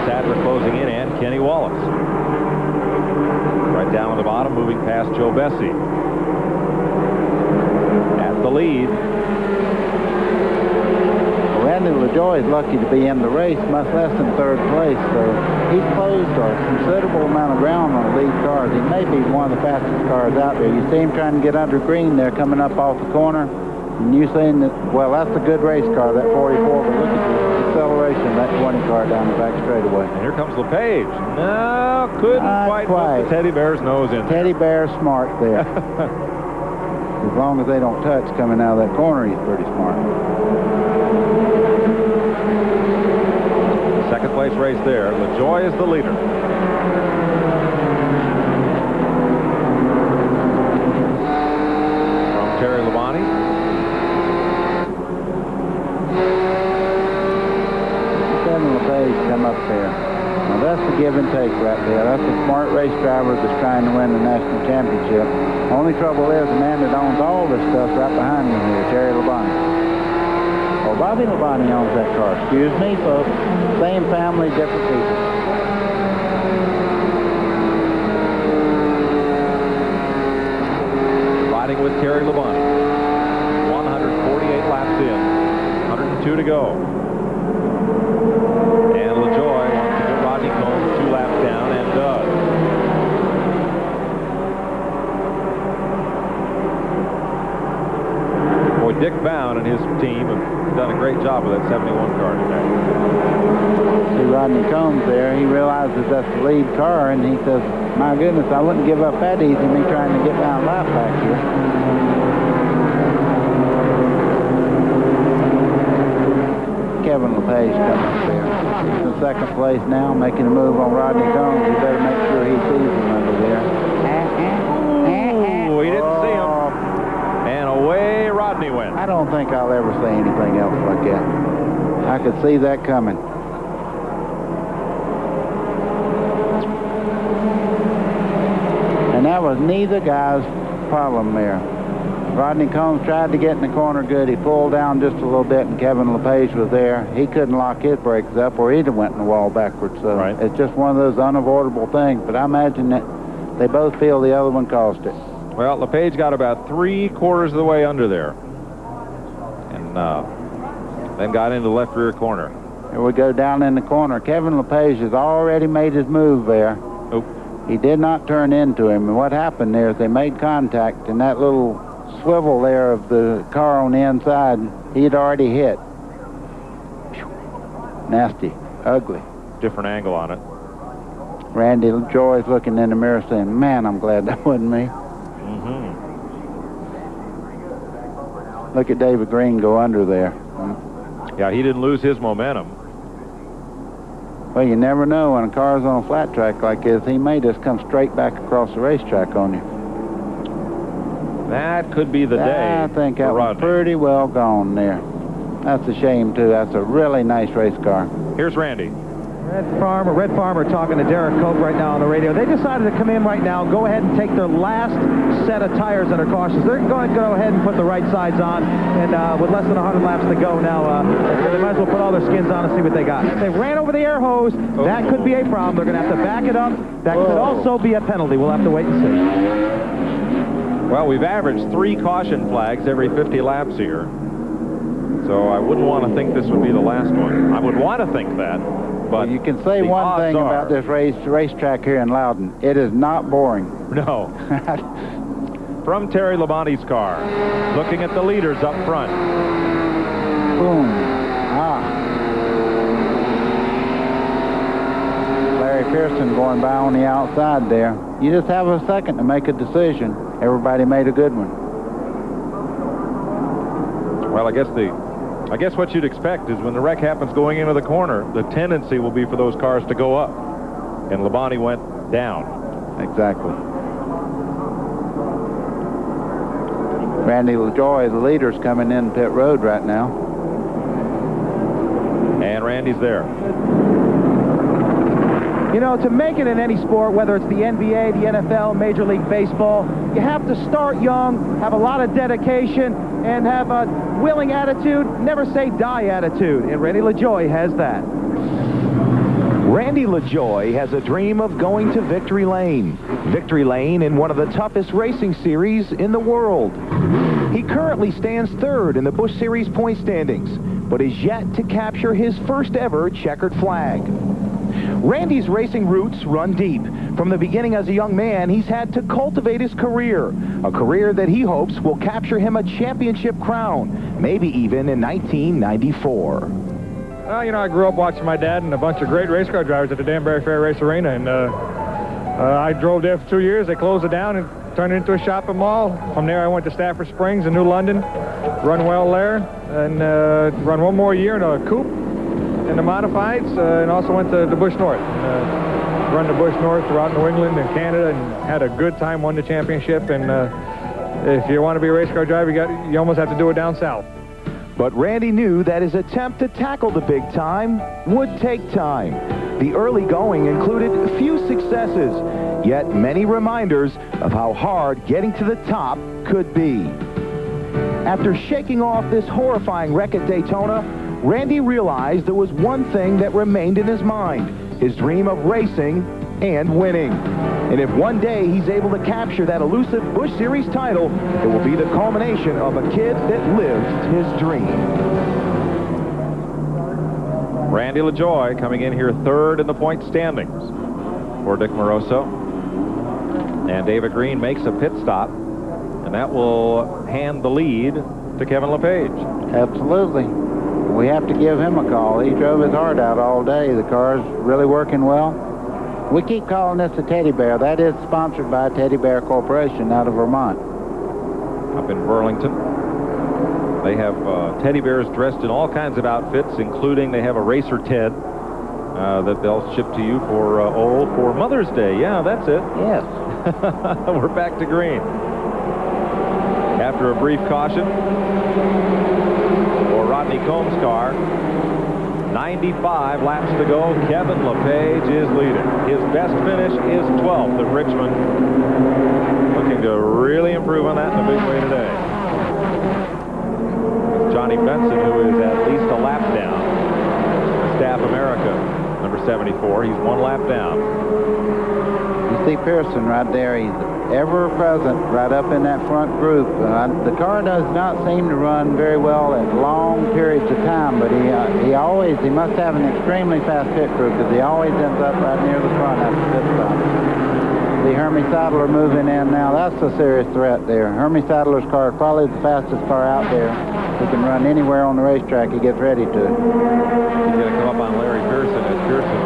Sadler closing in, and Kenny Wallace. Right down on the bottom, moving past Joe Bessie. At the lead. Randy LaJoie is lucky to be in the race, much less than third place, so he's closed a considerable amount of ground on the lead cars. He may be one of the fastest cars out there. You see him trying to get under green there, coming up off the corner, and you saying that, well, that's a good race car, that 44, but look at the acceleration of that 20 car down the back straightaway. And here comes LePage. No, couldn't quite put the teddy bear's nose in. Teddy bear's smart there. As long as they don't touch coming out of that corner, he's pretty smart. Second place race there. LaJoie is the leader. From Terry Labonte. Kevin LePage come up there. Now that's the give and take right there. That's a smart race driver that's trying to win the national championship. Only trouble is the man that owns all this stuff right behind me here, Terry Labonte. Oh, Bobby Labonte owns that car. Excuse me, folks. Same family, different people. Riding with Terry Labonte. 148 laps in. 102 to go. And LaJoie wants to get Rodney Combs 2 laps down, and does. Boy, Dick Bound and his team have done a great job with that 71 car today. See Rodney Combs there. He realizes that's the lead car, and he says, my goodness, I wouldn't give up that easy, me trying to get down lap back here. Kevin LePage coming up there. He's in second place now, making a move on Rodney Combs. You better make sure he sees him under there. Ooh, he didn't see him. And away Rodney went. I don't think I'll ever say anything else like that. I could see that coming. And that was neither guy's problem there. Rodney Combs tried to get in the corner good. He pulled down just a little bit, and Kevin LePage was there. He couldn't lock his brakes up, or he'd have went in the wall backwards. So it's just one of those unavoidable things. But I imagine that they both feel the other one caused it. Well, LePage got about 3/4 of the way under there. And then got into the left rear corner. Here we go down in the corner. Kevin LePage has already made his move there. Nope. He did not turn into him. And what happened there is they made contact, and that little swivel there of the car on the inside, he'd already hit. Nasty. Ugly. Different angle on it. Randy Joy's looking in the mirror saying, man, I'm glad that wasn't me. Look at David Green go under there. Yeah, he didn't lose his momentum. Well, you never know when a car's on a flat track like this. He may just come straight back across the racetrack on you. That could be the day. I think that was pretty well gone there. That's a shame, too. That's a really nice race car. Here's Randy. Red Farmer talking to Derek Koch right now on the radio. They decided to come in right now, go ahead and take their last set of tires under cautions. They're going to go ahead and put the right sides on, and with less than 100 laps to go now, they might as well put all their skins on and see what they got. They ran over the air hose. That could be a problem. They're going to have to back it up. That could also be a penalty. We'll have to wait and see. Well, we've averaged 3 caution flags every 50 laps here. So I wouldn't want to think this would be the last one. I would want to think that. But you can say one thing about this racetrack here in Loudon. It is not boring. No. From Terry Labonte's car, looking at the leaders up front. Boom. Larry Pearson going by on the outside there. You just have a second to make a decision. Everybody made a good one. Well, I guess what you'd expect is when the wreck happens going into the corner, the tendency will be for those cars to go up. And Labonte went down. Exactly. Randy LaJoy, the leader's coming in pit road right now. And Randy's there. You know, to make it in any sport, whether it's the NBA, the NFL, Major League Baseball, you have to start young, have a lot of dedication, and have a willing attitude, never say die attitude. And Randy LaJoy has that. Randy LaJoy has a dream of going to Victory Lane. Victory Lane in one of the toughest racing series in the world. He currently stands third in the Busch Series point standings, but is yet to capture his first ever checkered flag. Randy's racing roots run deep. From the beginning as a young man, he's had to cultivate his career, a career that he hopes will capture him a championship crown, maybe even in 1994. Well, you know, I grew up watching my dad and a bunch of great race car drivers at the Danbury Fair Race Arena, and I drove there for 2 years. They closed it down and turned it into a shopping mall. From there, I went to Stafford Springs in New London, run well there, and run one more year in a coupe in the modifieds, and also went to the Busch North. Run the Busch North throughout New England and Canada, and had a good time, won the championship. And if you want to be a race car driver, you almost have to do it down south. But Randy knew that his attempt to tackle the big time would take time. The early going included few successes, yet many reminders of how hard getting to the top could be. After shaking off this horrifying wreck at Daytona, Randy realized there was one thing that remained in his mind, his dream of racing and winning. And if one day he's able to capture that elusive Busch Series title, it will be the culmination of a kid that lived his dream. Randy LaJoy coming in here third in the point standings for Dick Moroso. And David Green makes a pit stop, and that will hand the lead to Kevin LePage. Absolutely. We have to give him a call. He drove his heart out all day. The car's really working well. We keep calling this a Teddy Bear. That is sponsored by Teddy Bear Corporation out of Vermont. Up in Burlington. They have teddy bears dressed in all kinds of outfits, including they have a Racer Ted that they'll ship to you for Mother's Day. Yeah, that's it. Yes. We're back to green. After a brief caution for Rodney Combs' car, 95 laps to go. Kevin LePage is leading. His best finish is 12th at Richmond. Looking to really improve on that in a big way today. Johnny Benson, who is at least a lap down. Staff America, number 74. He's 1 lap down. You see Pearson right there. He's ever present right up in that front group. The car does not seem to run very well at long periods of time, but he must have an extremely fast pit crew because he always ends up right near the front after pit stop. See Hermie Sadler moving in now. That's a serious threat there. Hermie Sadler's car is probably the fastest car out there. He can run anywhere on the racetrack he gets ready to. He's going to come up on Larry Pearson as Pearson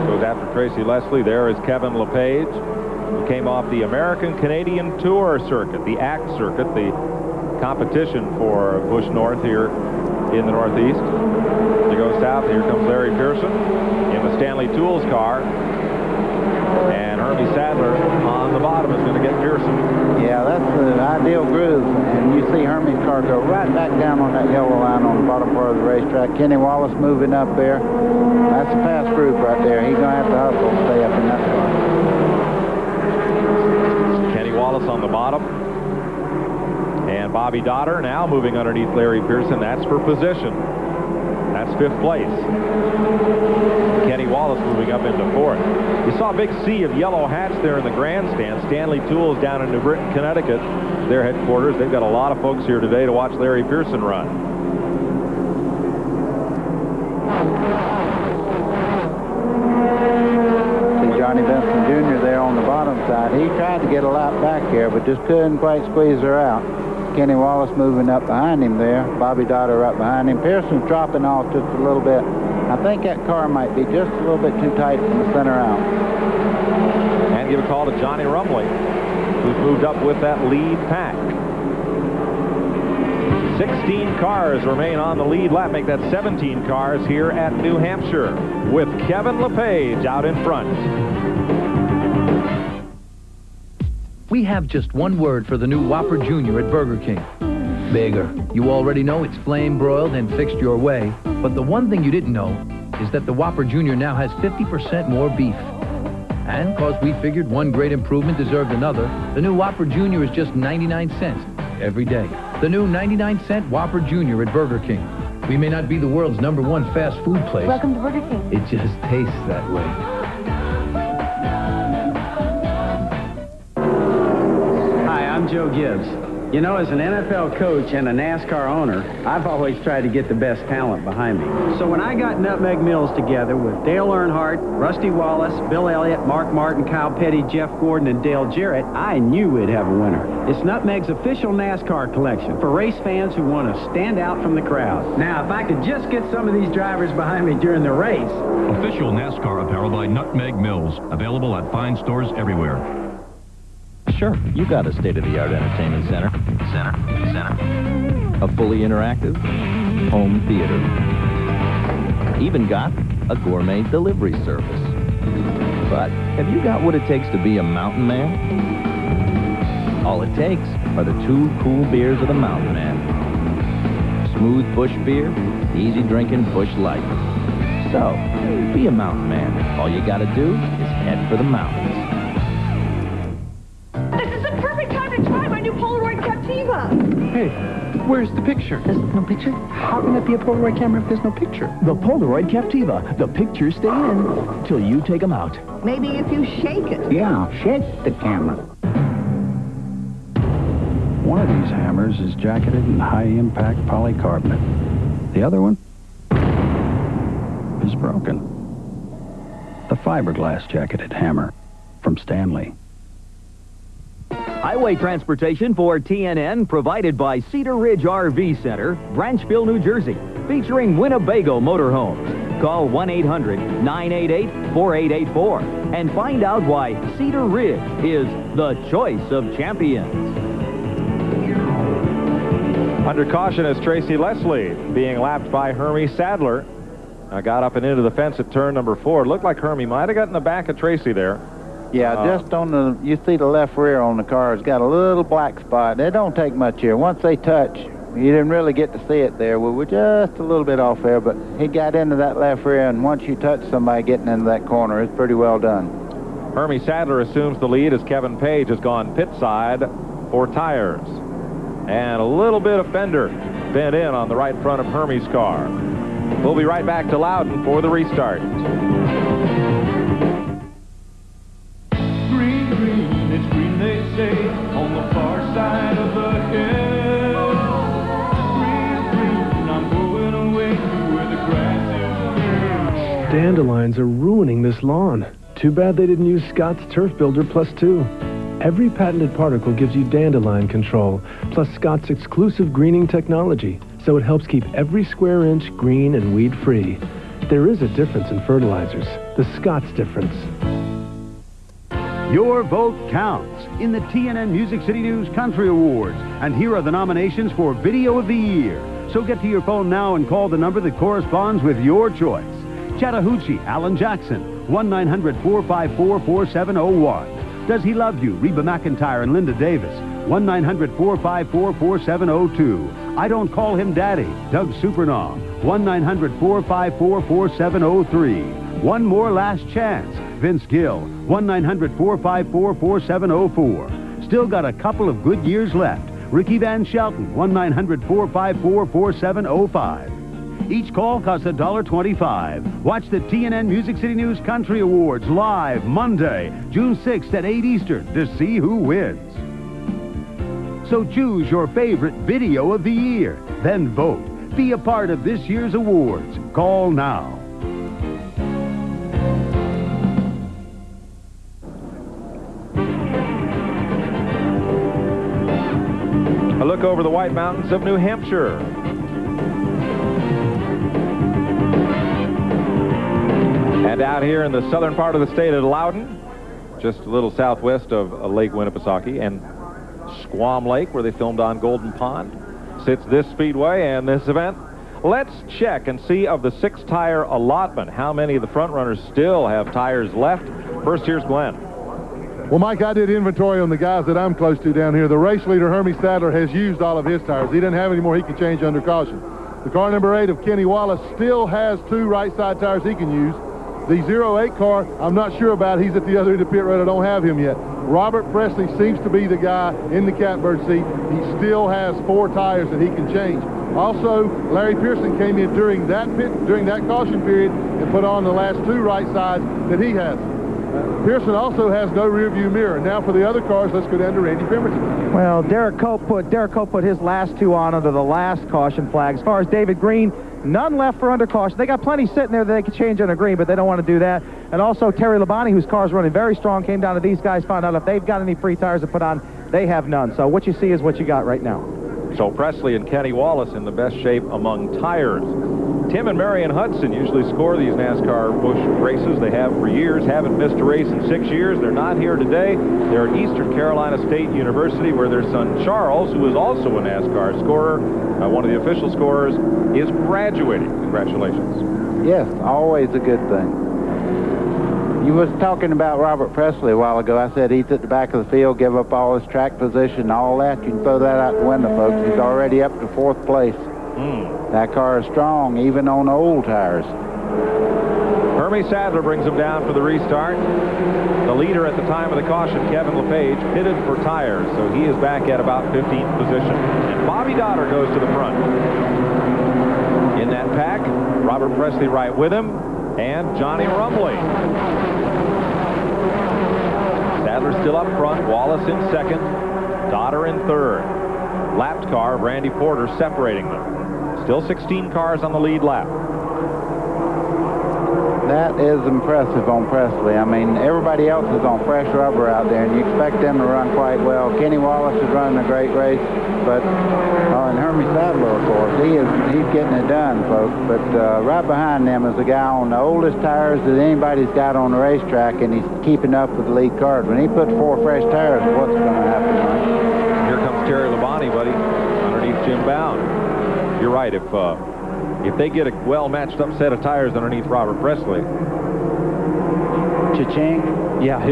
goes after Tracy Leslie. There is Kevin LePage, who came off the American-Canadian Tour circuit, the ACT circuit, the competition for Busch North here in the Northeast. They go south. Here comes Larry Pearson in the Stanley Tools car. And Hermie Sadler on the bottom is going to get Pearson. Yeah, that's the ideal groove. And you see Hermie's car go right back down on that yellow line on the bottom part of the racetrack. Kenny Wallace moving up there. That's a fast group right there. He's going to have to hustle to stay up in that car. Kenny Wallace on the bottom. And Bobby Dotter now moving underneath Larry Pearson. That's for position. That's 5th place. Kenny Wallace moving up into 4th. You saw a big sea of yellow hats there in the grandstand. Stanley Tools down in New Britain, Connecticut, their headquarters. They've got a lot of folks here today to watch Larry Pearson run. See Johnny Benson Jr. there on the bottom side. He tried to get a lap back here, but just couldn't quite squeeze her out. Kenny Wallace moving up behind him there. Bobby Dotter right behind him. Pearson's dropping off just a little bit. I think that car might be just a little bit too tight from the center out. And give a call to Johnny Rumley, who's moved up with that lead pack. 16 cars remain on the lead lap. Make that 17 cars here at New Hampshire with Kevin LePage out in front. We have just one word for the new Whopper Jr. at Burger King. Bigger. You already know it's flame broiled and fixed your way. But the one thing you didn't know is that the Whopper Jr. now has 50% more beef. And because we figured one great improvement deserved another, the new Whopper Jr. is just 99 cents every day. The new 99-cent Whopper Jr. at Burger King. We may not be the world's #1 fast food place. Welcome to Burger King. It just tastes that way. Hi, I'm Joe Gibbs. You know, as an NFL coach and a NASCAR owner, I've always tried to get the best talent behind me. So when I got Nutmeg Mills together with Dale Earnhardt, Rusty Wallace, Bill Elliott, Mark Martin, Kyle Petty, Jeff Gordon, and Dale Jarrett, I knew we'd have a winner. It's Nutmeg's official NASCAR collection for race fans who want to stand out from the crowd. Now, if I could just get some of these drivers behind me during the race. Official NASCAR apparel by Nutmeg Mills. Available at fine stores everywhere. Sure, you got a state-of-the-art entertainment center. A fully interactive home theater. Even got a gourmet delivery service. But have you got what it takes to be a mountain man? All it takes are the 2 cool beers of the Mountain Man. Smooth Busch beer, easy drinking Busch Light. So, be a mountain man. All you gotta do is head for the mountains. Hey, where's the picture? There's no picture? How can it be a Polaroid camera if there's no picture? The Polaroid Captiva. The pictures stay in till you take them out. Maybe if you shake it. Yeah, shake the camera. One of these hammers is jacketed in high-impact polycarbonate. The other one is broken. The fiberglass jacketed hammer from Stanley. Highway transportation for TNN provided by Cedar Ridge RV Center, Branchville, New Jersey, featuring Winnebago Motorhomes. Call 1-800-988-4884 and find out why Cedar Ridge is the choice of champions. Under caution is Tracy Leslie being lapped by Hermie Sadler. Got up and into the fence at turn number 4. It looked like Hermie might have gotten the back of Tracy there. Yeah, just on the, you see the left rear on the car, it's got a little black spot. It don't take much here. Once they touch, you didn't really get to see it there. We were just a little bit off there, but he got into that left rear, and once you touch somebody getting into that corner, it's pretty well done. Hermie Sadler assumes the lead as Kevin Page has gone pit side for tires. And a little bit of fender bent in on the right front of Hermie's car. We'll be right back to Loudon for the restart. Green, green, it's green, they say, on the far side of the hill. Green, green, I'm going away to where the grass is. Dandelions are ruining this lawn. Too bad they didn't use Scott's Turf Builder Plus 2. Every patented particle gives you dandelion control, plus Scott's exclusive greening technology, so it helps keep every square inch green and weed-free. There is a difference in fertilizers, the Scott's difference. Your vote counts in the TNN Music City News Country Awards. And here are the nominations for Video of the Year. So get to your phone now and call the number that corresponds with your choice. Chattahoochee, Alan Jackson, 1-900-454-4701. Does He Love You, Reba McEntire and Linda Davis, 1-900-454-4702. I Don't Call Him Daddy, Doug Supernaw, 1-900-454-4703. One More Last Chance, Vince Gill, 1-900-454-4704. Still got a couple of good years left. Ricky Van Shelton, 1-900-454-4705. Each call costs $1.25. Watch the TNN Music City News Country Awards live Monday, June 6th at 8 Eastern to see who wins. So choose your favorite Video of the Year. Then vote. Be a part of this year's awards. Call now. A look over the White Mountains of New Hampshire. And out here in the southern part of the state of Loudon, just a little southwest of Lake Winnipesaukee and Squam Lake, where they filmed on Golden Pond, sits this speedway and this event. Let's check and see of the 6-tire allotment how many of the front runners still have tires left. First, here's Glenn. Well, Mike, I did inventory on the guys that I'm close to down here. The race leader, Hermie Sadler, has used all of his tires. He doesn't have any more he can change under caution. The car number 8 of Kenny Wallace still has 2 right side tires he can use. The 08 car, I'm not sure about. He's at the other end of pit road. I don't have him yet. Robert Presley seems to be the guy in the catbird seat. He still has 4 tires that he can change. Also, Larry Pearson came in during that caution period and put on the last 2 right sides that he has. Pearson also has no rear view mirror. Now for the other cars, let's go down to Randy Pemberton. Well, Derek Cope put his last 2 on under the last caution flag. As far as David Green, none left for under caution. They got plenty sitting there that they could change under green, but they don't want to do that. And also Terry Labonte, whose car's running very strong, came down to these guys, found out if they've got any free tires to put on. They have none. So what you see is what you got right now. So Presley and Kenny Wallace in the best shape among tires. Tim and Marion Hudson usually score these NASCAR Busch races. They have for years, haven't missed a race in 6 years. They're not here today. They're at Eastern Carolina State University, where their son Charles, who is also a NASCAR scorer, one of the official scorers, is graduating. Congratulations. Yes, always a good thing. You was talking about Robert Presley a while ago. I said he's at the back of the field, give up all his track position and all that. You can throw that out the window, folks. He's already up to 4th place. That car is strong, even on old tires. Hermie Sadler brings him down for the restart. The leader at the time of the caution, Kevin LePage, pitted for tires, so he is back at about 15th position. And Bobby Dotter goes to the front. In that pack, Robert Presley right with him, and Johnny Rumley. Sadler still up front, Wallace in second, Dotter in third. Lapped car of Randy Porter separating them. Still 16 cars on the lead lap. That is impressive on Presley. I mean, everybody else is on fresh rubber out there, and you expect them to run quite well. Kenny Wallace is running a great race, but and Hermie Sadler, of course, he's getting it done, folks. But right behind them is a guy on the oldest tires that anybody's got on the racetrack, and he's keeping up with the lead cars. When he puts 4 fresh tires, what's going to happen? Here comes Terry Labonte, buddy, underneath Jim Bound. You're right. If they get a well-matched up set of tires underneath Robert Presley. Cha-ching. Yeah.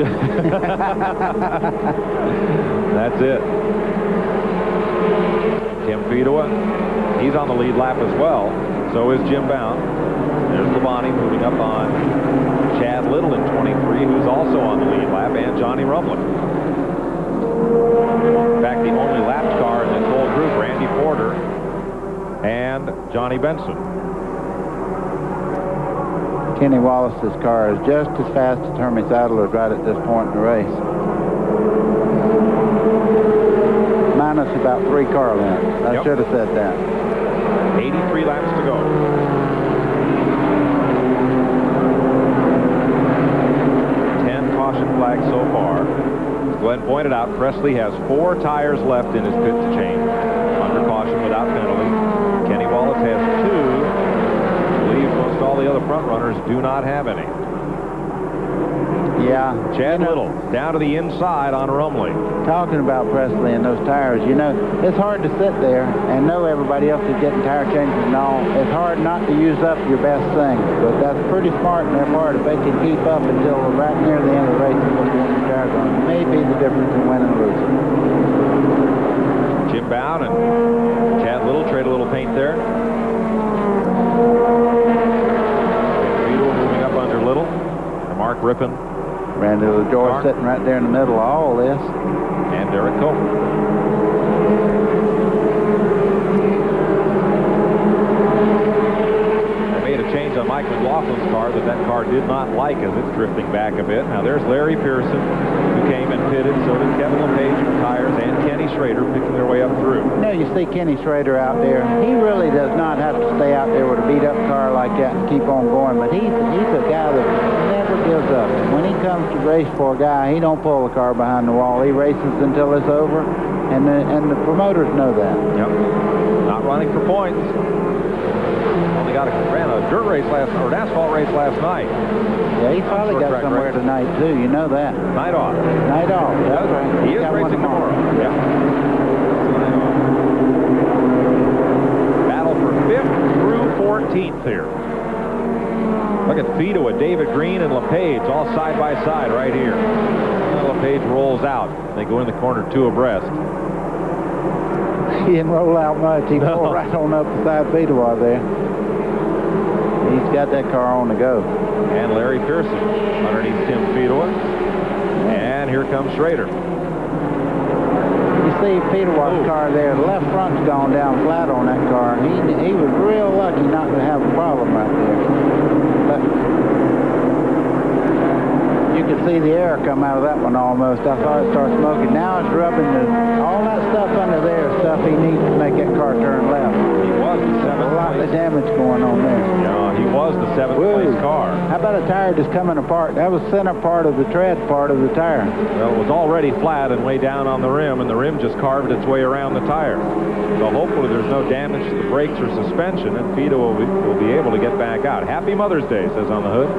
That's it. Tim Fedua, he's on the lead lap as well. So is Jim Bound. There's Labonte moving up on Chad Little in 23, who's also on the lead lap, and Johnny Rumlick. In fact, the only lapped car in this whole group, Randy Porter and Johnny Benson. Kenny Wallace's car is just as fast as Hermie Sadler's right at this point in the race. Minus about 3 car lengths. I should have said that. 83 laps to go. Caution flag so far. As Glenn pointed out, Presley has 4 tires left in his pit to change. Under caution without penalty. Kenny Wallace has 2. I believe most all the other front runners do not have any. Yeah. Chad Little down to the inside on Rumley. Talking about Presley and those tires, you know, it's hard to sit there and know everybody else is getting tire changes and all. It's hard not to use up your best things, but that's pretty smart on their part. If they can keep up until right near the end of the race and put the tires on, it may be the difference in winning and losing. Jim Bound and Chad Little trade a little paint there. Beetle moving up under Little. And Mark Rippon. Randy LaJoy sitting right there in the middle of all this. And Derek Cope. They made a change on Mike McLaughlin's car that car did not like as it's drifting back a bit. Now there's Larry Pearson, who came and pitted. So did Kevin LePage for tires, and Kenny Schrader picking their way up through. You know, you see Kenny Schrader out there. He really does not have to stay out there with a beat-up car like that and keep on going. But he's a guy that never gives up. And when he comes to race for a guy, he don't pull the car behind the wall. He races until it's over, and the promoters know that. Yep. Not running for points. Only ran a dirt race or an asphalt race last night. Yeah, he's probably got somewhere tonight too. You know that. Night off. Night off. That's right. He is racing tomorrow. Yeah. Battle for 5th through 14th here. Look at Fedua, David Green, and LePage all side by side right here. LePage rolls out. They go in the corner 2 abreast. He didn't roll out much. He pulled right on up beside Fedua there. He's got that car on the go. And Larry Pearson underneath Tim Fedua. And here comes Schrader. You see Fedua's car there. The left front's gone down flat on that car. He was real lucky not to have a problem right there. But you could see the air come out of that one almost. I thought it started smoking. Now it's rubbing all that stuff under there, stuff he needs to make that car turn left. He was the 7th. A lot of damage going on there. Yeah, he was the 7th place car. How about a tire just coming apart? That was center part of the tread part of the tire. Well, it was already flat and way down on the rim, and the rim just carved its way around the tire. So hopefully there's no damage to the brakes or suspension, and Fedua will be able to get back out. Happy Mother's Day, says on the hood.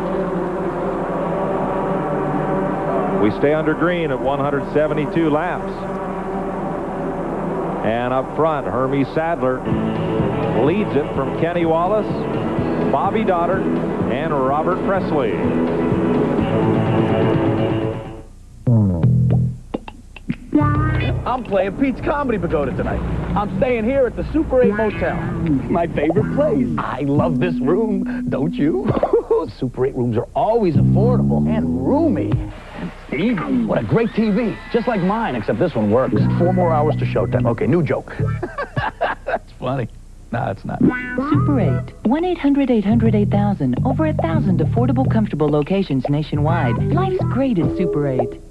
We stay under green at 172 laps. And up front, Hermie Sadler leads it from Kenny Wallace, Bobby Doddard, and Robert Presley. I'm playing Pete's Comedy Pagoda tonight. I'm staying here at the Super 8 Motel. My favorite place. I love this room, don't you? Super 8 rooms are always affordable and roomy. And Steve, what a great TV. Just like mine, except this one works. 4 more hours to showtime. Okay, new joke. That's funny. No, it's not. Super 8. 1-800-800-8000. Over 1,000 affordable, comfortable locations nationwide. Life's great at Super 8.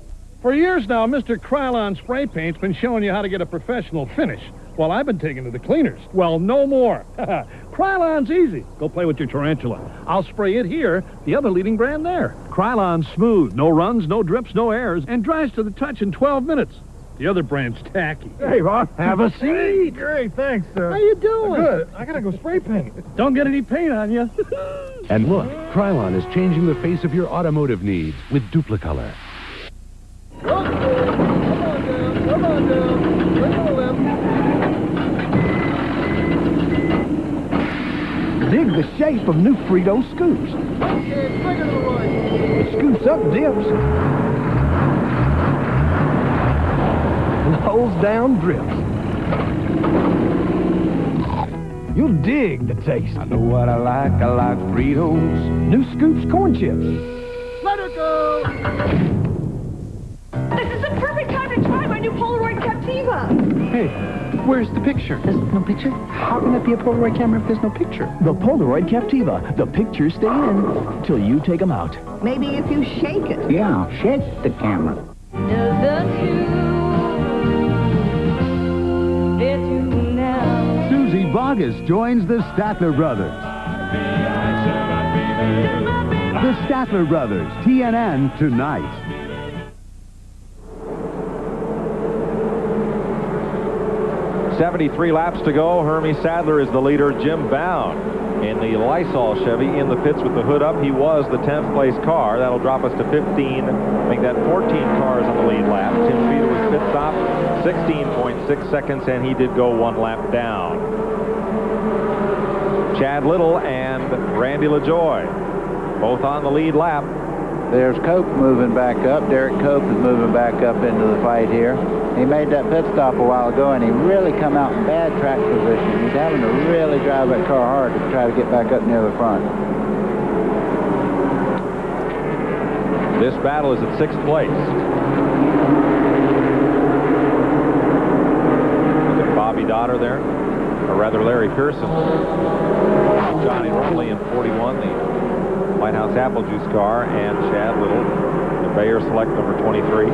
For years now, Mr. Krylon Spray Paint's been showing you how to get a professional finish, while I've been taking to the cleaners. Well, no more. Krylon's easy. Go play with your tarantula. I'll spray it here, the other leading brand there. Krylon's smooth, no runs, no drips, no airs, and dries to the touch in 12 minutes. The other brand's tacky. Hey, Bob. Have a seat. Hey, great, thanks, sir. How you doing? Good. I gotta go spray paint. Don't get any paint on you. And look, Krylon is changing the face of your automotive needs with Duplicolor. Come on down. Bring it to the left. the shape of new Frito scoops. The scoops up dips. And holds down drips. You'll dig the taste. I know what I like Fritos. New Scoops corn chips. Let her go! This is the perfect time to try my new Polaroid Captiva. Hey, where's the picture? There's no picture? How can it be a Polaroid camera if there's no picture? The Polaroid Captiva. The pictures stay in till you take them out. Maybe if you shake it. Yeah, shake the camera. Susie Vargas joins the Statler Brothers. The Statler Brothers, TNN tonight. .73 laps to go. Hermie Sadler is the leader. Jim Bound in the Lysol Chevy in the pits with the hood up. He was the 10th place car. That'll drop us to 15. Make that 14 cars on the lead lap. Tim Feeder was pit stop, 16.6 seconds, and he did go 1 lap down. Chad Little and Randy LaJoy, both on the lead lap. There's Cope moving back up. Derek Cope is moving back up into the fight here. He made that pit stop a while ago, and he really come out in bad track position. He's having to really drive that car hard to try to get back up near the front. This battle is at 6th place. Look at Bobby Dotter there, or rather Larry Pearson. Johnny Rumley in 41, the White House Apple Juice car, and Chad Little, the Bayer Select number 23.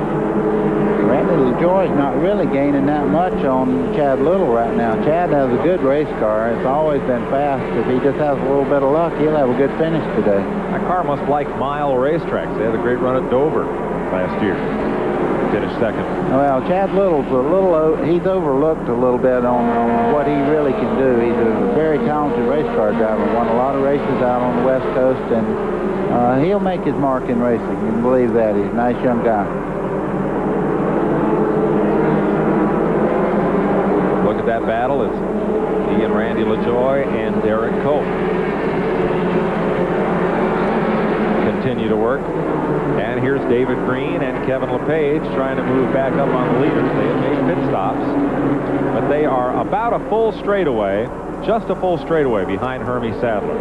Randy LaJoy's not really gaining that much on Chad Little right now. Chad has a good race car. It's always been fast. If he just has a little bit of luck, he'll have a good finish today. That car must like mile racetracks. They had a great run at Dover last year. Finished second. Well, Chad Little's he's overlooked a little bit on what he really can do. He's a very talented race car driver. Won a lot of races out on the West Coast, and he'll make his mark in racing. You can believe that. He's a nice young guy. Look at that battle. It's he and Randy LaJoy and Derek Cope. Continue to work. And here's David Green and Kevin LePage trying to move back up on the leaders. They have made pit stops, but they are about a full straightaway, just a full straightaway behind Hermie Sadler.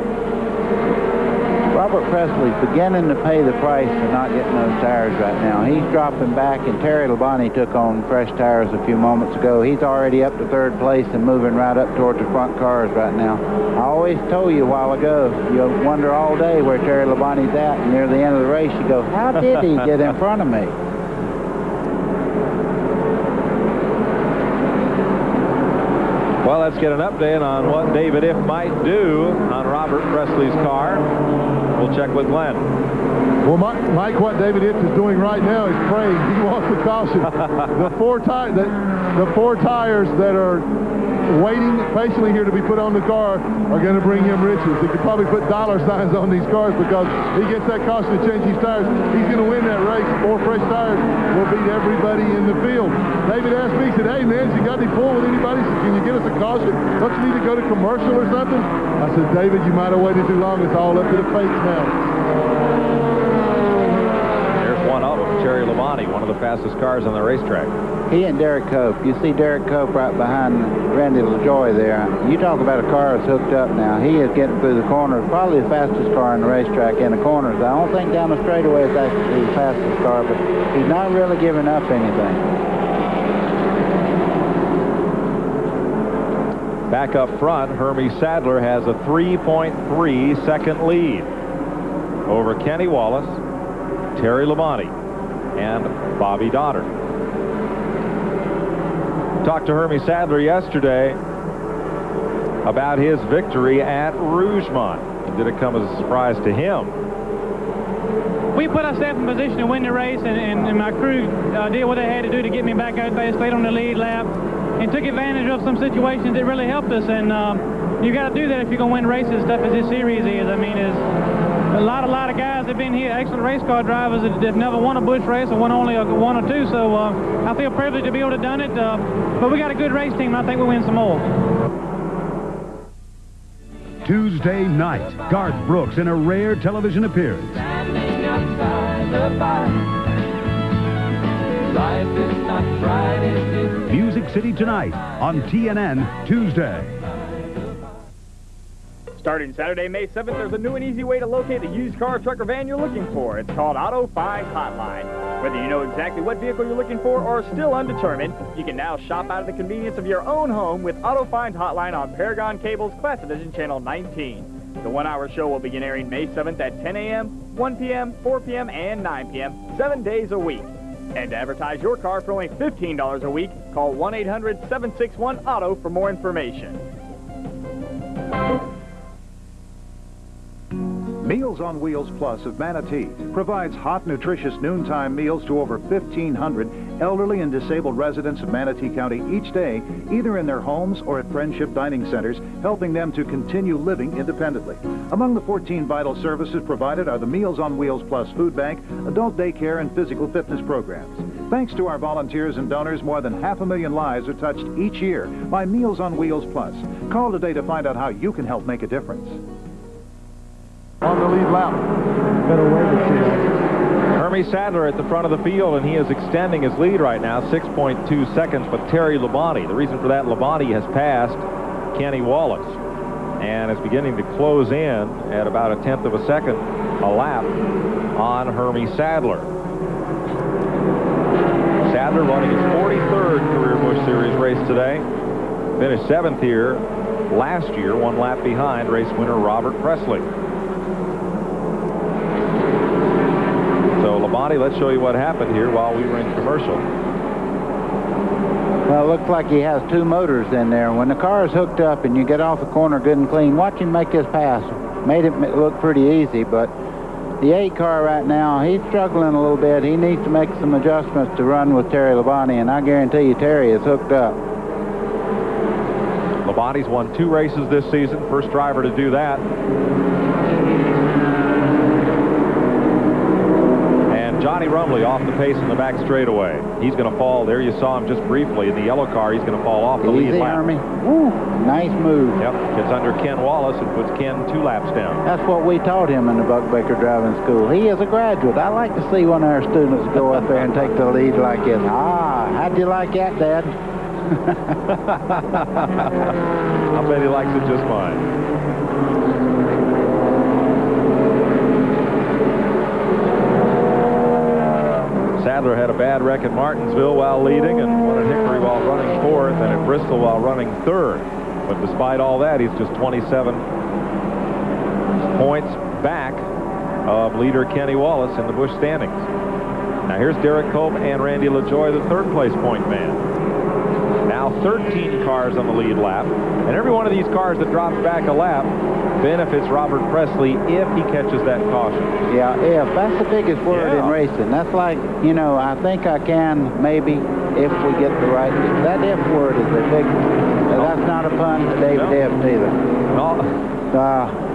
Robert Presley's beginning to pay the price for not getting those tires right now. He's dropping back, and Terry Labonte took on fresh tires a few moments ago. He's already up to 3rd place and moving right up towards the front cars right now. I always told you a while ago, you wonder all day where Terry Labonte's at, and near the end of the race you go, how did he get in front of me? Well, let's get an update on what David If might do on Robert Presley's car. We'll check with Glenn. Well, Mike, what David If is doing right now is praying. He wants the caution. The four tires that are waiting patiently here to be put on the car are going to bring him riches. He could probably put dollar signs on these cars because he gets that caution to change these tires. He's going to win that race. 4 fresh tires will beat everybody in the field. David asked me, he said, hey, man, you got any pull with anybody? He said, can you get us a caution? Don't you need to go to commercial or something? I said, David, you might have waited too long. It's all up to the fates now. There's one of them, Terry Labonte, one of the fastest cars on the racetrack. He and Derek Cope. You see Derek Cope right behind Randy LaJoy there. You talk about a car that's hooked up now. He is getting through the corners, probably the fastest car on the racetrack in the corners. I don't think down the straightaway is actually the fastest car, but he's not really giving up anything. Back up front, Hermie Sadler has a 3.3 second lead over Kenny Wallace, Terry Labonte, and Bobby Dotter. Talked to Hermie Sadler yesterday about his victory at Rougemont. And did it come as a surprise to him? We put ourselves in position to win the race, and my crew did what they had to do to get me back out there, stayed on the lead lap, and took advantage of some situations that really helped us. And you got to do that if you're going to win races, stuff as this series is. I mean, there's a lot of guys have been here, excellent race car drivers that never won a Busch race or won only one or two. So I feel privileged to be able to have done it. But we got a good race team. I think we'll win some more. Tuesday night, Garth Brooks in a rare television appearance. Standing outside the bar. Life is not bright, is it? Music City tonight on TNN Tuesday. Starting Saturday, May 7th, there's a new and easy way to locate the used car, truck, or van you're looking for. It's called Auto Find Hotline. Whether you know exactly what vehicle you're looking for or are still undetermined, you can now shop out of the convenience of your own home with Auto Find Hotline on Paragon Cable's Class Division Channel 19. The one-hour show will begin airing May 7th at 10 a.m., 1 p.m., 4 p.m., and 9 p.m., 7 days a week. And to advertise your car for only $15 a week, call 1-800-761-AUTO for more information. Meals on Wheels Plus of Manatee provides hot, nutritious noontime meals to over 1,500 elderly and disabled residents of Manatee County each day, either in their homes or at Friendship Dining Centers, helping them to continue living independently. Among the 14 vital services provided are the Meals on Wheels Plus Food Bank, adult daycare, and physical fitness programs. Thanks to our volunteers and donors, more than 500,000 lives are touched each year by Meals on Wheels Plus. Call today to find out how you can help make a difference. On the lead lap. Better wait to see. Hermie Sadler at the front of the field, and he is extending his lead right now, 6.2 seconds, but Terry Labonte. The reason for that, Labonte has passed Kenny Wallace and is beginning to close in at about a tenth of a second a lap on Hermie Sadler. Sadler running his 43rd career Busch Series race today. Finished 7th here last year, one lap behind race winner Robert Presley. So, Labonte, let's show you what happened here while we were in commercial. Well, it looks like he has two motors in there. When the car is hooked up and you get off the corner good and clean, watch him make this pass. Made it look pretty easy, but the 8 car right now, he's struggling a little bit. He needs to make some adjustments to run with Terry Labonte, and I guarantee you Terry is hooked up. Labonte's won 2 races this season, first driver to do that. Johnny Rumley off the pace in the back straightaway. He's going to fall. There you saw him just briefly in the yellow car. He's going to fall off the lead lap. Army. Woo, nice move. Yep, gets under Ken Wallace and puts Ken 2 laps down. That's what we taught him in the Buck Baker Driving School. He is a graduate. I like to see one of our students go up there and take the lead like this. Ah, how'd you like that, Dad? I bet he likes it just fine. Sadler had a bad wreck at Martinsville while leading and won at Hickory while running 4th and at Bristol while running 3rd. But despite all that, he's just 27 points back of leader Kenny Wallace in the Busch standings. Now here's Derek Cope and Randy LaJoy, the 3rd place point man. Now 13 cars on the lead lap, and every one of these cars that drops back a lap benefits Robert Presley if he catches that caution. Yeah, if. That's the biggest word in racing. That's like, you know, I think I can, maybe, if we get the right... That if word is a big... That's not a pun to David Epps either.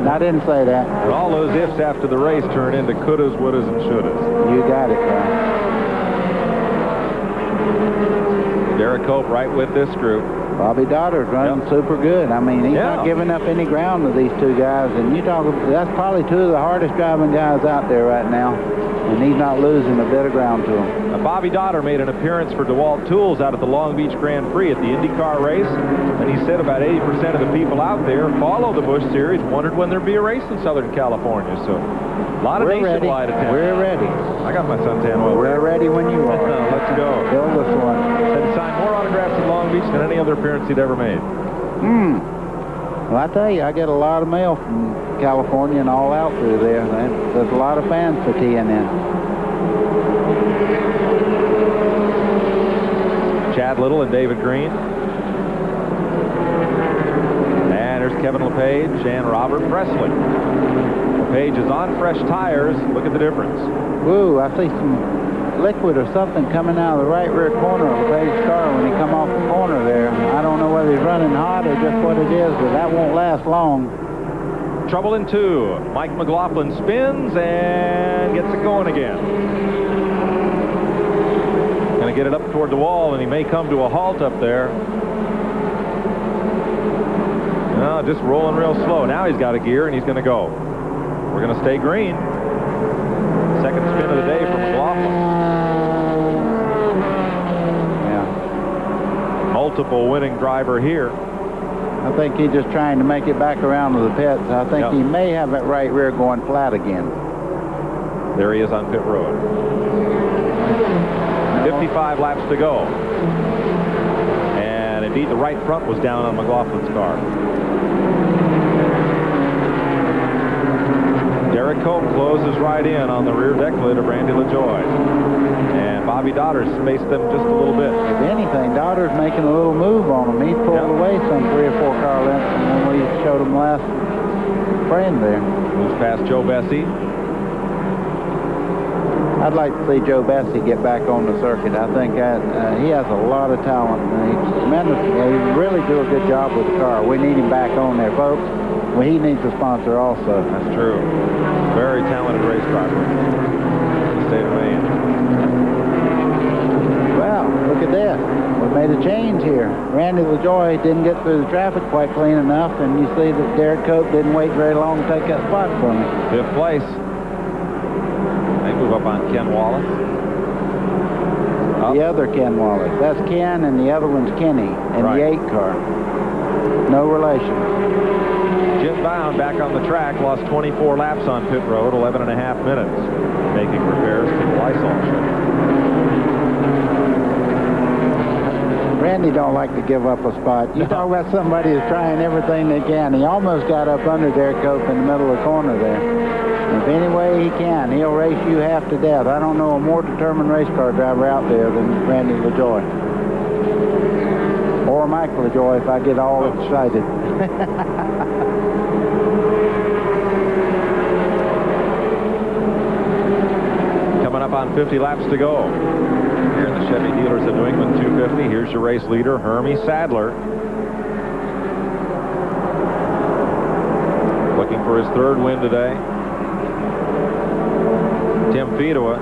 I didn't say that. But all those ifs after the race turn into couldas, wouldas, and shouldas. You got it, man. Derek Cope right with this group. Bobby Dodder's running super good. I mean, he's not giving up any ground to these 2 guys. And you talk, that's probably 2 of the hardest driving guys out there right now. And he's not losing a bit of ground to them. Now, Bobby Dodder made an appearance for DeWalt Tools out at the Long Beach Grand Prix at the IndyCar race. And he said about 80% of the people out there follow the Busch Series, wondered when there'd be a race in Southern California. So a lot of nationwide attention. We're ready. I got my suntan oil. We're ready when you are. Let's go. Build this one. Said he signed more autographs in Long Beach than any other appearance he'd ever made. Well, I tell you, I get a lot of mail from California and all out through there. There's a lot of fans for TNN. Chad Little and David Green. And there's Kevin LePage and Robert Presley. LePage is on fresh tires. Look at the difference. Woo, I see some liquid or something coming out of the right rear corner of LePage's car when he come off the corner there. I don't know whether he's running hot or just what it is, but that won't last long. Trouble in 2. Mike McLaughlin spins and gets it going again. Going to get it up toward the wall, and he may come to a halt up there. No, just rolling real slow. Now he's got a gear, and he's going to go. We're going to stay green. Second spin of the day for McLaughlin. Yeah. Multiple winning driver here. I think he's just trying to make it back around to the pits. I think he may have that right rear going flat again. There he is on pit road. 55 laps to go. And indeed, the right front was down on McLaughlin's car. Derek Cope closes right in on the rear deck lid of Randy LaJoy. And Bobby Dodders spaced them just a little bit. If anything, Dodders making a little move on him. He pulled away some 3 or 4 car lengths from when we showed him last frame there. Moves past Joe Bessie. I'd like to see Joe Bessie get back on the circuit. I think he has a lot of talent. He's tremendous. He really do a good job with the car. We need him back on there, folks. Well, he needs a sponsor also. That's true. Very talented race driver. The state of Maine. Well, look at this. We made a change here. Randy LaJoy didn't get through the traffic quite clean enough, and you see that Derek Cope didn't wait very long to take that spot from him. 5th place. They move up on Ken Wallace. The other Ken Wallace. That's Ken, and the other one's Kenny in the 8 car. No relation. Jim Bound back on the track, lost 24 laps on pit road, 11 and a half minutes, making repairs to the Lysol Chevy. Randy don't like to give up a spot. You talk about somebody who's trying everything they can. He almost got up under Derek Cope in the middle of the corner there. If any way he can, he'll race you half to death. I don't know a more determined race car driver out there than Randy LaJoy. Or Mike LaJoy if I get all excited. Coming up on 50 laps to go. Here in the Chevy dealers at New England 250, here's your race leader, Hermie Sadler. Looking for his 3rd win today. Tim Fedua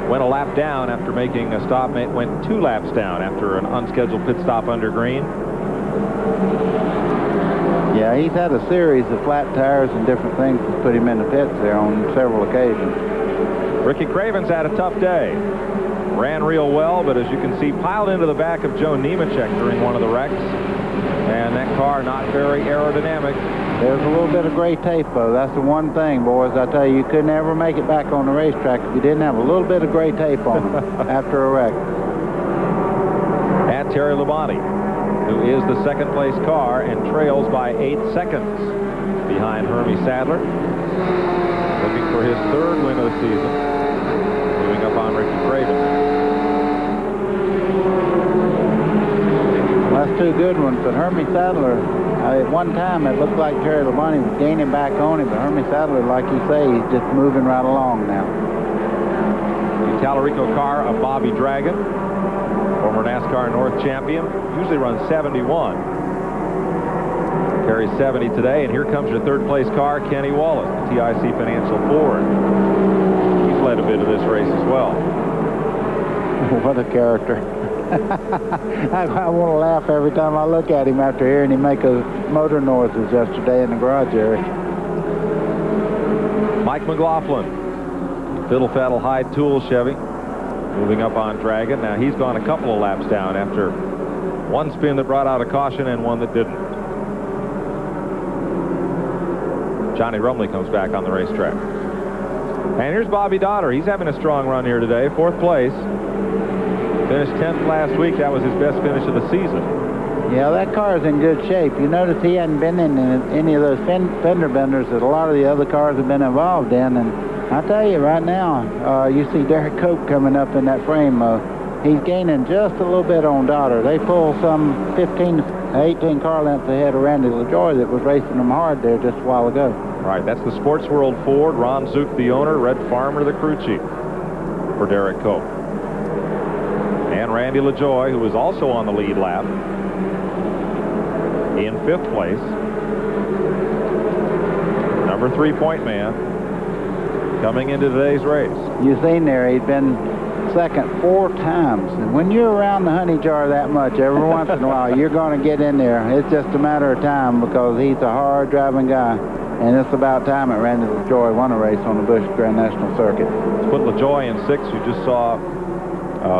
went a lap down after making a stop, went 2 laps down after an unscheduled pit stop under green. Yeah, he's had a series of flat tires and different things that put him in the pits there on several occasions. Ricky Craven's had a tough day. Ran real well, but as you can see, piled into the back of Joe Nemechek during one of the wrecks. And that car not very aerodynamic. There's a little bit of gray tape, though. That's the one thing, boys. I tell you, you could never make it back on the racetrack if you didn't have a little bit of gray tape on them after a wreck. And Terry Labonte, who is the 2nd place car and trails by 8 seconds behind Hermie Sadler. Looking for his 3rd win of the season. Moving up on Ricky Craven. Well, that's 2 good ones, but Hermie Sadler, at one time it looked like Terry Labonte was gaining back on him, but Hermie Sadler, like you say, he's just moving right along now. The Talarico car of Bobby Dragon, former NASCAR North champion, usually runs 71. Carries 70 today, and here comes your 3rd place car, Kenny Wallace, the TIC Financial Ford. He's led a bit of this race as well. What a character. I want to laugh every time I look at him after hearing him make those motor noises yesterday in the garage area. Mike McLaughlin, Fiddle Faddle Hyde Tool Chevy, moving up on Dragon. Now he's gone a couple of laps down after one spin that brought out a caution and one that didn't. Johnny Rumley comes back on the racetrack. And here's Bobby Dodder. He's having a strong run here today, 4th place. Finished 10th last week. That was his best finish of the season. Yeah, that car is in good shape. You notice he hadn't been in any of those fender benders that a lot of the other cars have been involved in. And I tell you right now, you see Derek Cope coming up in that frame. He's gaining just a little bit on Dodder. They pull some 15 to 18 car lengths ahead of Randy LaJoy that was racing them hard there just a while ago. Right, that's the Sports World Ford. Ron Zook, the owner. Red Farmer, the crew chief for Derek Cope. And Randy LaJoy, who was also on the lead lap, in 5th place. Number 3 point man coming into today's race. You seen there, he'd been second 4 times. And when you're around the honey jar that much, every once in a while, you're going to get in there. It's just a matter of time because he's a hard-driving guy. And it's about time that Randy LaJoy won a race on the Busch Grand National Circuit. Let's put LaJoy in 6th. You just saw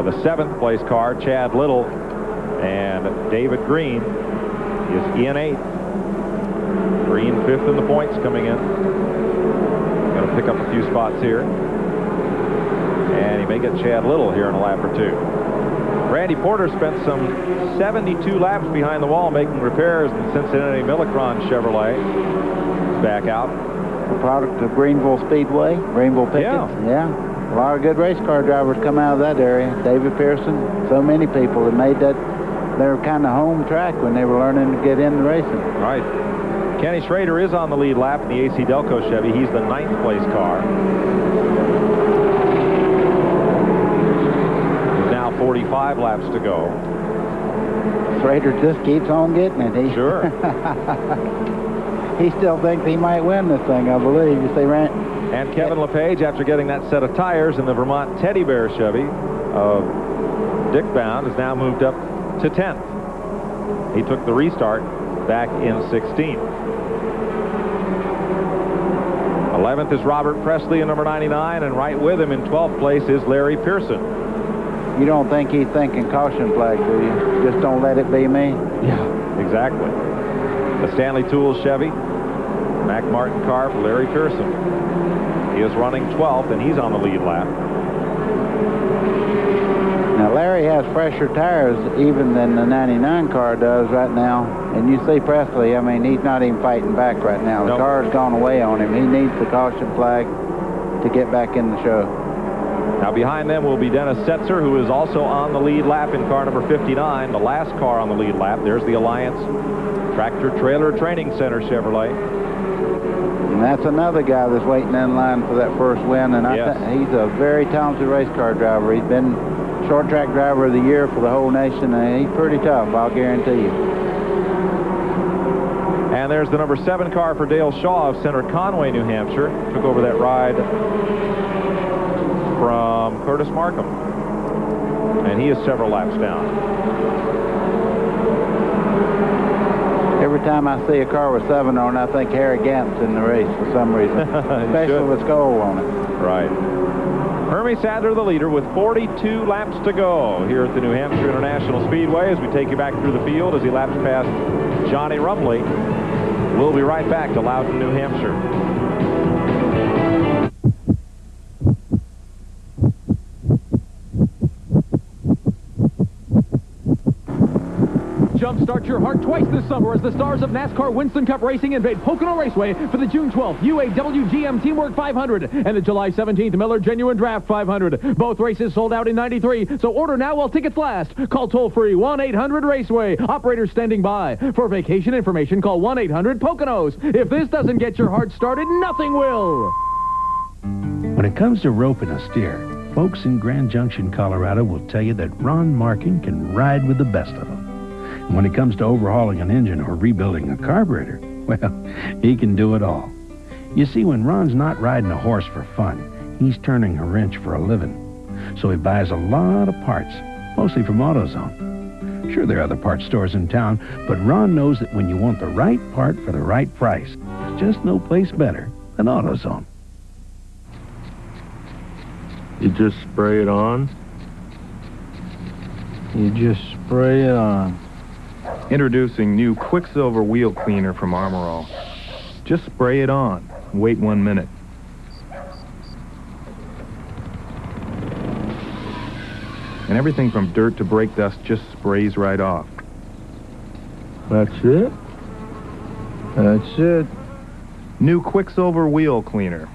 the 7th place car, Chad Little, and David Green is in 8th. Green 5th in the points coming in. Going to pick up a few spots here. And he may get Chad Little here in a lap or 2. Randy Porter spent some 72 laps behind the wall making repairs in the Cincinnati Millicron Chevrolet. Back out. A product of Greenville Speedway, Greenville Pickett. Yeah. A lot of good race car drivers come out of that area. David Pearson, so many people that made that their kind of home track when they were learning to get into racing. Right. Kenny Schrader is on the lead lap in the AC Delco Chevy. He's the 9th place car. There's now 45 laps to go. Schrader just keeps on getting it. Sure. He still thinks he might win this thing, I believe. You see, Rand? And Kevin LePage, after getting that set of tires in the Vermont Teddy Bear Chevy of Dick Bound, has now moved up to 10th. He took the restart back in 16th. 11th is Robert Presley in number 99, and right with him in 12th place is Larry Pearson. You don't think he's thinking caution flag, do you? Just don't let it be me? Yeah, exactly. The Stanley Tools Chevy, Mac Martin car for Larry Pearson. He is running 12th, and he's on the lead lap. Now, Larry has fresher tires even than the 99 car does right now. And you see Presley, I mean, he's not even fighting back right now. The car's gone away on him. He needs the caution flag to get back in the show. Now, behind them will be Dennis Setzer, who is also on the lead lap in car number 59, the last car on the lead lap. There's the Alliance Tractor Trailer Training Center Chevrolet. And that's another guy that's waiting in line for that first win. And he's a very talented race car driver. He's been short track driver of the year for the whole nation. And he's pretty tough, I'll guarantee you. And there's the number 7 car for Dale Shaw of Center Conway, New Hampshire. Took over that ride from Curtis Markham. And he is several laps down. Every time I see a car with 7 on it, I think Harry Gant's in the race for some reason. Especially with Skoll on it. Right. Hermie Sadler, the leader, with 42 laps to go here at the New Hampshire International Speedway as we take you back through the field as he laps past Johnny Rumley. We'll be right back to Loudon, New Hampshire. Jumpstart your heart twice this summer as the stars of NASCAR Winston Cup Racing invade Pocono Raceway for the June 12th UAW GM Teamwork 500 and the July 17th Miller Genuine Draft 500. Both races sold out in '93, so order now while tickets last. Call toll-free 1-800-RACEWAY. Operators standing by. For vacation information, call 1-800-POCONOS. If this doesn't get your heart started, nothing will. When it comes to roping a steer, folks in Grand Junction, Colorado will tell you that Ron Markin can ride with the best of them. When it comes to overhauling an engine or rebuilding a carburetor, well, he can do it all. You see, when Ron's not riding a horse for fun, he's turning a wrench for a living. So he buys a lot of parts, mostly from AutoZone. Sure, there are other parts stores in town, but Ron knows that when you want the right part for the right price, there's just no place better than AutoZone. You just spray it on? You just spray it on. Introducing new Quicksilver Wheel Cleaner from Armor All. Just spray it on. Wait 1 minute. And everything from dirt to brake dust just sprays right off. That's it? That's it. New Quicksilver Wheel Cleaner.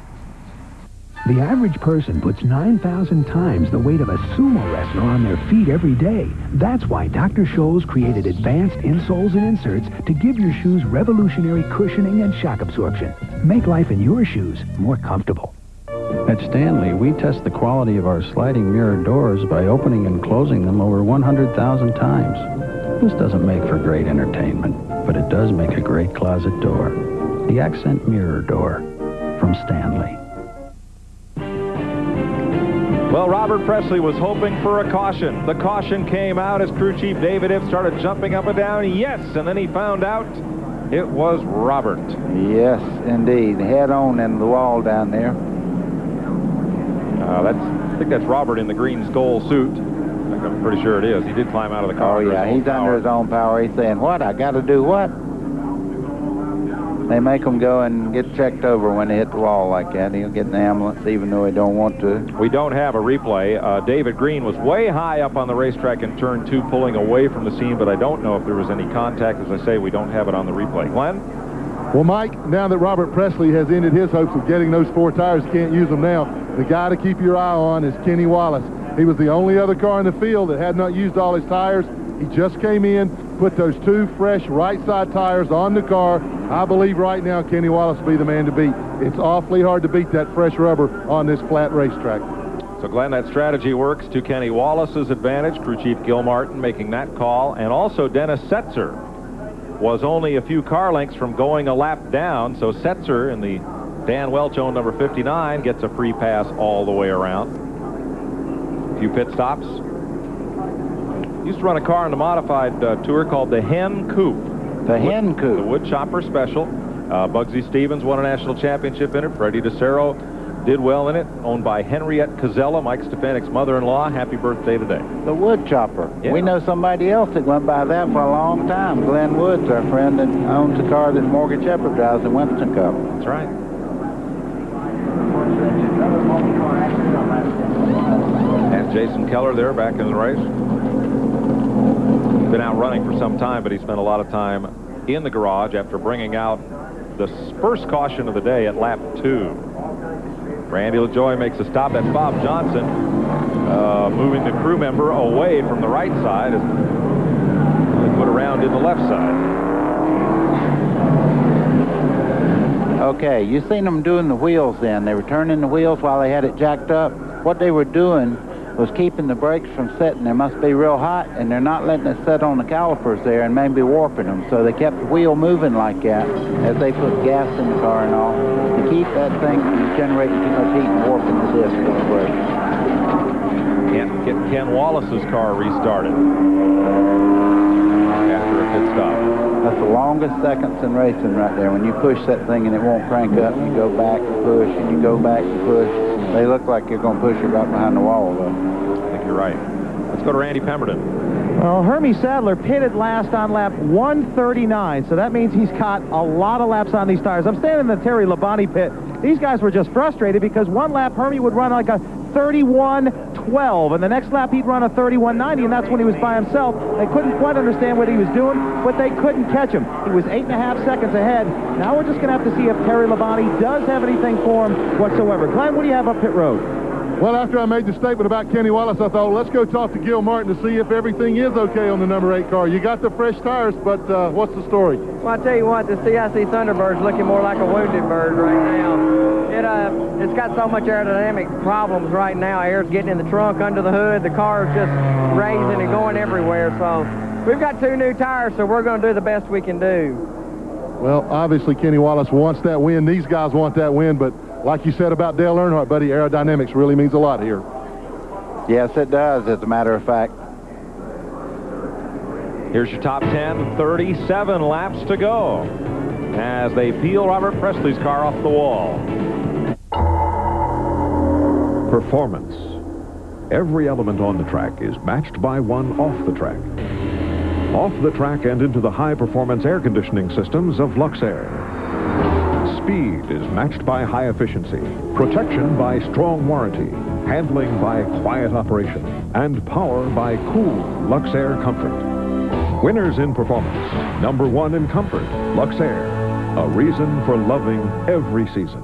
The average person puts 9,000 times the weight of a sumo wrestler on their feet every day. That's why Dr. Scholl's created advanced insoles and inserts to give your shoes revolutionary cushioning and shock absorption. Make life in your shoes more comfortable. At Stanley, we test the quality of our sliding mirror doors by opening and closing them over 100,000 times. This doesn't make for great entertainment, but it does make a great closet door. The Accent Mirror Door from Stanley. Well, Robert Presley was hoping for a caution. The caution came out as crew chief David Iff started jumping up and down. Yes, and then he found out it was Robert. Yes, indeed. Head on into the wall down there. I think that's Robert in the green skull suit. I'm pretty sure it is. He did climb out of the car. Oh, yeah, he's under his own power. He's saying, what? I got to do what? They make them go and get checked over when they hit the wall like that. He'll get an ambulance even though he don't want to. We don't have a replay. David Green was way high up on the racetrack in turn 2, pulling away from the scene, but I don't know if there was any contact. As I say, we don't have it on the replay. Glenn? Well, Mike, now that Robert Presley has ended his hopes of getting those 4 tires, can't use them now, the guy to keep your eye on is Kenny Wallace. He was the only other car in the field that had not used all his tires. He just came in, put those 2 fresh right-side tires on the car. I believe right now Kenny Wallace will be the man to beat. It's awfully hard to beat that fresh rubber on this flat racetrack. So, Glenn, that strategy works to Kenny Wallace's advantage. Crew Chief Gil Martin making that call. And also Dennis Setzer was only a few car lengths from going a lap down. So Setzer in the Dan Welch-owned number 59 gets a free pass all the way around. A few pit stops. Used to run a car in the modified tour called the Hen Coupe. The Hen Coupe. The wood chopper special. Bugsy Stevens won a national championship in it. Freddie DeCero did well in it. Owned by Henriette Cazella, Mike Stefanik's mother-in-law. Happy birthday today. The wood chopper. Yeah. We know somebody else that went by that for a long time. Glenn Woods, our friend that owns the car that Morgan Shepherd drives in Winston Cup. That's right. And Jason Keller there back in the race. Been out running for some time, but he spent a lot of time in the garage after bringing out the first caution of the day at lap 2. Randy LaJoie makes a stop at Bob Johnson, moving the crew member away from the right side as they put around in the left side. Okay, you seen them doing the wheels then. They were turning the wheels while they had it jacked up. What they were doing was keeping the brakes from setting. They must be real hot, and they're not letting it set on the calipers there and maybe warping them. So they kept the wheel moving like that as they put gas in the car and all to keep that thing from generating too much heat and warping the disc on the brake. Can't get Ken Wallace's car restarted after a pit stop. That's the longest seconds in racing right there. When you push that thing and it won't crank up, you go back and push, and you go back and push. They look like you're going to push it right behind the wall, though. I think you're right. Let's go to Randy Pemberton. Well, Hermie Sadler pitted last on lap 139, so that means he's got a lot of laps on these tires. I'm standing in the Terry Labonte pit. These guys were just frustrated because one lap Hermie would run like a 31.12, and the next lap he'd run a 31.90, and that's when he was by himself. They couldn't quite understand what he was doing, but they couldn't catch him. He was 8.5 seconds ahead. Now we're just going to have to see if Terry Labonte does have anything for him whatsoever. Glenn, what do you have up pit road? Well, after I made the statement about Kenny Wallace, I thought, let's go talk to Gil Martin to see if everything is okay on the number 8 car. You got the fresh tires, but what's the story? Well, I tell you what, the CIC Thunderbird's looking more like a wounded bird right now. It's got so much aerodynamic problems right now. Air's getting in the trunk, under the hood. The car's just raising and going everywhere. So we've got 2 new tires, so we're going to do the best we can do. Well, obviously Kenny Wallace wants that win. These guys want that win, but like you said about Dale Earnhardt, buddy, aerodynamics really means a lot here. Yes, it does, as a matter of fact. Here's your top 10, 37 laps to go as they peel Robert Presley's car off the wall. Performance. Every element on the track is matched by one off the track. Off the track and into the high-performance air conditioning systems of Luxair. Speed is matched by high efficiency, protection by strong warranty, handling by quiet operation, and power by cool Luxair comfort. Winners in performance, number 1 in comfort, Luxair. A reason for loving every season.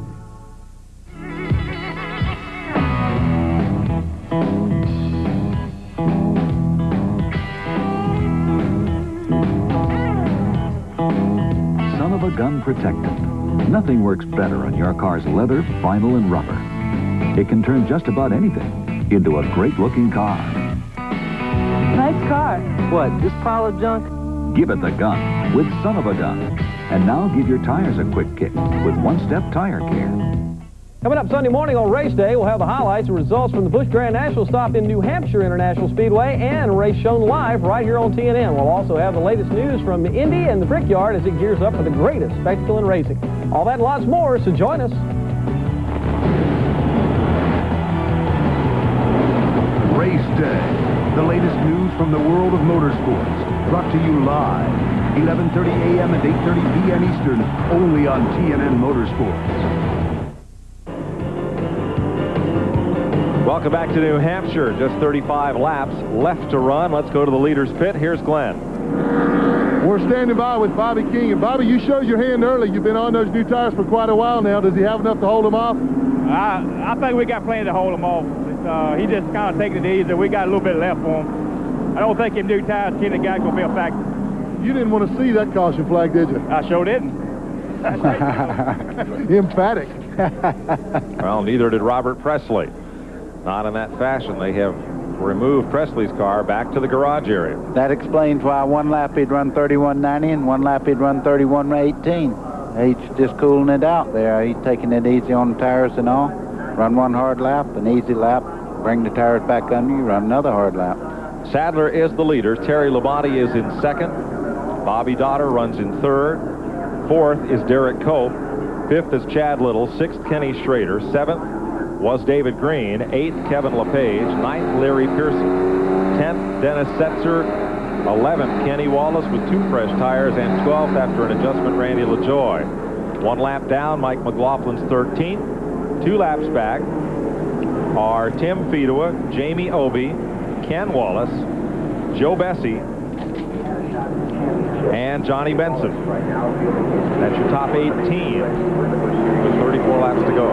Son of a gun protected. Nothing works better on your car's leather, vinyl, and rubber. It can turn just about anything into a great-looking car. Nice car. What, this pile of junk? Give it the gun with Son of a Gun. And now give your tires a quick kick with one-step tire care. Coming up Sunday morning on race day, we'll have the highlights and results from the Busch Grand National stop in New Hampshire International Speedway and a race shown live right here on TNN. We'll also have the latest news from Indy and the Brickyard as it gears up for the greatest spectacle in racing. All that and lots more, so join us. Race Day, the latest news from the world of motorsports, brought to you live, 11:30 a.m. and 8:30 p.m. Eastern, only on TNN Motorsports. Welcome back to New Hampshire. Just 35 laps left to run. Let's go to the leader's pit. Here's Glenn. We're standing by with Bobby King. And Bobby, you showed your hand early. You've been on those new tires for quite a while now. Does he have enough to hold them off? I think we got plenty to hold him off. He just kind of taking it easy. We got a little bit left for him. I don't think him new tires, Kenny Guy's going to be a factor. You didn't want to see that caution flag, did you? I sure didn't. Emphatic. Well, neither did Robert Presley. Not in that fashion. They have removed Presley's car back to the garage area. That explains why one lap he'd run 31.90 and one lap he'd run 31.18. He's just cooling it out there. He's taking it easy on the tires and all. Run one hard lap, an easy lap, bring the tires back under you, run another hard lap. Sadler is the leader. Terry Labonte is in second. Bobby Dotter runs in third. Fourth is Derek Cope. Fifth is Chad Little. Sixth, Kenny Schrader. Seventh was David Green. Eighth, Kevin LePage. Ninth, Larry Pearson. 10th, Dennis Setzer. 11th, Kenny Wallace with 2 fresh tires. And 12th, after an adjustment, Randy LaJoy. 1 lap down, Mike McLaughlin's 13th. 2 laps back are Tim Fedewa, Jamie Obey, Ken Wallace, Joe Bessie, and Johnny Benson. That's your top 18 with 34 laps to go.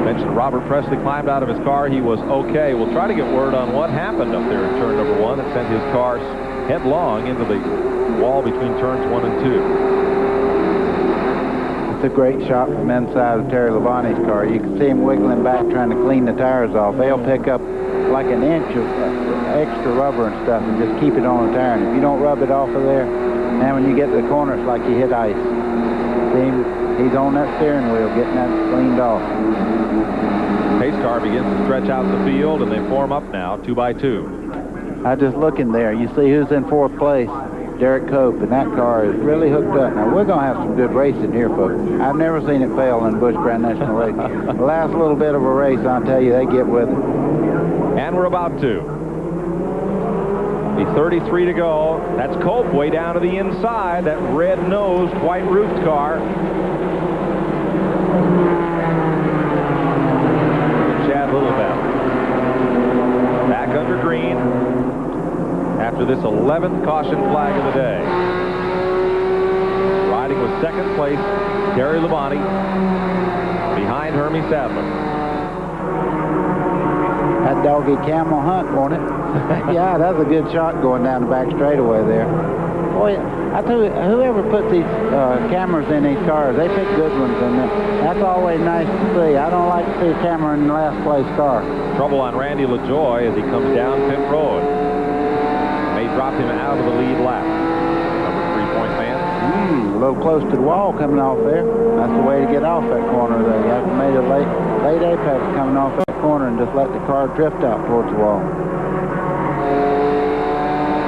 Mentioned Robert Presley climbed out of his car. He was okay. We'll try to get word on what happened up there in turn number 1 that sent his car headlong into the wall between turns 1 and 2. It's a great shot from inside of Terry Labonte's car. You can see him wiggling back trying to clean the tires off. They'll pick up like an inch of extra rubber and stuff and just keep it on the tire. And if you don't rub it off of there, and when you get to the corner, it's like you hit ice. See him? He's on that steering wheel getting that cleaned off. Pace car begins to stretch out the field, and they form up now, 2 by 2. I just look in there. You see who's in 4th place. Derek Cope, and that car is really hooked up. Now, we're going to have some good racing here, folks. I've never seen it fail in Busch Grand National Racing. The last little bit of a race, I'll tell you, they get with it. And we're about to. The 33 to go. That's Cope way down to the inside. That red-nosed, white-roofed car. Chad Littlebell. Back under green. After this 11th caution flag of the day. Riding with 2nd place, Terry Labonte, behind Hermie Sadler. That doggy camel hunt, won't it? Yeah, that's a good shot going down the back straightaway there. Boy, I tell you, whoever puts these cameras in these cars, they pick good ones, and that's always nice to see. I don't like to see a camera in the last place car. Trouble on Randy LaJoy as he comes down pit road. May drop him out of the lead lap. Number 3-point man. A little close to the wall coming off there. That's the way to get off that corner there. You have to make a late apex coming off that corner and just let the car drift out towards the wall.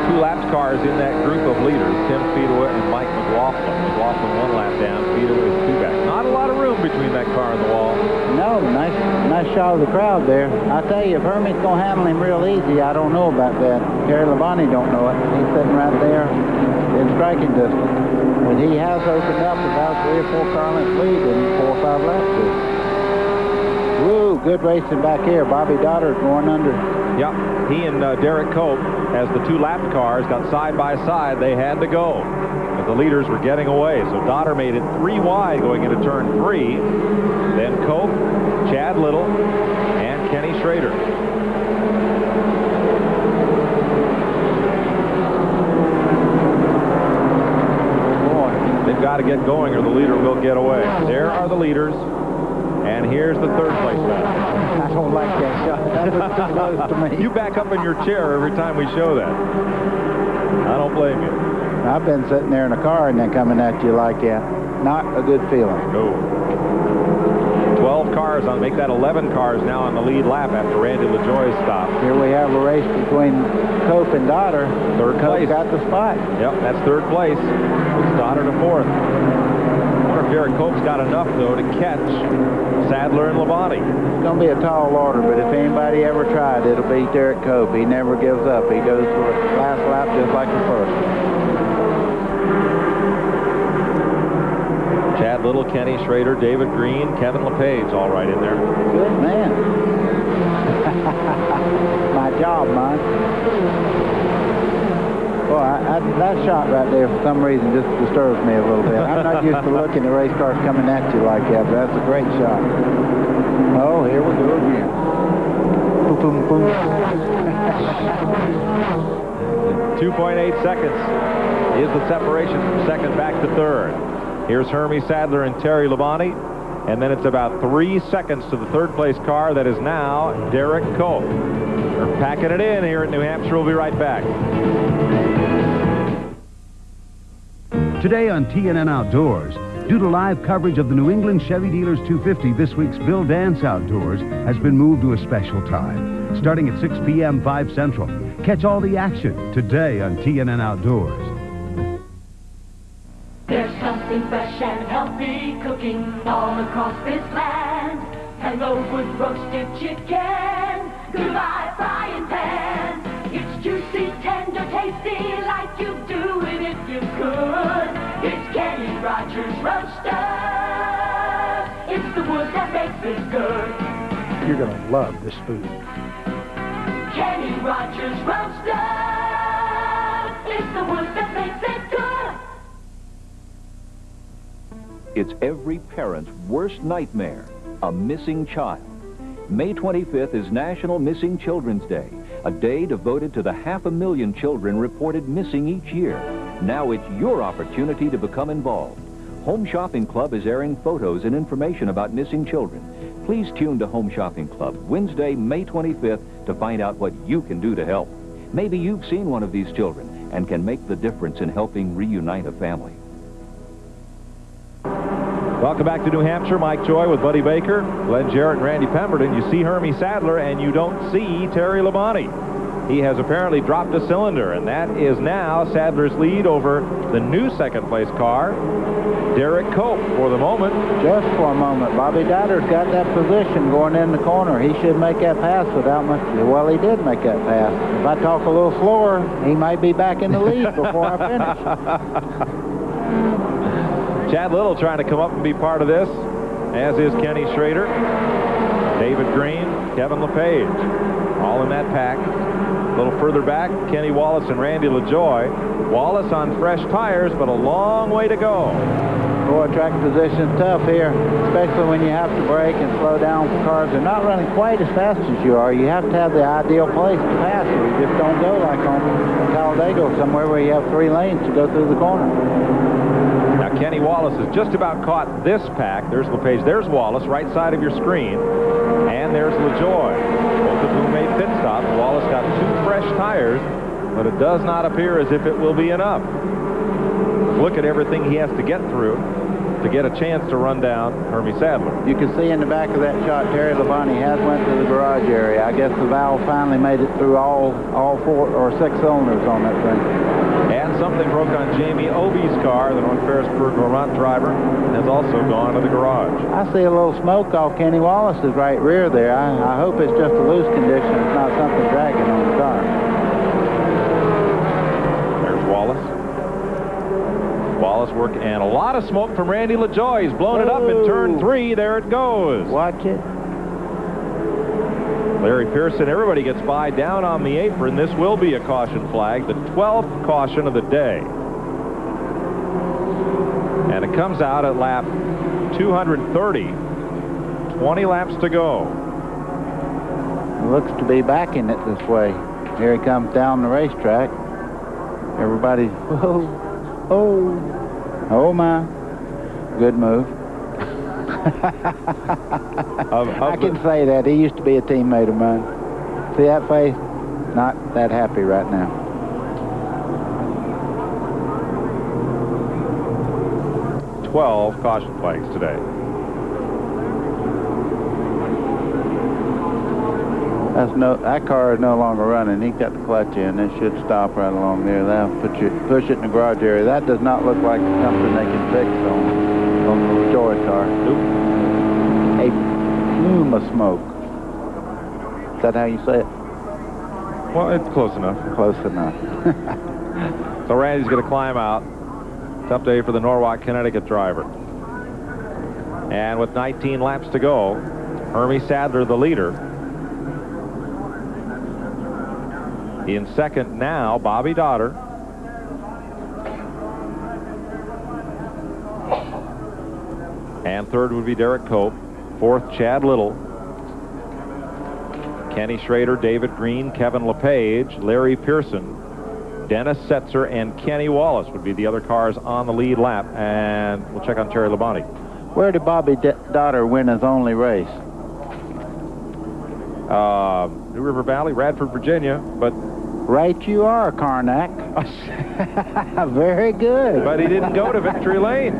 2 lap cars in that group of leaders, Tim Fedewa and Mike McLaughlin. McLaughlin 1 lap down, Fedewa is 2 back. Not a lot of room between that car and the wall. No, nice shot of the crowd there. I tell you, if Hermie's going to handle him real easy, I don't know about that. Terry Labonte don't know it. He's sitting right there in striking distance. But he has opened up about 3 or 4 car lengths lead in 4 or 5 laps. Woo, good racing back here. Bobby Dotter going under. Yep, he and Derek Cope, as the 2 lap cars got side by side, they had to go. But the leaders were getting away, so Dotter made it 3 wide going into turn 3. Then Cope, Chad Little, and Kenny Schrader. Boy, they've got to get going or the leader will get away. There are the leaders. And here's the 3rd place battle. I don't like that shot. That was too close to me. You back up in your chair every time we show that. I don't blame you. I've been sitting there in a car and then coming at you like that. not a good feeling. No. 12 cars on, make that 11 cars now on the lead lap after Randy LaJoie's stop. Here we have a race between Cope and Dotter. Third Cope place. got the spot. Yep, that's third place. It's Dotter to fourth. I wonder if Derek Cope's got enough, though, to catch Sadler and Labonte. It's going to be a tall order, but if anybody ever tried, it'll be Derek Cope. He never gives up. He goes for the last lap just like the first. Chad Little, Kenny Schrader, David Green, Kevin LePage, all right in there. Good man. My job, man. Well, that shot right there, for some reason, just disturbs me a little bit. I'm not used to looking at race cars coming at you like that, but that's a great shot. Oh, here we go again. Boom, boom, boom. 2.8 seconds is the separation from second back to third. Here's Hermie Sadler and Terry Labonte, and then it's about 3 seconds to the third place car. That is now Derek Cope. They're packing it in here at New Hampshire. We'll be right back. Today on TNN Outdoors, due to live coverage of the New England Chevy Dealers 250, this week's Bill Dance Outdoors has been moved to a special time, starting at 6 p.m. 5 Central. Catch all the action today on TNN Outdoors. There's something fresh and healthy cooking all across this land. Hello with roasted chicken, goodbye frying pan. It's juicy, tender, tasty, like you'd do it if you could. It's Kenny Rogers Roaster. It's the wood that makes it good. You're going to love this food. Kenny Rogers Roaster. It's the wood that makes it good. It's every parent's worst nightmare, a missing child. May 25th is National Missing Children's Day, a day devoted to the 500,000 children reported missing each year. Now it's your opportunity to become involved. Home Shopping Club is airing photos and information about missing children. Please tune to Home Shopping Club Wednesday, May 25th to find out what you can do to help. Maybe you've seen one of these children and can make the difference in helping reunite a family. Welcome back to New Hampshire. Mike Joy with Buddy Baker, Glenn Jarrett, and Randy Pemberton. You see Hermie Sadler, and you don't see Terry Labonte. He has apparently dropped a cylinder, and that is now Sadler's lead over the new second-place car, Derek Cope, for the moment. Just for a moment. Bobby Dotter's got that position going in the corner. He should make that pass without much. Well, he did make that pass. If I talk a little slower, he might be back in the lead before I finish. Chad Little trying to come up and be part of this, as is Kenny Schrader, David Green, Kevin LePage, all in that pack. A little further back, Kenny Wallace and Randy LaJoie. Wallace on fresh tires, but a long way to go. Boy, track position's tough here, especially when you have to brake and slow down for cars. They're not running quite as fast as you are. You have to have the ideal place to pass, or you just don't go like on Talladega, somewhere where you have 3 lanes to go through the corner. Now, Kenny Wallace has just about caught this pack. There's LePage. There's Wallace, right side of your screen. And there's LaJoie, both of whom made pit stops. Wallace got 2 fresh tires, but it does not appear as if it will be enough. Look at everything he has to get through to get a chance to run down Hermie Sadler. You can see in the back of that shot, Terry Labonte has went to the garage area. I guess the valve finally made it through all 4 or 6 cylinders on that thing. And something broke on Jamie Obie's car. The North Ferrisburg Vermont driver has also gone to the garage. I see a little smoke off Kenny Wallace's right rear there. I hope it's just a loose condition. It's not something dragging on the car. There's Wallace. Wallace working, and a lot of smoke from Randy LaJoie. He's blown it up in turn 3. There it goes. Watch it. Larry Pearson, everybody gets by down on the apron. This will be a caution flag, the 12th caution of the day. And it comes out at lap 230. 20 laps to go. It looks to be backing it this way. Here he comes down the racetrack. Everybody, oh my. Good move. I can say that. He used to be a teammate of mine. See that face? Not that happy right now. 12 caution flags today. That car is no longer running. He got the clutch in. It should stop right along there. That'll push it in the garage area. That does not look like something they can fix on the storage car. A plume of smoke. Is that how you say it? Well, it's close enough. Close enough. So Randy's going to climb out. Tough day for the Norwalk, Connecticut driver. And with 19 laps to go, Hermie Sadler, the leader. In second now, Bobby Dotter. And third would be Derek Cope. Fourth, Chad Little. Kenny Schrader, David Green, Kevin LePage, Larry Pearson, Dennis Setzer, and Kenny Wallace would be the other cars on the lead lap. And we'll check on Terry Labonte. Where did Bobby Dotter win his only race? New River Valley, Radford, Virginia, but... Right you are, Karnak. Very good. But he didn't go to Victory Lane.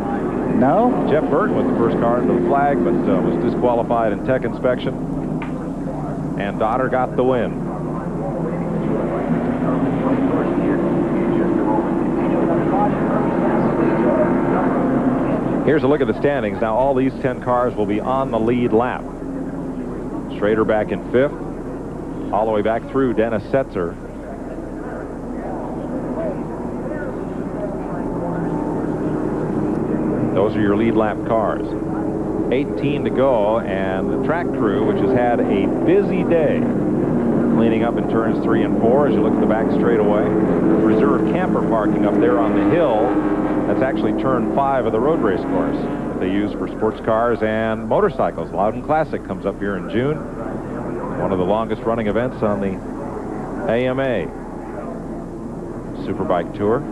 No? Jeff Burton was the first car into the flag, but was disqualified in tech inspection. And Dotter got the win. Here's a look at the standings. Now all these 10 cars will be on the lead lap. Schrader back in 5th. All the way back through Dennis Setzer. Those are your lead lap cars. 18 to go, and the track crew, which has had a busy day, cleaning up in turns 3 and 4 as you look at the back straightaway. Reserve camper parking up there on the hill. That's actually turn 5 of the road race course that they use for sports cars and motorcycles. Loudon Classic comes up here in June. One of the longest running events on the AMA Superbike Tour.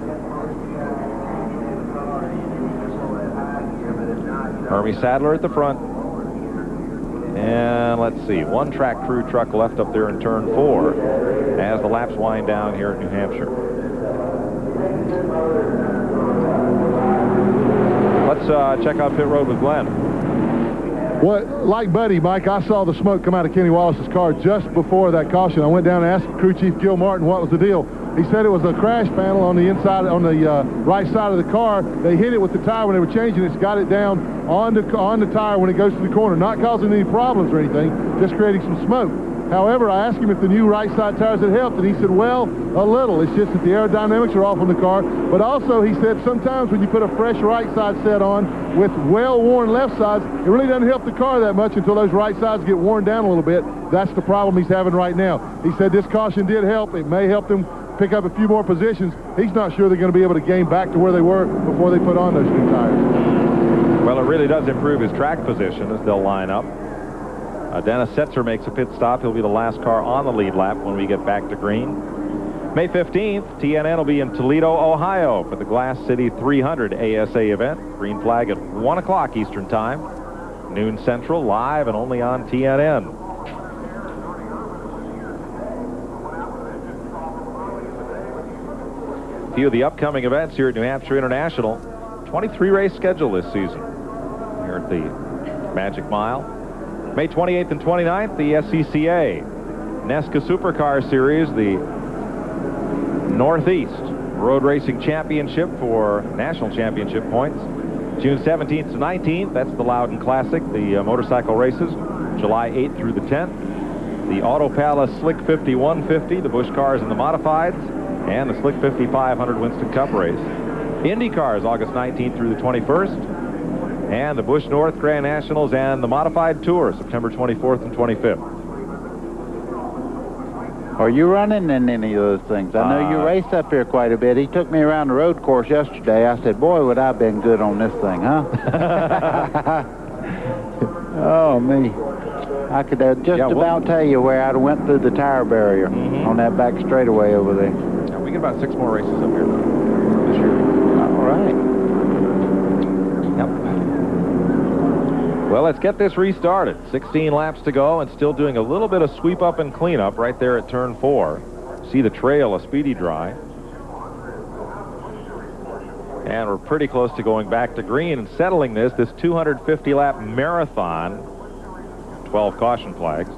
Hermie Sadler at the front. And let's see, one track crew truck left up there in turn 4 as the laps wind down here at New Hampshire. Let's check out pit road with Glenn. Well, like Buddy, Mike, I saw the smoke come out of Kenny Wallace's car just before that caution. I went down and asked crew chief Gil Martin what was the deal. He said it was a crash panel on the inside, on the right side of the car. They hit it with the tire when they were changing it. It's got it down on the tire when it goes to the corner, not causing any problems or anything, just creating some smoke. However, I asked him if the new right side tires had helped, and he said, well, a little. It's just that the aerodynamics are off on the car. But also, he said, sometimes when you put a fresh right side set on with well-worn left sides, it really doesn't help the car that much until those right sides get worn down a little bit. That's the problem he's having right now. He said this caution did help. It may help them pick up a few more positions. He's not sure they're going to be able to gain back to where they were before they put on those new tires. Well, it really does improve his track position as they'll line up. Dennis Setzer makes a pit stop. He'll be the last car on the lead lap when we get back to green. May 15th, TNN will be in Toledo, Ohio for the Glass City 300 ASA event. Green flag at 1 o'clock Eastern Time. Noon Central, live and only on TNN. A few of the upcoming events here at New Hampshire International. 23 race schedule this season here at the Magic Mile. May 28th and 29th, the SCCA Nesca Supercar Series, the Northeast Road Racing Championship for national championship points. June 17th to 19th, that's the Loudon Classic, the motorcycle races. July 8th through the 10th, the Auto Palace Slick 50 150, the Busch cars and the modifieds, and the Slick 50 500 Winston Cup race. Indy cars, August 19th through the 21st. And the Busch North Grand Nationals and the Modified Tour, September 24th and 25th. Are you running in any of those things? I know you raced up here quite a bit. He took me around the road course yesterday. I said, boy, would I have been good on this thing, huh? Oh, me. I could just about tell you where I'd went through the tire barrier on that back straightaway over there. Yeah, we get about 6 more races up here this year. All right. Well, let's get this restarted. 16 laps to go and still doing a little bit of sweep up and cleanup right there at turn 4. See the trail, a speedy dry. And we're pretty close to going back to green and settling this 250-lap marathon, 12 caution flags,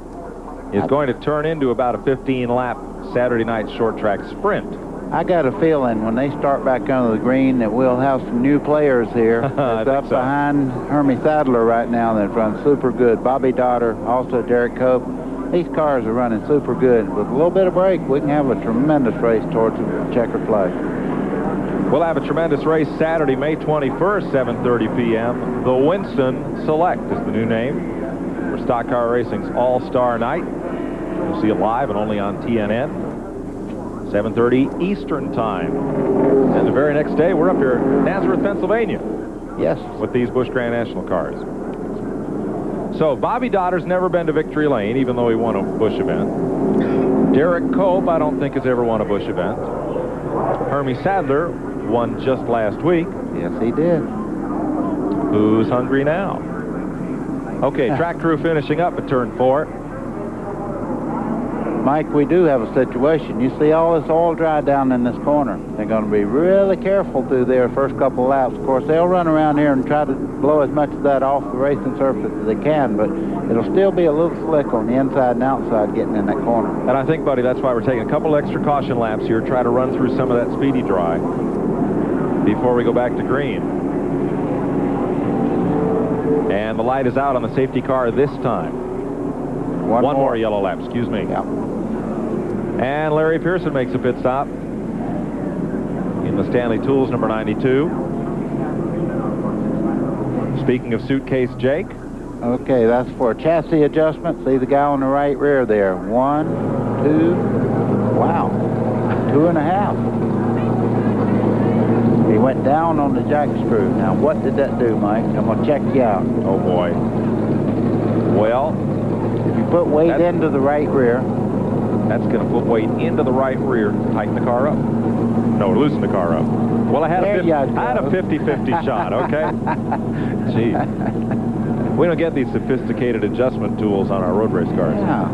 is going to turn into about a 15-lap Saturday night short track sprint. I got a feeling when they start back under the green that we'll have some new players here. It's up behind Hermie Sadler right now that runs super good. Bobby Dotter, also Derek Cope. These cars are running super good. With a little bit of break, we can have a tremendous race towards the checkered flag. We'll have a tremendous race Saturday, May 21st, 7:30 p.m. The Winston Select is the new name for Stock Car Racing's All-Star Night. You'll see it live and only on TNN. 7:30 Eastern Time. And the very next day, we're up here in Nazareth, Pennsylvania. Yes. With these Busch Grand National cars. So, Bobby Dotter's never been to Victory Lane, even though he won a Busch event. Derek Cope, I don't think, has ever won a Busch event. Hermie Sadler won just last week. Yes, he did. Who's hungry now? Okay, track crew finishing up at turn 4. Mike, we do have a situation. You see all this oil dry down in this corner. They're going to be really careful through their first couple of laps. Of course, they'll run around here and try to blow as much of that off the racing surface as they can, but it'll still be a little slick on the inside and outside getting in that corner. And I think, buddy, that's why we're taking a couple extra caution laps here, try to run through some of that speedy dry before we go back to green. And the light is out on the safety car this time. One more yellow lap, excuse me. Yeah. And Larry Pearson makes a pit stop in the Stanley Tools number 92. Speaking of suitcase, Jake. Okay, that's for a chassis adjustment. See the guy on the right rear there. 1, 2, wow, 2.5. He went down on the jack screw. Now, what did that do, Mike? I'm going to check you out. Oh, boy. Well, if you put weight into the right rear, that's going to put weight into the right rear to tighten the car up. No, loosen the car up. Well, I had a 50-50 shot, okay? Gee. We don't get these sophisticated adjustment tools on our road race cars. Yeah.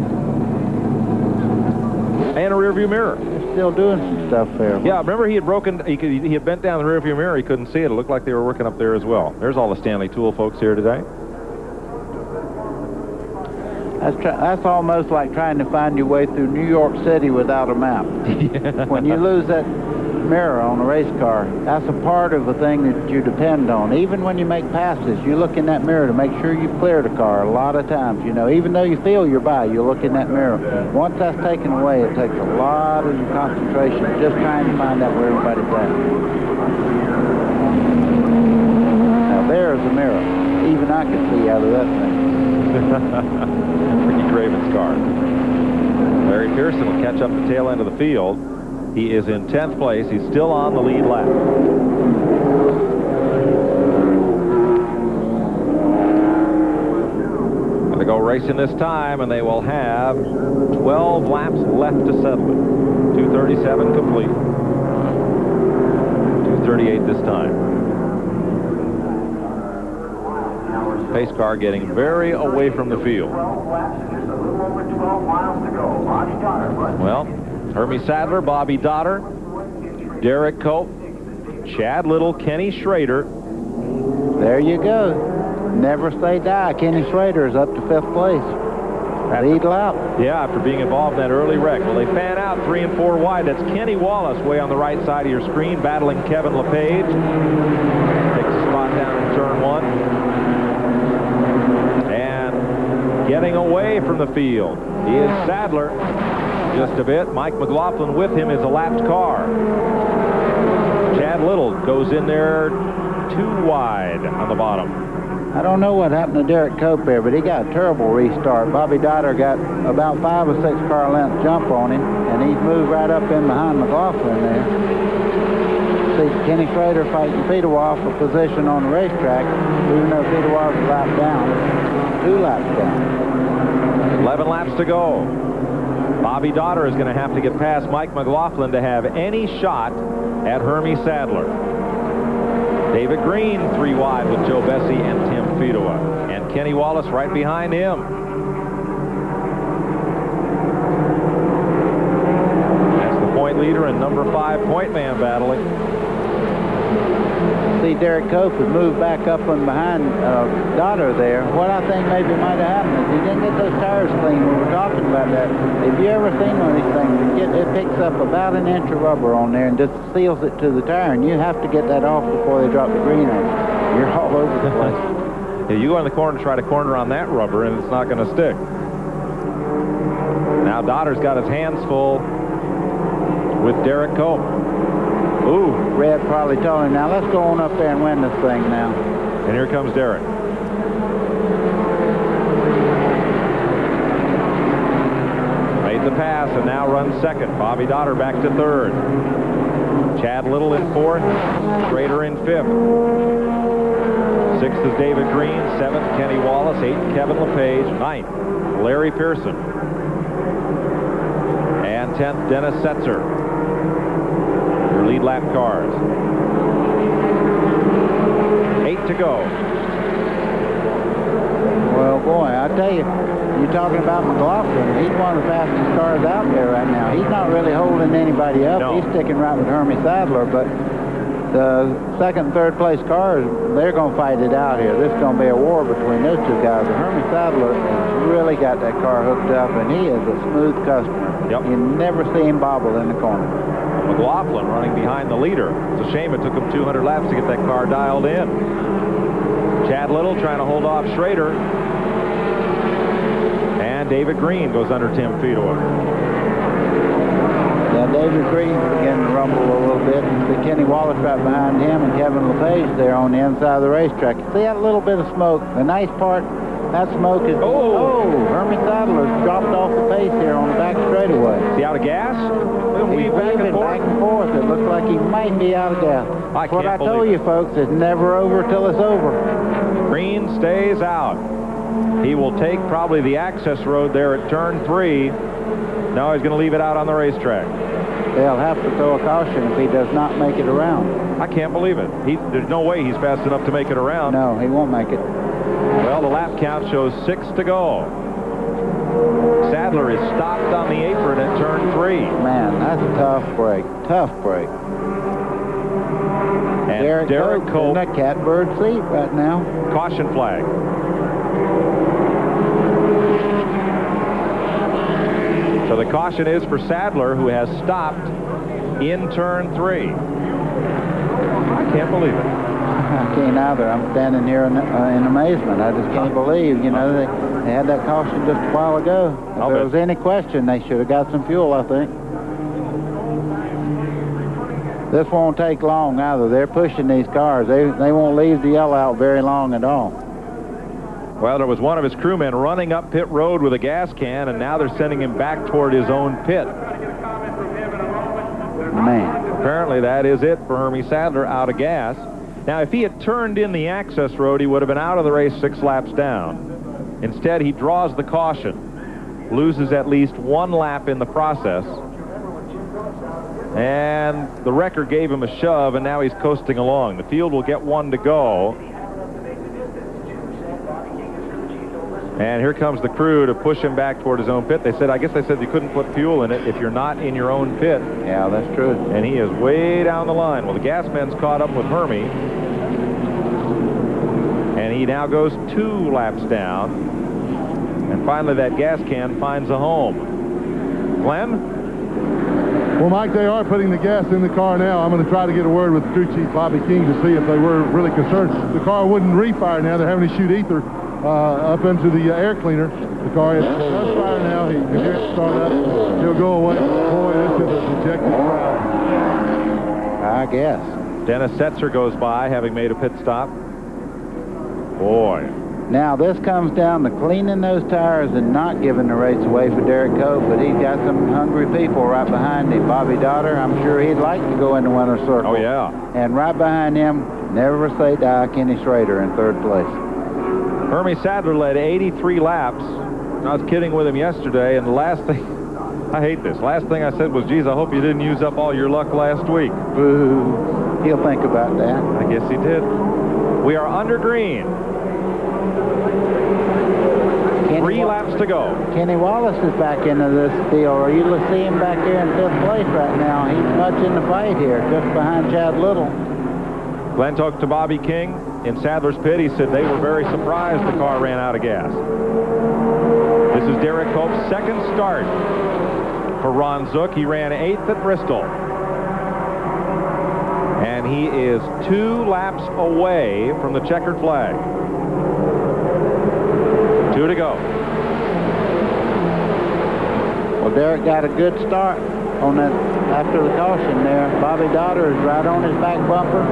And a rear view mirror. They're still doing some stuff there. Yeah, remember he had he had bent down the rear view mirror. He couldn't see it. It looked like they were working up there as well. There's all the Stanley Tool folks here today. That's almost like trying to find your way through New York City without a map. Yeah. When you lose that mirror on a race car, that's a part of the thing that you depend on. Even when you make passes, you look in that mirror to make sure you clear the car a lot of times. You know, even though you feel you're by, you look in that mirror. Once that's taken away, it takes a lot of your concentration just trying to find out where everybody's at. Now there's the mirror. Even I can see out of that thing. Ricky Craven's car. Larry Pearson will catch up the tail end of the field. He is in 10th place. He's still on the lead lap. Going to go racing this time, and they will have 12 laps left to settle it. 237 complete. 238 this time. Pace car getting very away from the field. Well, Hermie Sadler, Bobby Dotter, Derek Cope, Chad Little, Kenny Schrader. There you go. Never say die. Kenny Schrader is up to 5th place. Lead lap. Yeah, after being involved in that early wreck. Well, they fan out 3 and 4 wide. That's Kenny Wallace way on the right side of your screen, battling Kevin LePage. Takes a spot down in turn 1. Getting away from the field is Sadler just a bit. Mike McLaughlin with him is a lapped car. Chad Little goes in there 2 wide on the bottom. I don't know what happened to Derek Cope there, but he got a terrible restart. Bobby Dotter got about 5 or 6 car lengths jump on him, and he's moved right up in behind McLaughlin there. See Kenny Schrader fighting Fedewa for position on the racetrack, even though Fedewa's a lap down. 2 laps down. 11 laps to go. Bobby Dotter is going to have to get past Mike McLaughlin to have any shot at Hermie Sadler. David Green 3 wide with Joe Bessie and Tim Fedewa. And Kenny Wallace right behind him. That's the point leader and number 5 point man battling. see Derek Cope has moved back up and behind Dotter there. What I think maybe might have happened is he didn't get those tires clean. We were talking about that. Have you ever seen one of these things? It picks up about an inch of rubber on there and just seals it to the tire, and you have to get that off before they drop the green on you. You're all over the place. Yeah, you go in the corner and try to corner on that rubber, and it's not going to stick. Now Dotter's got his hands full with Derek Cope. Ooh. Red probably told him, now let's go on up there and win this thing now. And here comes Derek. Made the pass and now runs second. Bobby Dotter back to third. Chad Little in fourth. Schrader in fifth. Sixth is David Green. Seventh, Kenny Wallace. Eighth, Kevin LePage. Ninth, Larry Pearson. And 10th, Dennis Setzer. Your lead lap cars. 8 to go. Well, boy, I tell you, you're talking about McLaughlin. He's one of the fastest cars out there right now. He's not really holding anybody up. No. He's sticking right with Hermie Sadler, but the second and third place cars, they're going to fight it out here. This is going to be a war between those two guys. Hermie Sadler has really got that car hooked up, and he is a smooth customer. Yep. You never see him bobble in the corner. McLaughlin running behind the leader. It's a shame it took him 200 laps to get that car dialed in. Chad Little trying to hold off Schrader. And David Green goes under Tim Fedor. Yeah, David Green beginning to rumble a little bit. You see Kenny Wallace right behind him and Kevin LePage there on the inside of the racetrack. You see that little bit of smoke? The nice part, that smoke is... Oh, Hermie Sadler's dropped off the pace here on the back straightaway. Is he out of gas? He's weaving back and forth. It looks like he might be out of gas. What I told you, folks, it's never over till it's over. Green stays out. He will take probably the access road there at turn 3. Now he's going to leave it out on the racetrack. They'll have to throw a caution if he does not make it around. I can't believe it. There's no way he's fast enough to make it around. No, he won't make it. Well, the lap count shows 6 to go. Sadler is stopped on the apron at turn 3. Man, that's a tough break. Tough break. And Derek Cope in that catbird seat right now. Caution flag. So the caution is for Sadler, who has stopped in turn 3. I can't believe it. I can't either. I'm standing here in amazement. I just can't believe, you know, they had that caution just a while ago. If there was any question, they should have got some fuel, I think. This won't take long either. They're pushing these cars. They won't leave the yellow out very long at all. Well, there was one of his crewmen running up pit road with a gas can, and now they're sending him back toward his own pit. Man. Apparently that is it for Hermie Sadler, out of gas. Now, if he had turned in the access road, he would have been out of the race 6 laps down. Instead, he draws the caution, loses at least 1 lap in the process, and the wrecker gave him a shove, and now he's coasting along. The field will get 1 to go. And here comes the crew to push him back toward his own pit. I guess they said you couldn't put fuel in it if you're not in your own pit. Yeah, that's true. And he is way down the line. Well, the gas man's caught up with Hermie. And he now goes 2 laps down. And finally, that gas can finds a home. Glenn? Well, Mike, they are putting the gas in the car now. I'm going to try to get a word with crew chief Bobby King to see if they were really concerned. The car wouldn't refire now. They're having to shoot ether up into the air cleaner. The car is fire now. He can hear it start up. He'll go away. Boy, this is a dejected crowd. I guess. Dennis Setzer goes by, having made a pit stop. Boy. Now, this comes down to cleaning those tires and not giving the race away for Derek Cope, but he's got some hungry people right behind him. Bobby Dotter, I'm sure he'd like to go in the winner's circle. Oh, yeah. And right behind him, never say die, Kenny Schrader in 3rd place. Hermie Sadler led 83 laps. I was kidding with him yesterday, and the last thing, I hate this, last thing I said was, geez, I hope you didn't use up all your luck last week. Boo. He'll think about that. I guess he did. We are under green. 3 laps to go. Kenny Wallace is back into this deal. Are you see him back here in 5th place right now? He's much in the fight here, just behind Chad Little. Glenn talked to Bobby King in Sadler's Pit. He said they were very surprised the car ran out of gas. This is Derek Cope's second start for Ron Zook. He ran 8th at Bristol. And he is 2 laps away from the checkered flag. 2 to go. Well, Derek got a good start on that after the caution there. Bobby Dotter is right on his back bumper.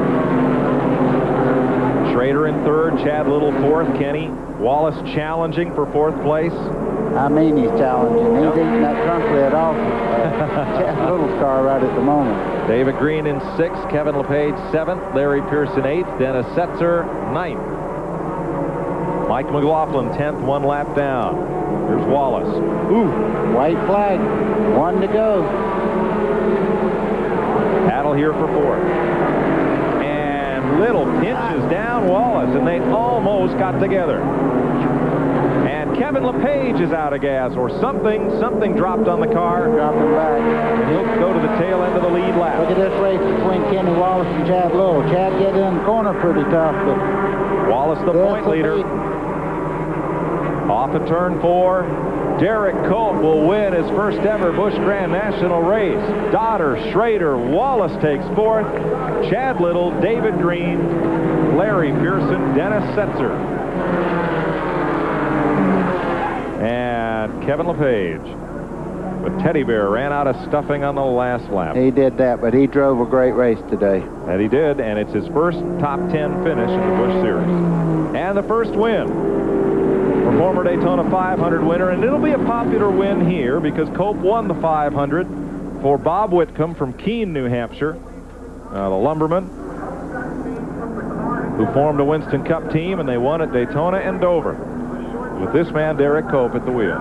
Schrader in 3rd, Chad Little 4th, Kenny Wallace challenging for 4th place. I mean, he's challenging. He's eating that trunk lid off Chad Little's car right at the moment. David Green in 6th, Kevin LePage 7th, Larry Pearson 8th, Dennis Setzer 9th. Mike McLaughlin 10th, 1 lap down. Here's Wallace. Ooh, white flag, 1 to go. Battle here for 4th. And Little pinches down Wallace, and they almost got together. And Kevin LePage is out of gas, or something dropped on the car. Dropping back. And he'll go to the tail end of the lead lap. Look at this race between Kenny Wallace and Chad Little. Chad get in the corner pretty tough, but Wallace the point leader. Off of turn 4, Derek Cope will win his first ever Busch Grand National race. Dotter, Schrader, Wallace takes 4th. Chad Little, David Green, Larry Pearson, Dennis Setzer. And Kevin LePage. But Teddy Bear ran out of stuffing on the last lap. He did that, but he drove a great race today. And he did, and it's his first top 10 finish in the Busch Series. And the first win. Former Daytona 500 winner, and it'll be a popular win here because Cope won the 500 for Bob Whitcomb from Keene, New Hampshire, the lumberman who formed a Winston Cup team, and they won at Daytona and Dover with this man, Derek Cope, at the wheel.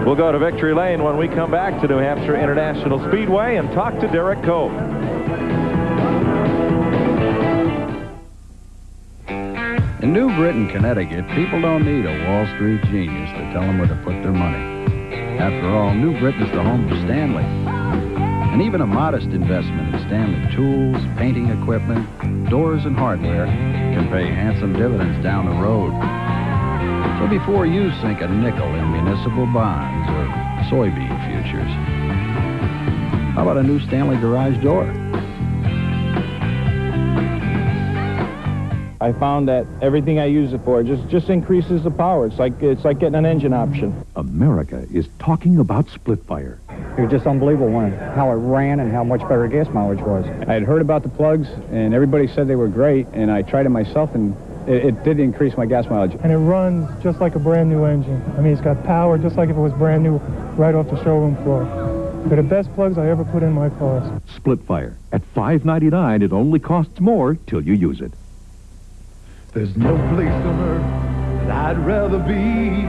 We'll go to Victory Lane when we come back to New Hampshire International Speedway and talk to Derek Cope. In New Britain, Connecticut, people don't need a Wall Street genius to tell them where to put their money. After all, New Britain is the home of Stanley. And even a modest investment in Stanley tools, painting equipment, doors, and hardware can pay handsome dividends down the road. So before you sink a nickel in municipal bonds or soybean futures, how about a new Stanley garage door? I found that everything I use it for just increases the power. It's like getting an engine option. America is talking about split fire. It was just unbelievable how it ran and how much better gas mileage was. I had heard about the plugs, and everybody said they were great, and I tried it myself, and it did increase my gas mileage. And it runs just like a brand new engine. I mean, it's got power just like if it was brand new right off the showroom floor. They're the best plugs I ever put in my cars. Split fire. At $5.99, it only costs more till you use it. There's no place on earth that I'd rather be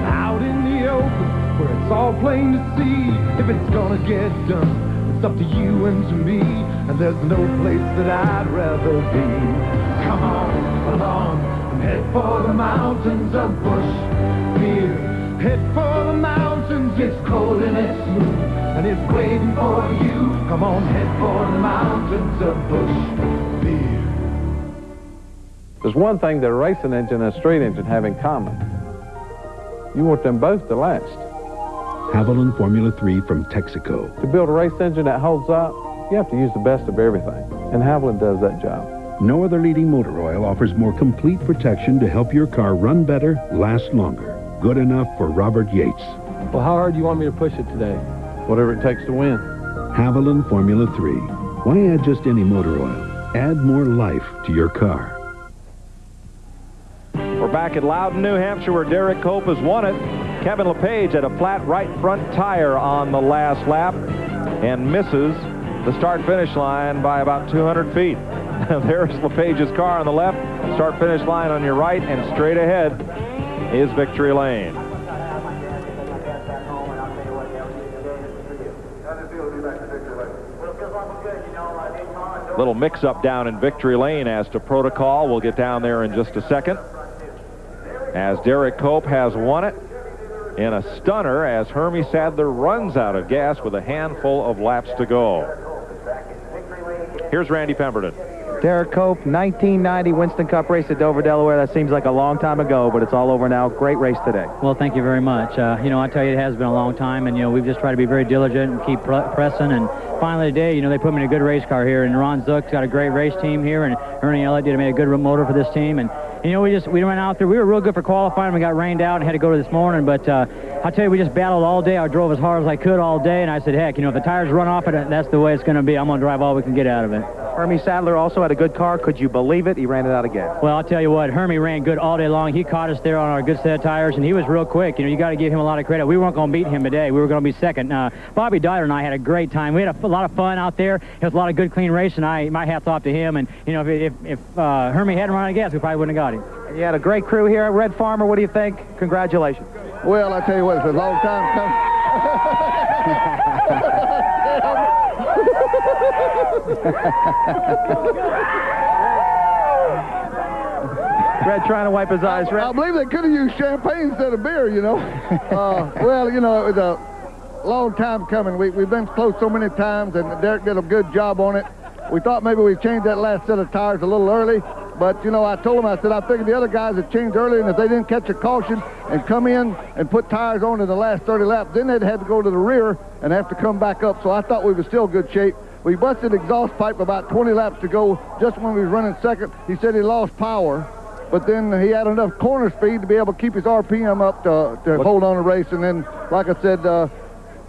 out in the open where it's all plain to see. If it's gonna get done, it's up to you and to me. And there's no place that I'd rather be. Come on along and head for the mountains of Busch Beer. Head for the mountains, it's cold and it's smooth, and it's waiting for you. Come on, head for the mountains of Busch Beer. There's one thing that a racing engine and a street engine have in common. You want them both to last. Haviland Formula 3 from Texaco. To build a race engine that holds up, you have to use the best of everything, and Haviland does that job. No other leading motor oil offers more complete protection to help your car run better, last longer. Good enough for Robert Yates. Well, how hard do you want me to push it today? Whatever it takes to win. Haviland Formula 3. Why add just any motor oil? Add more life to your car. We're back at Loudon, New Hampshire, where Derek Cope has won it. Kevin LePage had a flat right front tire on the last lap and misses the start-finish line by about 200 feet. There's LePage's car on the left, start-finish line on your right, and straight ahead is Victory Lane. Little mix-up down in Victory Lane as to protocol. We'll get down there in just a second. As Derek Cope has won it in a stunner as Hermie Sadler runs out of gas with a handful of laps to go. Here's Randy Pemberton. Derek Cope, 1990 Winston Cup race at Dover, Delaware. That seems like a long time ago, but it's all over now. Great race today. Well, thank you very much. You know, I tell you, it has been a long time, and, you know, we've just tried to be very diligent and keep pressing, and finally today, you know, they put me in a good race car here, and Ron Zook's got a great race team here, and Ernie Elliott made a good motor for this team, and you know, we went out there. We were real good for qualifying. We got rained out and had to go to this morning. But I tell you, we just battled all day. I drove as hard as I could all day, and I said, heck, you know, if the tires run off it, that's the way it's going to be. I'm going to drive all we can get out of it. Hermie Sadler also had a good car. Could you believe it? He ran it out again. Well, I'll tell you what, Hermie ran good all day long. He caught us there on our good set of tires, and he was real quick. You know, you got to give him a lot of credit. We weren't going to beat him today. We were going to be second. Bobby Dyer and I had a great time. We had a lot of fun out there. It was a lot of good, clean racing. My hat's off to him. And, you know, if Hermie hadn't run out of gas, we probably wouldn't have got him. You had a great crew here. Red Farmer, what do you think? Congratulations. Well, I tell you what, it's a long time coming. Red trying to wipe his eyes. Red. I believe they could have used champagne instead of beer, you know. Well, you know, it was a long time coming. We've been close so many times, and Derek did a good job on it. We thought maybe we'd change that last set of tires a little early. But, you know, I told him, I said, I figured the other guys had changed early, and if they didn't catch a caution and come in and put tires on in the last 30 laps, then they'd have to go to the rear and have to come back up. So I thought we were still good shape. We busted exhaust pipe about 20 laps to go just when we was running second. He said he lost power, but then he had enough corner speed to be able to keep his RPM up to hold on the race. And then, like I said,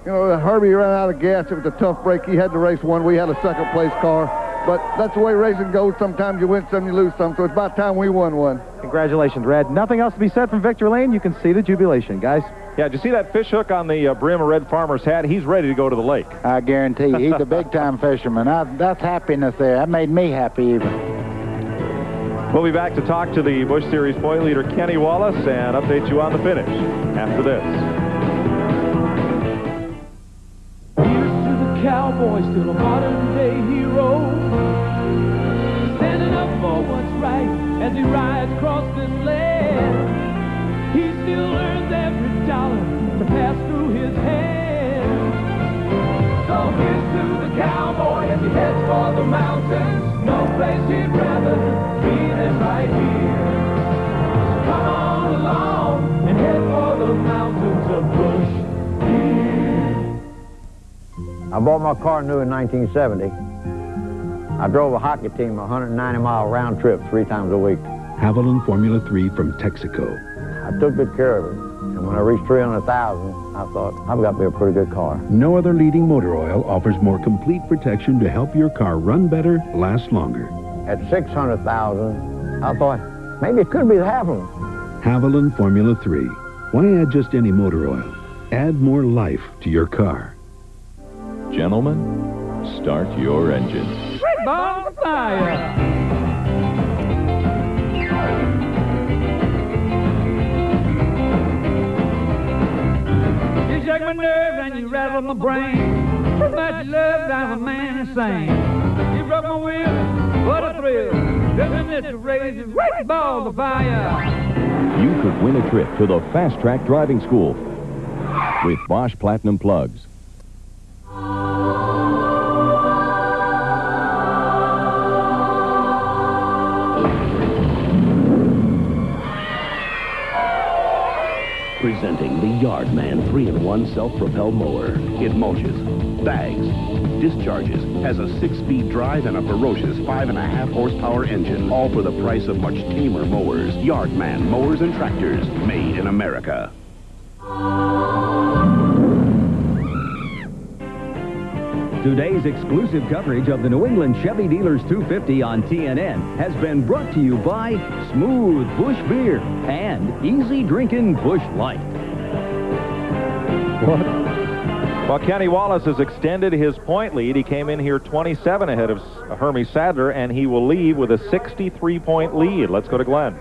you know, Herbie ran out of gas. It was a tough break. He had to race one. We had a second-place car. But that's the way racing goes. Sometimes you win some, you lose some. So it's about time we won one. Congratulations, Red. Nothing else to be said from Victory Lane. You can see the jubilation, guys. Yeah, did you see that fish hook on the brim of Red Farmer's hat? He's ready to go to the lake. I guarantee you, he's a big-time fisherman. That's happiness there. That made me happy even. We'll be back to talk to the Busch Series point leader, Kenny Wallace, and update you on the finish after this. Cowboy, still a modern-day hero, standing up for what's right as he rides across this land. He still earns every dollar to pass through his hands. So here's to the cowboy as he heads for the mountains. No place he'd rather be than right here. So come on along and head for the mountains of Busch. I bought my car new in 1970. I drove a hockey team 190-mile round trip 3 times a week. Haviland Formula 3 from Texaco. I took good care of it. And when I reached 300,000, I thought, I've got to be a pretty good car. No other leading motor oil offers more complete protection to help your car run better, last longer. At 600,000, I thought, maybe it could be the Haviland. Haviland Formula 3. Why add just any motor oil? Add more life to your car. Gentlemen, start your engines. Red ball of fire! You shake my nerves and you rattle my brain. So much love drives a man insane. You broke my will, what a thrill. Doesn't this raise a red ball of fire? You could win a trip to the Fast Track Driving School with Bosch Platinum Plugs. Presenting the Yardman 3-in-1 self-propelled mower. It mulches, bags, discharges, has a 6-speed drive and a ferocious 5.5 horsepower engine, all for the price of much tamer mowers. Yardman mowers and tractors, made in America. Today's exclusive coverage of the New England Chevy Dealers 250 on TNN has been brought to you by Smooth Busch Beer and Easy Drinking Busch Light. Well, Kenny Wallace has extended his point lead. He came in here 27 ahead of Hermie Sadler, and he will leave with a 63-point lead. Let's go to Glenn.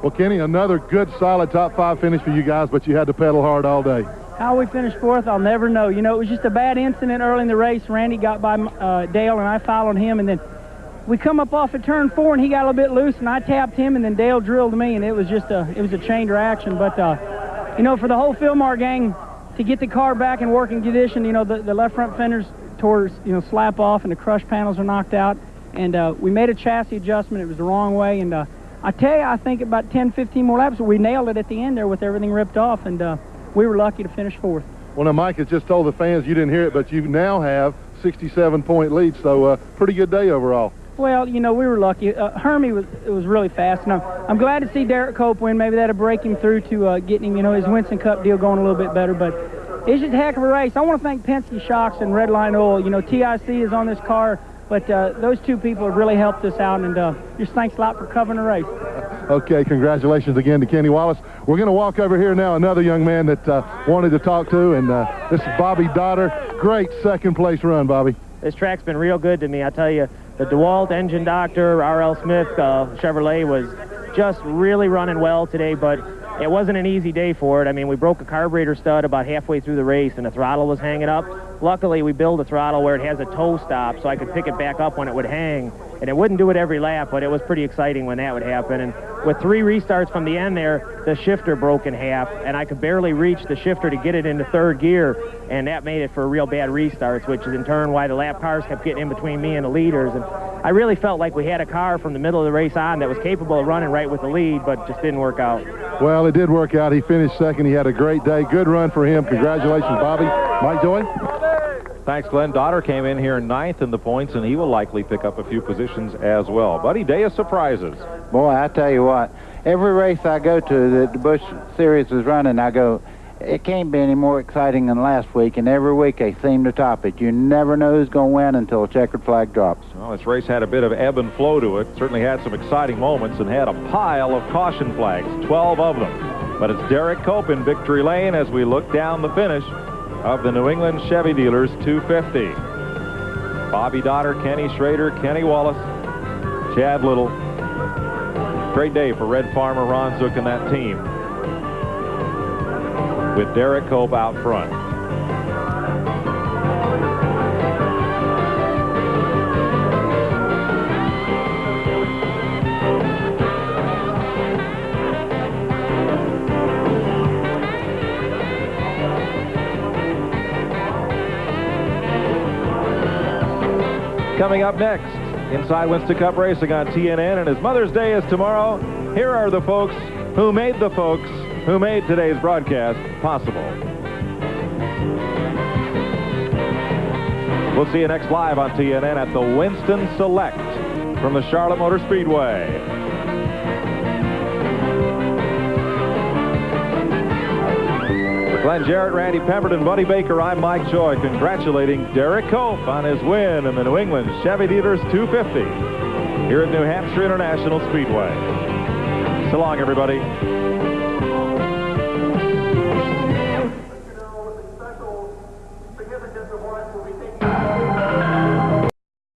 Well, Kenny, another good, solid top 5 finish for you guys, but you had to pedal hard all day. How we finished 4th, I'll never know. You know, it was just a bad incident early in the race. Randy got by Dale, and I followed him, and then we come up off at turn 4, and he got a little bit loose, and I tapped him, and then Dale drilled me, and it was just it was a chain reaction. But You know, for the whole Fillmore gang to get the car back in working condition, you know, the left front fenders tore, you know, slap off and the crush panels are knocked out. And we made a chassis adjustment. It was the wrong way. And I tell you, I think about 10, 15 more laps, we nailed it at the end there with everything ripped off. And we were lucky to finish 4th. Well, now, Mike has just told the fans, you didn't hear it, but you now have 67-point lead, so pretty good day overall. Well, you know, we were lucky. Hermie was really fast, and I'm glad to see Derek Cope win. Maybe that'll break him through to getting him, you know, his Winston Cup deal going a little bit better. But it's just a heck of a race. I want to thank Penske Shocks and Redline Oil. You know, TIC is on this car, but those two people have really helped us out, and just thanks a lot for covering the race. Okay, congratulations again to Kenny Wallace. We're going to walk over here now, another young man that wanted to talk to, and this is Bobby Dotter. Great second-place run, Bobby. This track's been real good to me. I tell you, the DeWalt engine doctor, R.L. Smith Chevrolet was just really running well today, but it wasn't an easy day for it. I mean, we broke a carburetor stud about halfway through the race, and the throttle was hanging up. Luckily, we built a throttle where it has a toe stop, so I could pick it back up when it would hang. And it wouldn't do it every lap, but it was pretty exciting when that would happen. And with 3 restarts from the end there, the shifter broke in half, and I could barely reach the shifter to get it into 3rd gear, and that made it for real bad restarts, which is in turn why the lap cars kept getting in between me and the leaders. And I really felt like we had a car from the middle of the race on that was capable of running right with the lead, but just didn't work out. Well, it did work out. He finished second. He had a great day. Good run for him. Congratulations, Bobby. Mike Joy? Thanks, Glenn. Dotter came in here 9th in the points, and he will likely pick up a few positions as well. Buddy, day of surprises. Boy, I tell you what, every race I go to that the Busch Series is running, I go, it can't be any more exciting than last week, and every week they seem to top it. You never know who's going to win until a checkered flag drops. Well, this race had a bit of ebb and flow to it. Certainly had some exciting moments and had a pile of caution flags, 12 of them. But it's Derek Cope in victory lane as we look down the finish of the New England Chevy Dealers 250. Bobby Dotter, Kenny Schrader, Kenny Wallace, Chad Little. Great day for Red Farmer, Ron Zook, and that team, with Derek Cope out front. Coming up next, inside Winston Cup Racing on TNN, and as Mother's Day is tomorrow, here are the folks who made today's broadcast possible. We'll see you next live on TNN at the Winston Select from the Charlotte Motor Speedway. Glenn Jarrett, Randy Pemberton, Buddy Baker, I'm Mike Joy, congratulating Derek Cope on his win in the New England Chevy Dealers 250 here at New Hampshire International Speedway. So long, everybody.